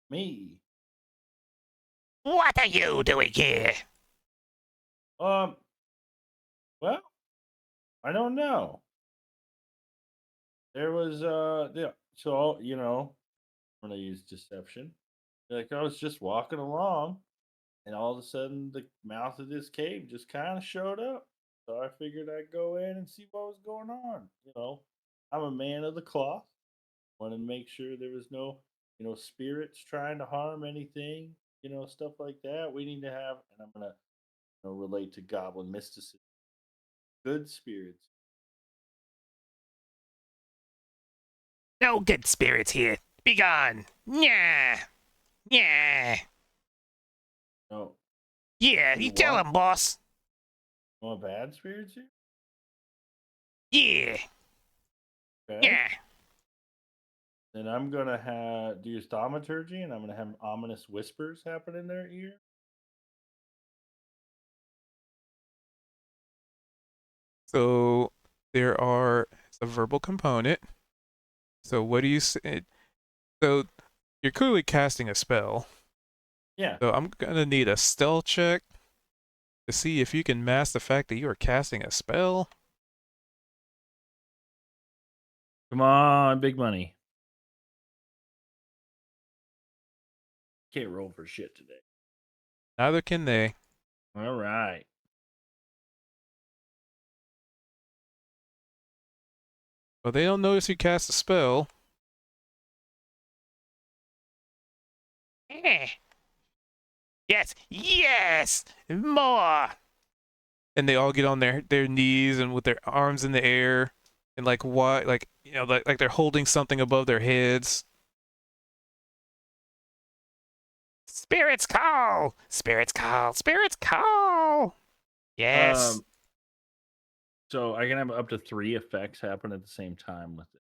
me. What are you doing here? Well, I don't know. There was yeah, so I'm gonna use deception. Like I was just walking along, and all of a sudden the mouth of this cave just kind of showed up. So I figured I'd go in and see what was going on. I'm a man of the cloth. Wanted to make sure there was no, spirits trying to harm anything, stuff like that. We need to have, and I'm gonna, relate to goblin mysticism. Good spirits. No good spirits here. Be gone. Yeah. Yeah. No, Yeah, You you tell what? him, boss. no bad spirits here. Yeah. Okay. Yeah. Then I'm gonna do thaumaturgy, and I'm gonna have ominous whispers happen in their ear. So it's a verbal component. So what do you say? So you're clearly casting a spell. Yeah. So I'm gonna need a stealth check to see if you can mask the fact that you are casting a spell. Come on, big money. Can't roll for shit today. Neither can they. All right. Well, they don't notice you cast a spell. Yes, yes, more. And they all get on their knees and with their arms in the air and like what, like like they're holding something above their heads. Spirits call! Spirits call! Spirits call! Yes. So I can have up to 3 effects happen at the same time with it.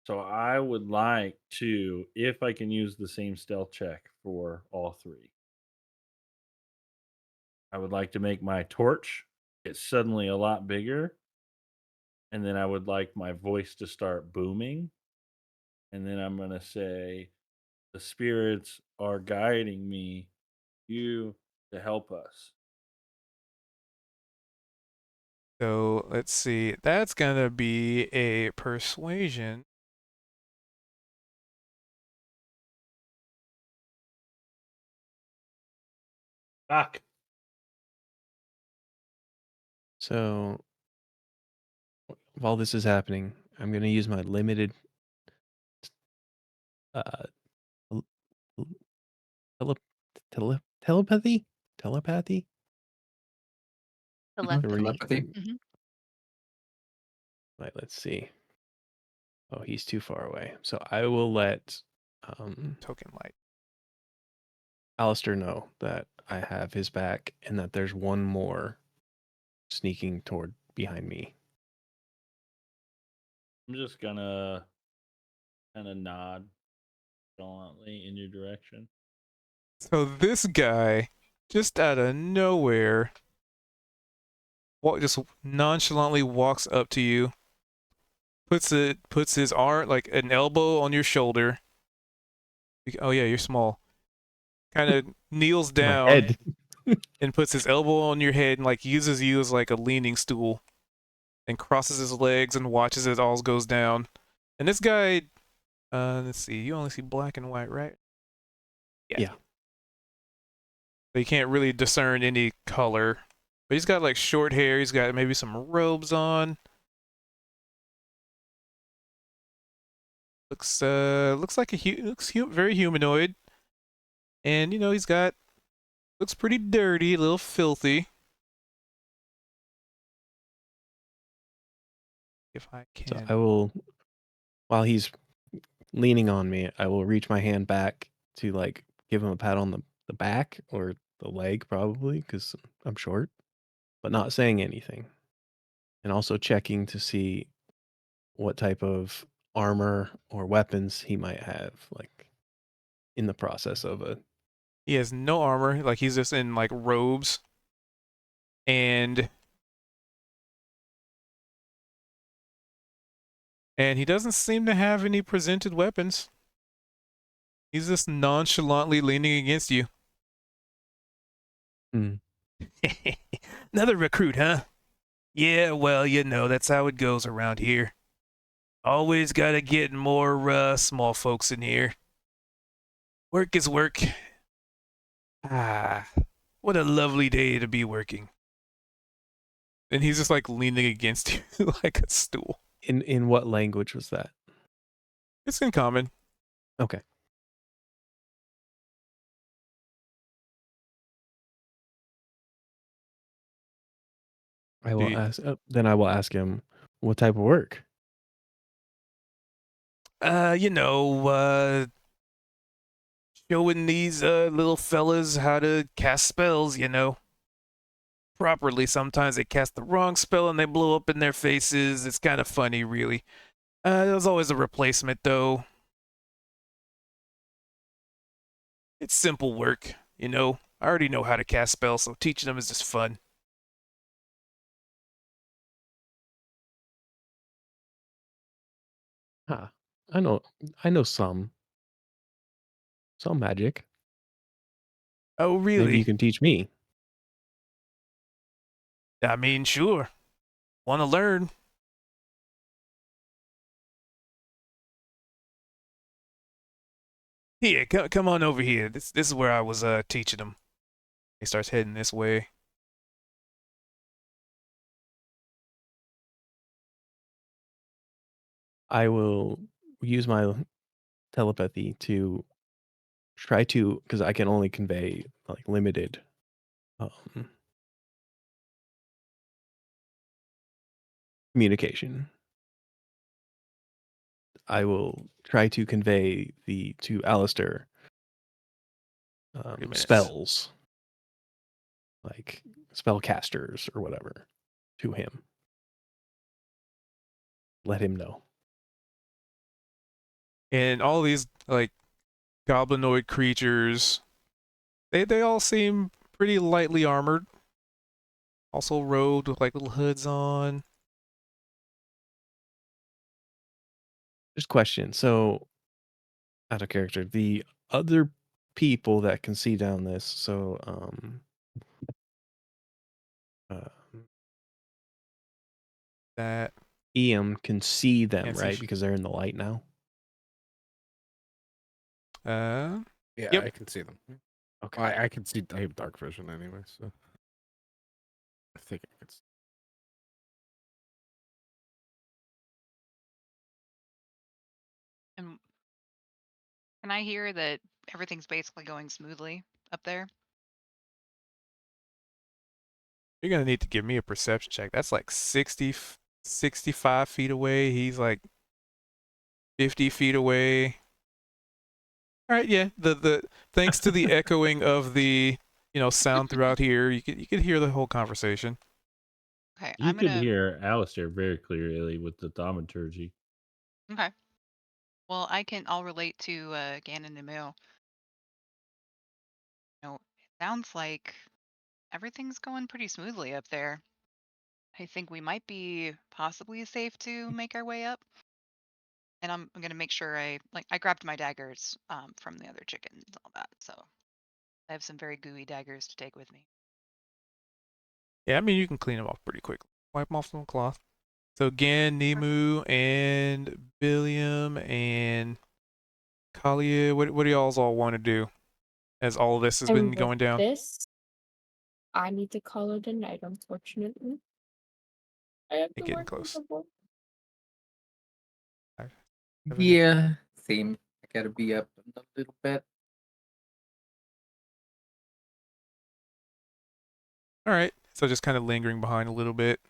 So I would like to, if I can use the same stealth check for all 3. I would like to make my torch get suddenly a lot bigger, and then I would like my voice to start booming, and then I'm gonna say, "The spirits are guiding me, you to help us." So let's see. That's gonna be a persuasion. Fuck. So while this is happening, I'm gonna use my limited tel- telepathy. Telepathy. Telepathy. Right, let's see. Oh, he's too far away. So I will let Token light. Alistair know that I have his back and that there's one more sneaking toward behind me. I'm just gonna kind of nod gallantly in your direction. So this guy, just out of nowhere, just nonchalantly walks up to you, puts his arm like an elbow on your shoulder. Oh yeah, you're small. Kind of kneels My down head. and puts his elbow on your head and like uses you as like a leaning stool, and crosses his legs and watches as all goes down. And this guy, let's see, you only see black and white, right? Yeah. So you can't really discern any color. But he's got like short hair. He's got maybe some robes on. Looks like very humanoid. And you know, looks pretty dirty, a little filthy. If I So can. I will, while he's leaning on me, I will reach my hand back to like give him a pat on the back or the leg, probably, because I'm short, but not saying anything. And also checking to see what type of armor or weapons he might have, like in the process of a. He has no armor, like he's just in like robes. And he doesn't seem to have any presented weapons. He's just nonchalantly leaning against you. Hmm. Another recruit, huh? Yeah, well, you know, that's how it goes around here. Always gotta get more small folks in here. Work is work. Ah, what a lovely day to be working. And he's just like leaning against you like a stool. In what language was that? It's in common. Okay. I will The- ask. Then I will ask him what type of work. You know, showing these little fellas how to cast spells, you know. Properly. Sometimes they cast the wrong spell and they blow up in their faces. It's kind of funny, really. There's always a replacement, though. It's simple work, you know. I already know how to cast spells, so teaching them is just fun. Huh. I know some magic. Oh, Maybe really? you can teach me. I mean, sure. Want to learn? Here, come on over here. This is where I was teaching them. He starts heading this way. I will use my telepathy to try to, because I can only convey like limited communication. I will try to convey to Alistair 30 minutes. spells, like spellcasters or whatever, to him. Let him know. And all these like goblinoid creatures, they all seem pretty lightly armored. Also robed with like little hoods on. Just question. So, out of character, the other people that can see down this. So, That Ian can see them, Can't see right? Because they're in the light now. uh Yeah, Yep. I can see them. Okay. I can see. I have dark vision anyway, so I think I could. And can I hear that everything's basically going smoothly up there? you're gonna need to give me a perception check. That's like 65 feet away. He's like 50 feet away. All right, yeah. The thanks to the echoing of the sound throughout here, you could hear the whole conversation. Okay, You I'm could gonna. hear Alistair very clearly with the thaumaturgy. Okay. Well, I'll relate to Ganon and Moo. It sounds like everything's going pretty smoothly up there. I think we might be possibly safe to make our way up. And I'm gonna make sure I grabbed my daggers from the other chickens and all that. So I have some very gooey daggers to take with me. Yeah, I mean you can clean them off pretty quickly. Wipe them off some cloth. So Gan, Nemu, and Billiam, and Kalia, what do y'all's all want to do as all of this has been And with going down? this, I need to call it a night, unfortunately. I have to Getting work in close. the morning. 7, 8. Yeah, same. I gotta be up a little bit. All right. So just kind of lingering behind a little bit.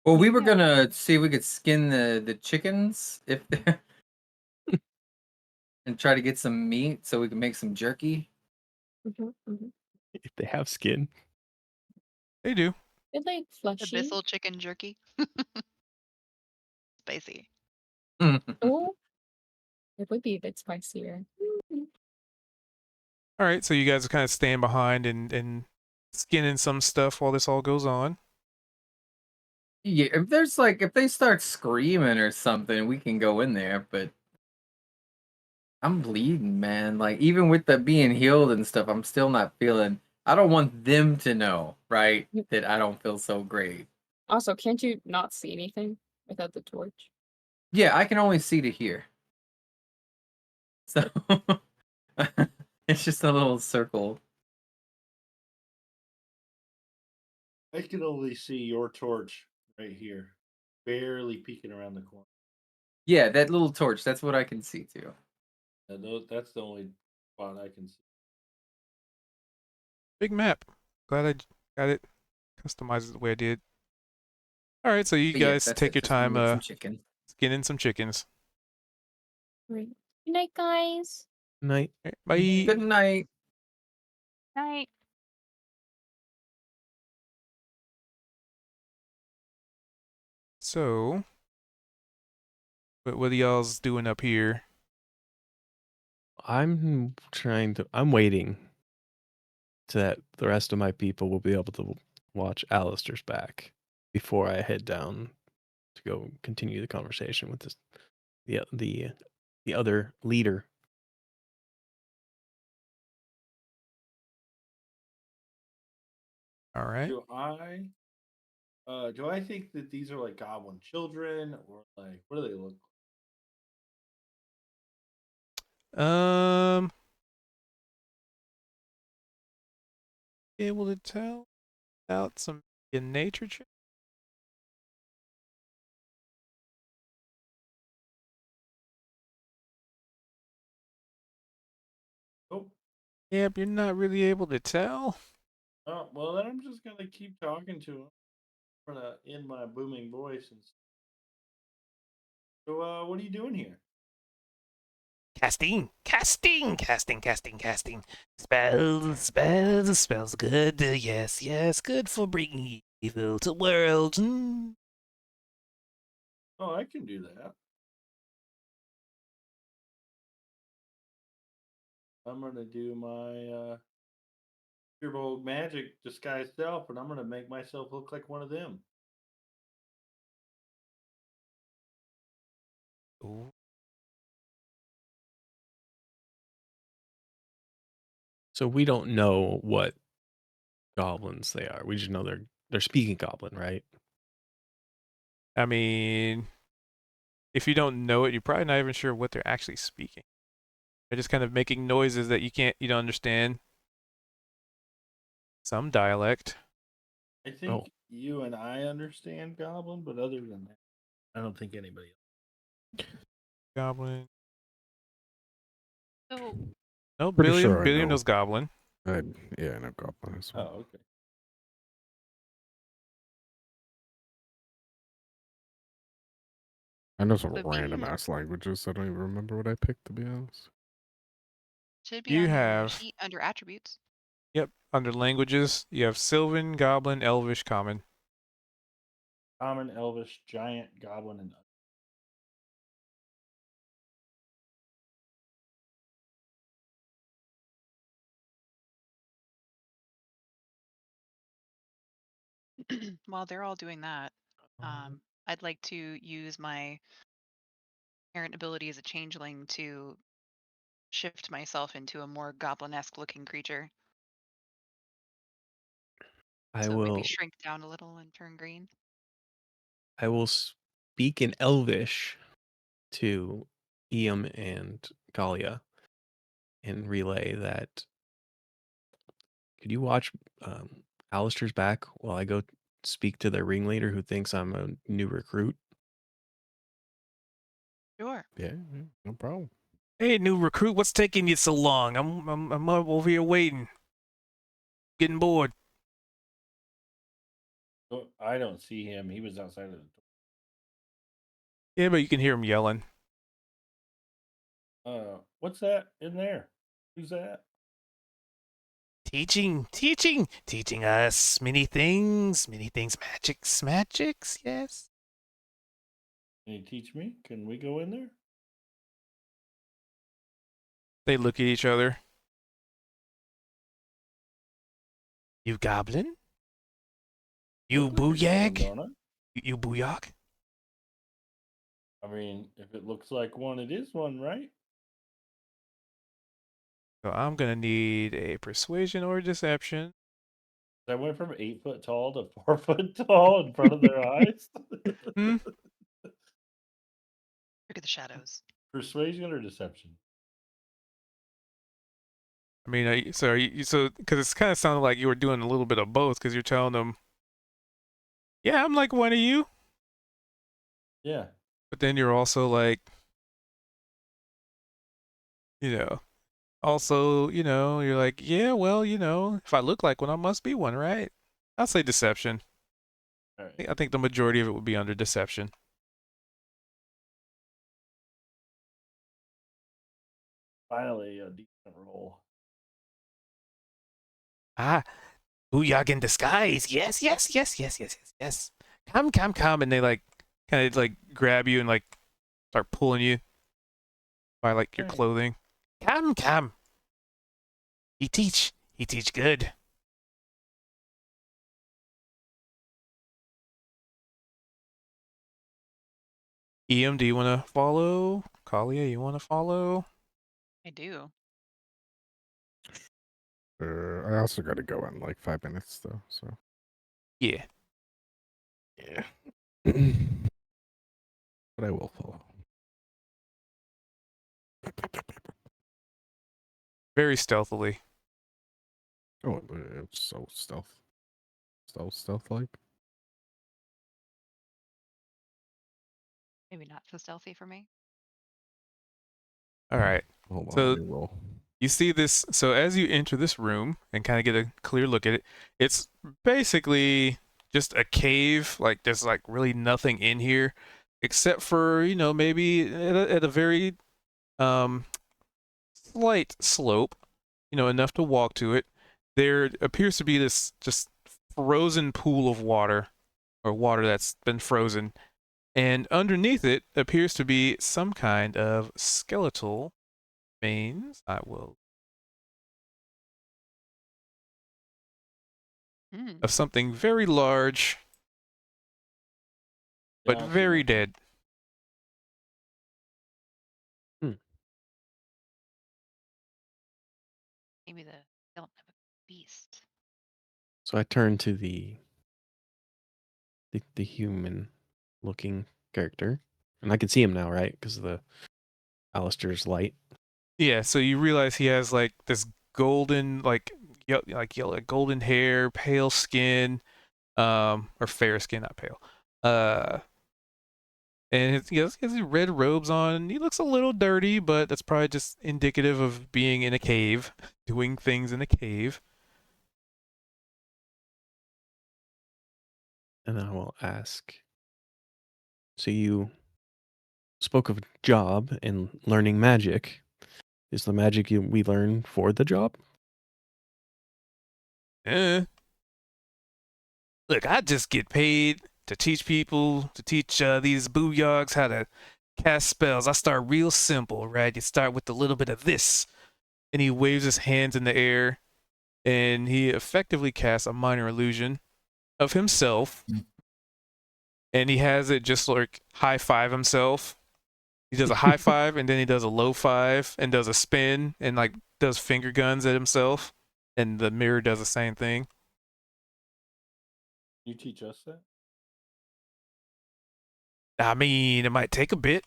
Well, we were Yeah. gonna see if we could skin the chickens if they're and try to get some meat so we can make some jerky. If they have skin. They do. It's like fleshy. Abyssal chicken jerky. Spicy. Oh, it would be a bit spicier. All right. So you guys are kind of staying behind and skinning some stuff while this all goes on. Yeah, if they start screaming or something, we can go in there, but I'm bleeding, man. Like even with the being healed and stuff, I'm still not feeling I don't want them to know, right? Yep. That I don't feel so great. Also, can't you not see anything without the torch? Yeah, I can only see to here. So it's just a little circle. I can only see your torch right here, barely peeking around the corner. Yeah, that little torch, that's what I can see too. That's the only spot I can see. Big map. Glad I got it customized the way I did. All right. So you But yeah, guys that's take it. your Just gonna time make some chicken. skinning some chickens. Right. Good night, guys. Night. All right, bye. Good night. Night. So, what are y'all's doing up here? I'm waiting so that the rest of my people will be able to watch Alistair's back before I head down to go continue the conversation with the other leader. All right. Do I think that these are like goblin children, or like what do they look Able to tell about some in nature check? like? Oh, Yep, you're not really able to tell. oh, well then I'm just gonna keep talking to him. I'm gonna end my booming voice and. So, what are you doing here? Casting. Spells good. Yes, good for bringing evil to worlds. Oh, I can do that. I'm gonna do my Turbo Magic disguise self, and I'm gonna make myself look like one of them. Ooh. So we don't know what goblins they are. We just know they're speaking goblin, right? I mean, if you don't know it, you're probably not even sure what they're actually speaking. They're just kind of making noises that you don't understand. Some dialect. I think you and I understand Goblin, but other than that, I don't think anybody else. Goblin. So No, Pretty Billiam. sure I Billiam know. knows Goblin. Yeah, I know goblin as well. Oh, okay. I know some But random being- ass languages. I don't even remember what I picked, to be honest. should be You on your have- sheet under attributes. Yep. Under languages, you have Sylvan, Goblin, Elvish, Common. Common, Elvish, Giant, Goblin, and While they're all doing that, I'd like to use my inherent ability as a changeling to shift myself into a more goblin-esque looking creature. I So will maybe shrink down a little and turn green. I will speak in Elvish to Iam and Kalia and relay that. Could you watch Alistair's back while I go speak to the ringleader who thinks I'm a new recruit? Sure. Yeah, no problem. Hey, new recruit, what's taking you so long? I'm over here waiting. Getting bored. Oh, I don't see him. He was outside of the door. Yeah, but you can hear him yelling. What's that in there? Who's that? Teaching us many things, magics, yes. Can you teach me? Can we go in there? They look at each other. You goblin? You Look like a goblin, booyag? don't I? You booyog? I mean, if it looks like one, it is one, right? So I'm gonna need a persuasion or deception. I went from 8 foot tall to 4 foot tall in front of their eyes. Hmm? Look at the shadows. Persuasion or deception? I mean, are you so because it's kind of sounded like you were doing a little bit of both because you're telling them, yeah, I'm like one of you, Yeah. but then you're also like, also, you're like, yeah, well, if I look like one, I must be one, right? I'll say deception. All right. I think the majority of it would be under deception. Finally, a decent roll. Ah, booyog in disguise. Yes. Come, and they like kind of like grab you and like start pulling you by like your Right. clothing. Come. He teach good. Iam, do you want to follow? Kalia, you want to follow? I do. I also got to go in like 5 minutes though. So Yeah. yeah, but I will follow. Very stealthily. Oh, it's so stealth like. Maybe not so stealthy for me. All right. Hold on, So let me roll. you see this. So as you enter this room and kind of get a clear look at it, it's basically just a cave. Like there's like really nothing in here, except for maybe at a very slight slope, enough to walk to it. There appears to be this just frozen pool of water, or water that's been frozen, and underneath it appears to be some kind of skeletal remains. I will Hmm. of something very large, Yeah, but I see very that. dead. Maybe the skeleton of a beast. So I turn to the human looking character, and I can see him now, right? Because of the Alistair's light. Yeah, so you realize he has like this golden, like yellow, golden hair, pale skin, or fair skin, not pale. And he has his red robes on. He looks a little dirty, but that's probably just indicative of being in a cave, doing things in a cave. And then I will ask. So you spoke of job and learning magic. Is the magic we learn for the job? Look, I just get paid to teach people, to teach these booyogs how to cast spells. I start real simple, right? You start with a little bit of this. And he waves his hands in the air, and he effectively casts a minor illusion of himself. And he has it just like high five himself. He does a high five, and then he does a low five, and does a spin, and like does finger guns at himself. And the mirror does the same thing. You teach us that? I mean, it might take a bit.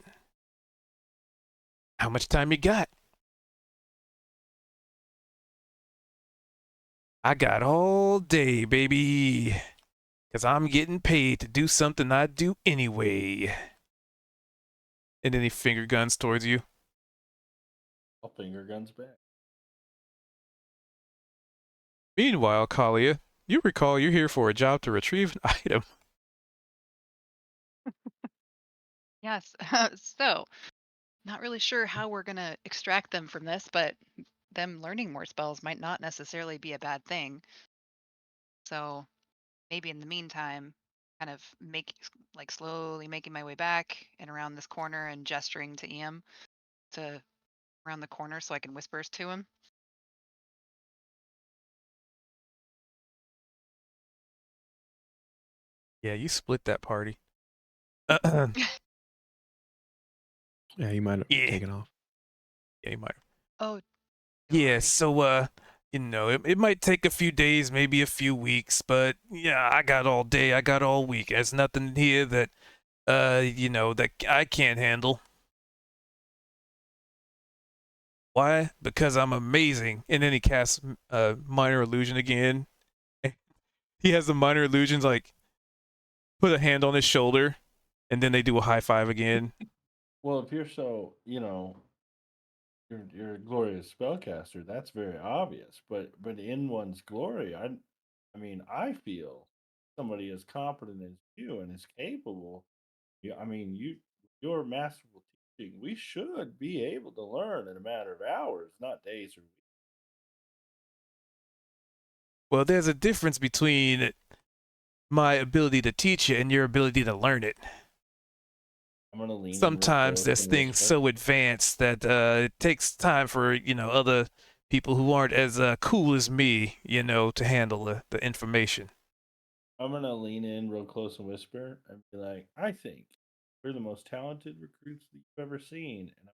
How much time you got? I got all day, baby. Because I'm getting paid to do something I do anyway. And then he finger guns towards you. I'll finger guns back. Meanwhile, Kalia, you recall you're here for a job to retrieve an item. Yes. So, not really sure how we're going to extract them from this, but them learning more spells might not necessarily be a bad thing. So, maybe in the meantime, kind of slowly making my way back and around this corner and gesturing to Ian to around the corner so I can whispers to him. Yeah, you split that party. Yeah, you might have Yeah. taken off. Yeah, you might. Oh, Yeah, sorry. so, it might take a few days, maybe a few weeks, but yeah, I got all day, I got all week. There's nothing here that, that I can't handle. Why? Because I'm amazing. And then he casts minor illusion again. He has the minor illusions, like, put a hand on his shoulder, and then they do a high five again. Well, if you're so, you're a glorious spellcaster, that's very obvious. But in one's glory, I feel somebody as competent as you and as capable. You're masterful teaching. We should be able to learn in a matter of hours, not days or weeks. Well, there's a difference between my ability to teach it and your ability to learn it. I'm gonna lean in real Sometimes close there's and things whisper. so advanced that it takes time for, other people who aren't as cool as me, to handle the information. I'm gonna lean in real close and whisper and be like, I think we're the most talented recruits that you've ever seen. And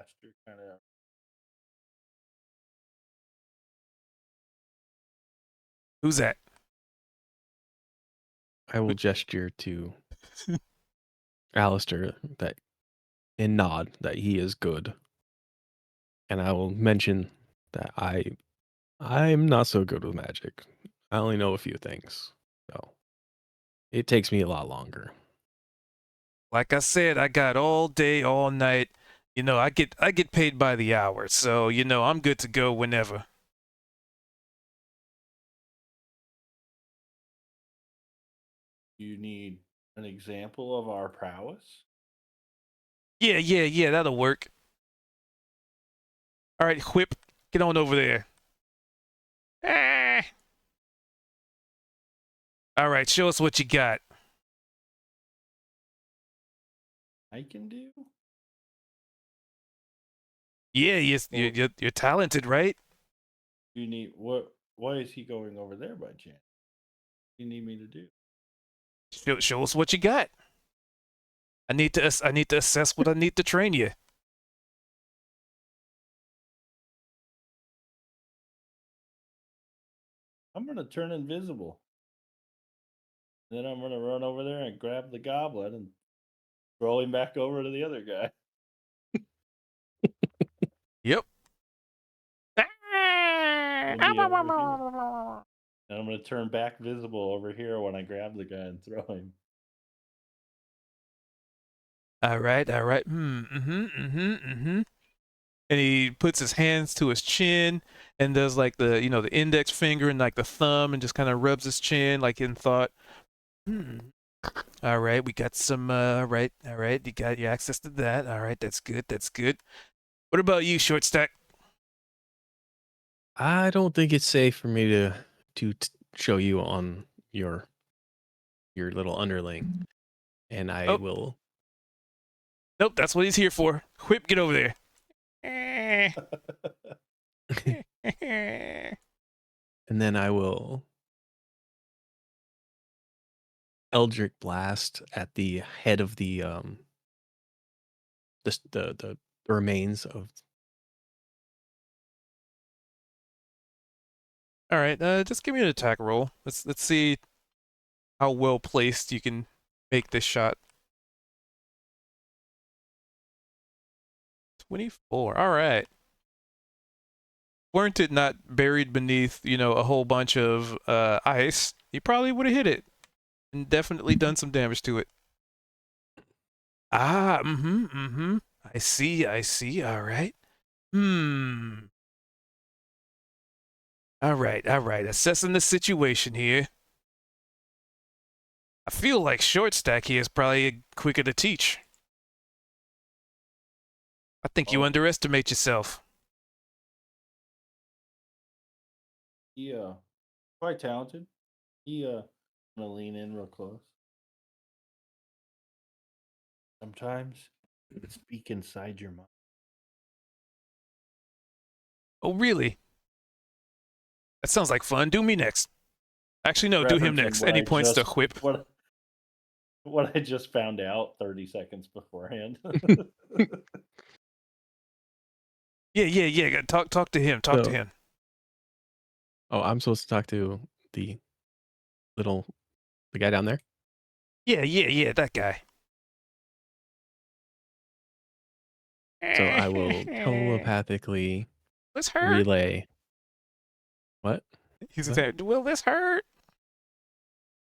I'm kind of Who's that? I will gesture to Alistair that and nod that he is good. And I will mention that I'm not so good with magic. I only know a few things. So it takes me a lot longer. Like I said, I got all day, all night. I get paid by the hour, so I'm good to go whenever. you need an example of our prowess. Yeah, that'll work. All right, Whip, get on over there. All right, show us what you got. I can do. Yeah, yes, you're talented, right? You need what? Why is he going over there by chance? What do you need me to do? Show us what you got. I need to assess what I need to train you. I'm gonna turn invisible. Then I'm gonna run over there and grab the goblin and throw him back over to the other guy. Yep. And I'm gonna turn back visible over here when I grab the guy and throw him. All right. And he puts his hands to his chin and does like the index finger and like the thumb and just kind of rubs his chin like in thought. All right, we got some. Right. All right, you got your access to that. All right, that's good. That's good. What about you, Short Stack? I don't think it's safe for me to show you on your little underling, and I will. Nope, that's what he's here for. Whip, get over there. And then I will Eldritch Blast at the head of the remains of. All right, just give me an attack roll. Let's see how well placed you can make this shot. 24. All right. Weren't it not buried beneath, a whole bunch of ice, he probably would have hit it and definitely done some damage to it. Ah, I see. All right. All right. Assessing the situation here. I feel like short stack here is probably quicker to teach. I think you underestimate yourself. He quite talented. He gonna lean in real close. Sometimes speak inside your mind. Oh, really? That sounds like fun. Do me next. Actually, no, do him Referencing next. what And he I points to just- Whip. What I just found out 30 seconds beforehand. Yeah. Talk to him. Talk to So- him. Oh, I'm supposed to talk to the guy down there? Yeah, that guy. So I will telepathically This hurt. relay. What? He's What? saying, will this hurt?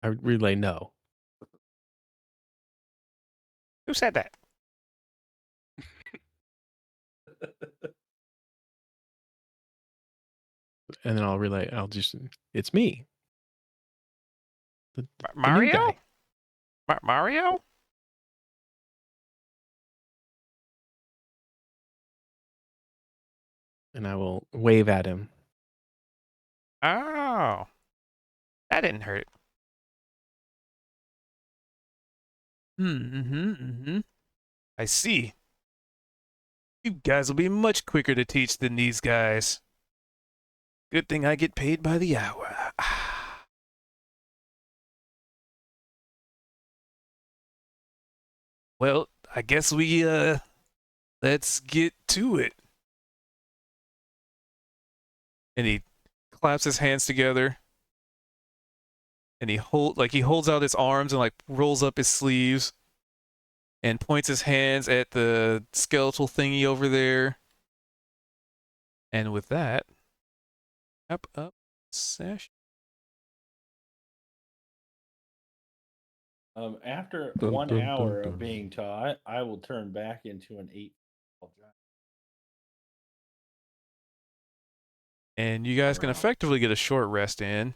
I relay no. Who said that? And then it's me. The new Mario? guy. Mario? And I will wave at him. Oh. That didn't hurt. I see. You guys will be much quicker to teach than these guys. Good thing I get paid by the hour. Well, I guess we, let's get to it. And he claps his hands together. And he holds out his arms and rolls up his sleeves and points his hands at the skeletal thingy over there. And with that, up session. After Dun, 1 dun, dun, hour dun. of being taught, I will turn back into an 8. And you guys can Alright. effectively get a short rest in.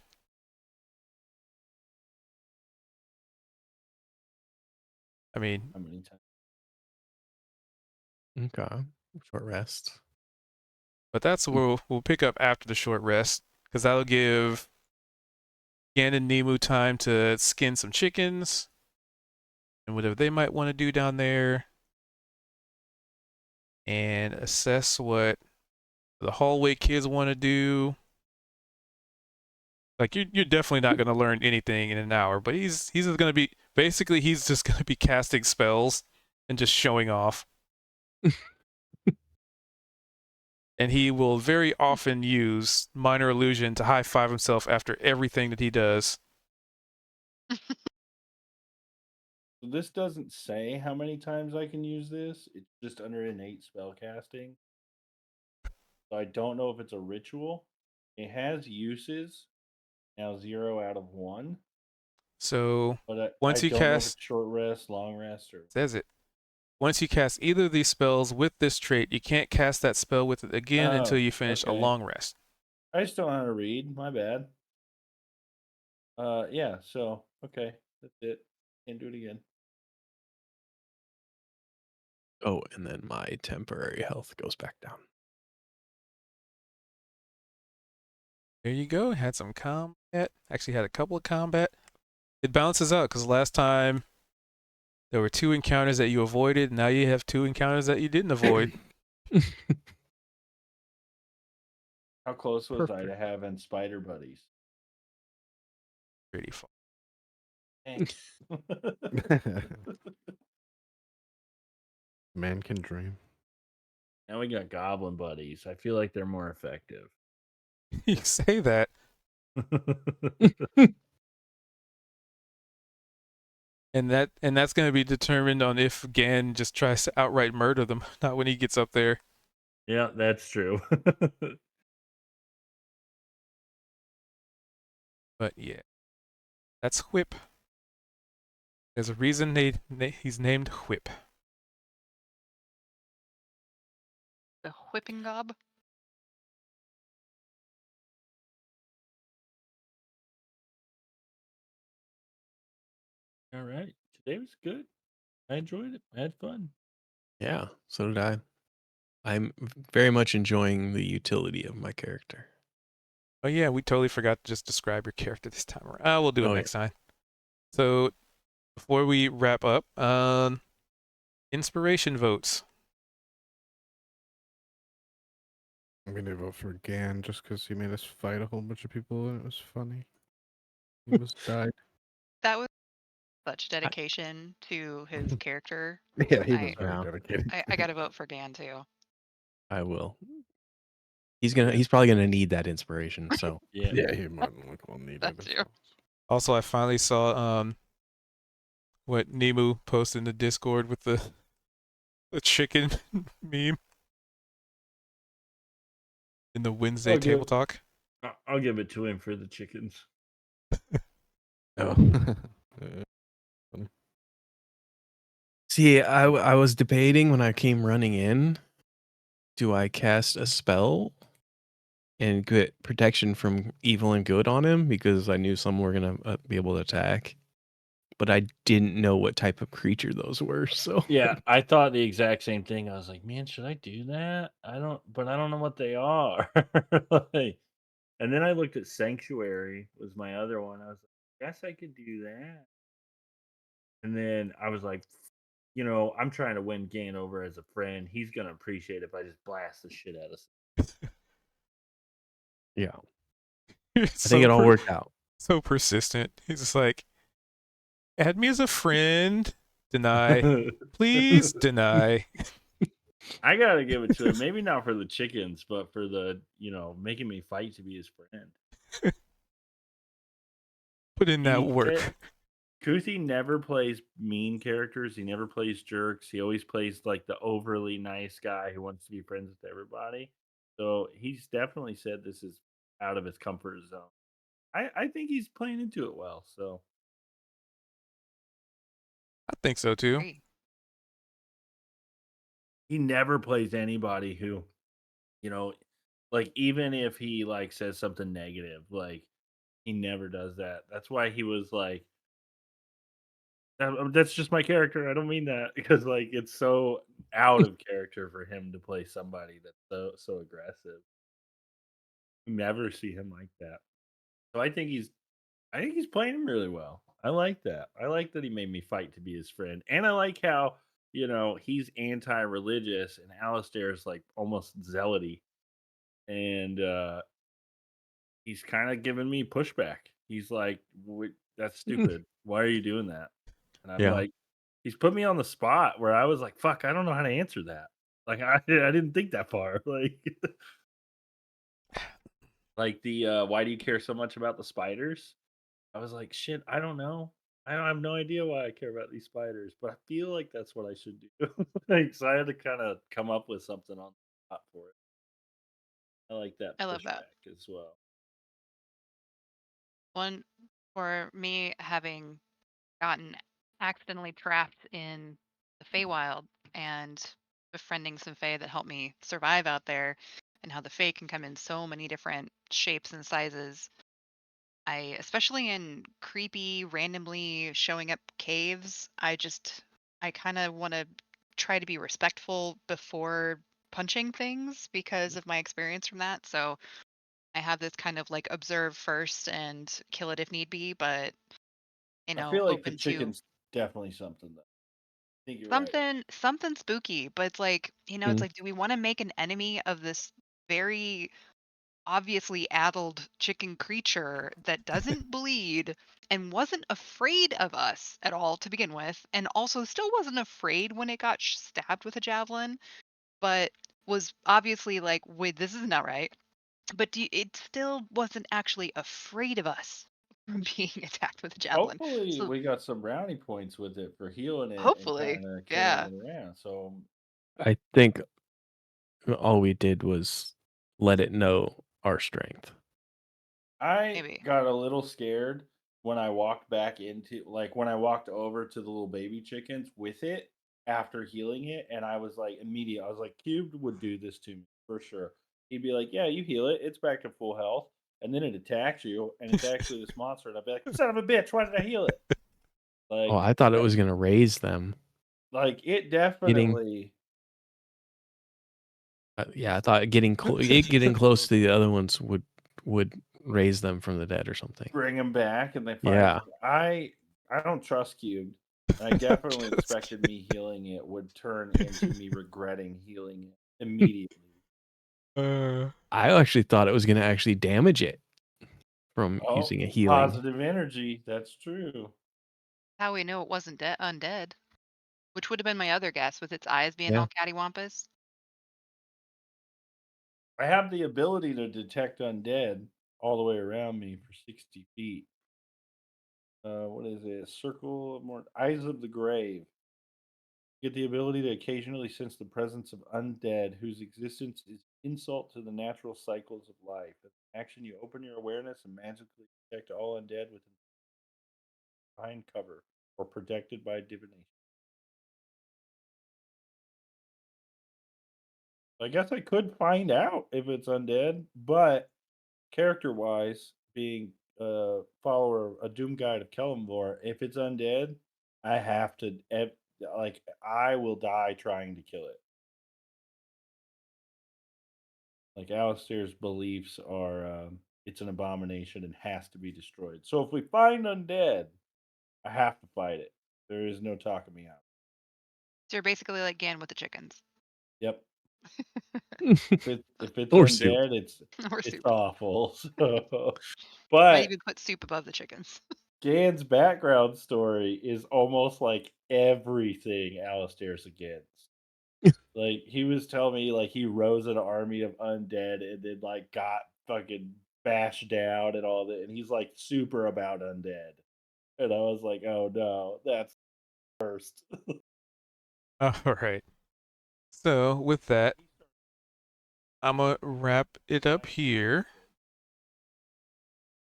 I mean, How many times? Okay. Short rest. but that's where we'll pick up after the short rest, because that'll give Gan and Nemu time to skin some chickens and whatever they might want to do down there, and assess what the hallway kids want to do. Like you're definitely not going to learn anything in an hour, but he's going to be basically he's just going to be casting spells and just showing off. And he will very often use minor illusion to high five himself after everything that he does. So this doesn't say how many times I can use this. It's just under innate spell casting. So I don't know if it's a ritual. It has uses. Now 0 out of 1. So But once I you don't know if cast, it's short rest, long rest, or says it. Once you cast either of these spells with this trait, you can't cast that spell with it again until you finish a okay. long rest. I just don't know how to read. My bad. Yeah. So okay, that's it. Can't do it again. Oh, and then my temporary health goes back down. There you go. Had some combat. Actually had a couple of combat. It balances out because last time there were 2 encounters that you avoided. Now you have 2 encounters that you didn't avoid. How close was I to Perfect. having spider buddies? Pretty fun. Thanks. Man can dream. Now we got goblin buddies. I feel like they're more effective. You say that. And that's going to be determined on if Gan just tries to outright murder them, not when he gets up there. Yeah, that's true. But yeah, that's Whip. There's a reason he's named Whip. The whipping gob. All right. Today was good. I enjoyed it. I had fun. Yeah, so did I. I'm very much enjoying the utility of my character. Oh yeah, we totally forgot to just describe your character this time around. We'll do it Oh, yeah. next time. So before we wrap up, inspiration votes. I'm gonna vote for Gan just because he made us fight a whole bunch of people and it was funny. He almost died. That was such dedication to his character. Yeah, he I- was very Yeah. dedicated. I gotta vote for Gan too. I will. He's probably gonna need that inspiration. So Yeah. Yeah, he more than likely will need That it. too. Also, I finally saw what Nemu posted in the Discord with the chicken meme in the Wednesday Okay. table talk. I'll give it to him for the chickens. oh. See, I was debating when I came running in. Do I cast a spell and get protection from evil and good on him because I knew some were gonna be able to attack, but I didn't know what type of creature those were. So Yeah, I thought the exact same thing. I was like, man, should I do that? I don't know what they are. Like, and then I looked at Sanctuary was my other one. I was like, guess I could do that. And then I was like, I'm trying to win Gan over as a friend. He's gonna appreciate if I just blast the shit out of him. yeah, I I think it all worked out. So persistent. He's just like, add me as a friend. Deny. Please deny. I gotta give it to him. Maybe not for the chickens, but for the making me fight to be his friend. Put in that work. Kuthi never plays mean characters. He never plays jerks. He always plays like the overly nice guy who wants to be friends with everybody. So he's definitely said this is out of his comfort zone. I think he's playing into it well. So I think so too. Agree. he never plays anybody who, like even if he like says something negative, like he never does that. That's why he was like, that's just my character. I don't mean that because like it's so out of character for him to play somebody that's so aggressive. You never see him like that. So I think he's playing him really well. I like that. I like that he made me fight to be his friend. And I like how, he's anti-religious and Alistair is like almost zealoty. And he's kind of giving me pushback. He's like, that's stupid. Why are you doing that? And I'm Yeah. like, he's put me on the spot where I was like, fuck, I don't know how to answer that. Like I didn't think that far. Like the why do you care so much about the spiders? I was like, shit, I don't know. I don't have no idea why I care about these spiders, but I feel like that's what I should do. Like, so I had to kind of come up with something on the spot for it. I like that I love that. pushback as well. One for me having gotten accidentally trapped in the Feywild and befriending some Fey that helped me survive out there, and how the Fey can come in so many different shapes and sizes. Especially in creepy, randomly showing up caves, I kind of want to try to be respectful before punching things because of my experience from that. So I have this kind of like observe first and kill it if need be, but I feel like the open to chicken's definitely something that I think you're right. something spooky. But it's like, it's Mm. like, do we want to make an enemy of this very obviously addled chicken creature that doesn't bleed and wasn't afraid of us at all to begin with, and also still wasn't afraid when it got stabbed with a javelin, but was obviously like, wait, this is not right. But it still wasn't actually afraid of us. from being attacked with a javelin. Hopefully, So we got some brownie points with it for healing it hopefully, and kind of yeah. carrying it around. So I think all we did was let it know our strength. I Maybe. got a little scared when I walked back into, like, when I walked over to the little baby chickens with it after healing it, and I was like, immediate. I was like, Cubed would do this to me for sure. He'd be like, "Yeah, you heal it. It's back to full health." And then it attacks you, and it's actually this monster. And I'd be like, "Son of a bitch, why did I heal it?" Oh, Like, I thought it was gonna raise them. like it Getting definitely. yeah, I thought getting getting close to the other ones would raise them from the dead or something. Bring them back, and they find. Yeah. I don't trust Cubed. And I definitely expected me healing it would turn into me regretting healing it immediately. I actually thought it was gonna actually damage it from Oh, using a healing. positive energy. That's true. How we know it wasn't undead, which would have been my other guess with its eyes being Yeah. all cattywampus. I have the ability to detect undead all the way around me for 60 feet. What is it? Circle of more Eyes of the Grave. Get the ability to occasionally sense the presence of undead whose existence is insult to the natural cycles of life. As an action, you open your awareness and magically detect all undead within behind cover or protected by divination. I guess I could find out if it's undead, but character wise, being a follower, a Doom Guide of Kellamvor, if it's undead, I have to, like, I will die trying to kill it. Like, Alistair's beliefs are, it's an abomination and has to be destroyed. So if we find undead, I have to fight it. There is no talking me out. So you're basically like Gan with the chickens. Yep. If it's Or soup. undead, it's Or soup. awful. So, I but even put soup above the chickens. Gan's background story is almost like everything Alistair's against. Like, he was telling me, like, he rose an army of undead and then, like, got fucking bashed down and all that. And he's, like, super about undead. And I was like, oh no, that's worst. All right. So with that, I'm gonna wrap it up here.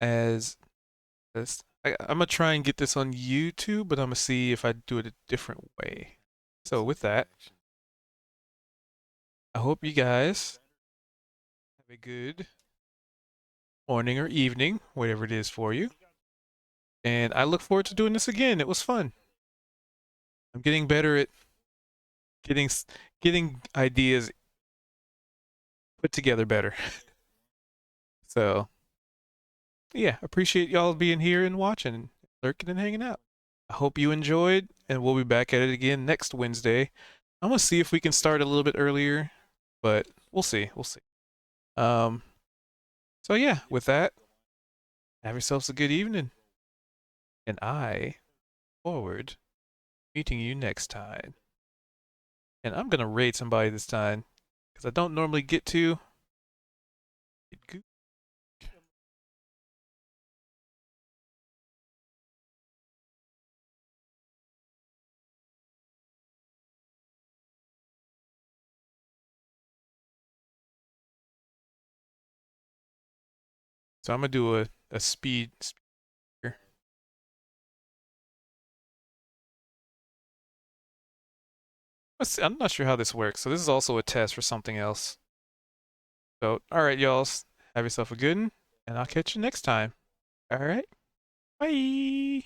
I'm gonna try and get this on YouTube, but I'm gonna see if I do it a different way. So with that, I hope you guys have a good morning or evening, whatever it is for you. And I look forward to doing this again. It was fun. I'm getting better at getting ideas put together better. So, yeah, appreciate y'all being here and watching, lurking and hanging out. I hope you enjoyed, and we'll be back at it again next Wednesday. I'm gonna see if we can start a little bit earlier, but we'll see. We'll see. So yeah, with that, have yourselves a good evening, and I look forward to meeting you next time. And I'm gonna raid somebody this time because I don't normally get to. So I'm gonna do a speed here. I'm not sure how this works, so this is also a test for something else. So, alright, y'all, have yourself a good one, and I'll catch you next time. Alright, bye!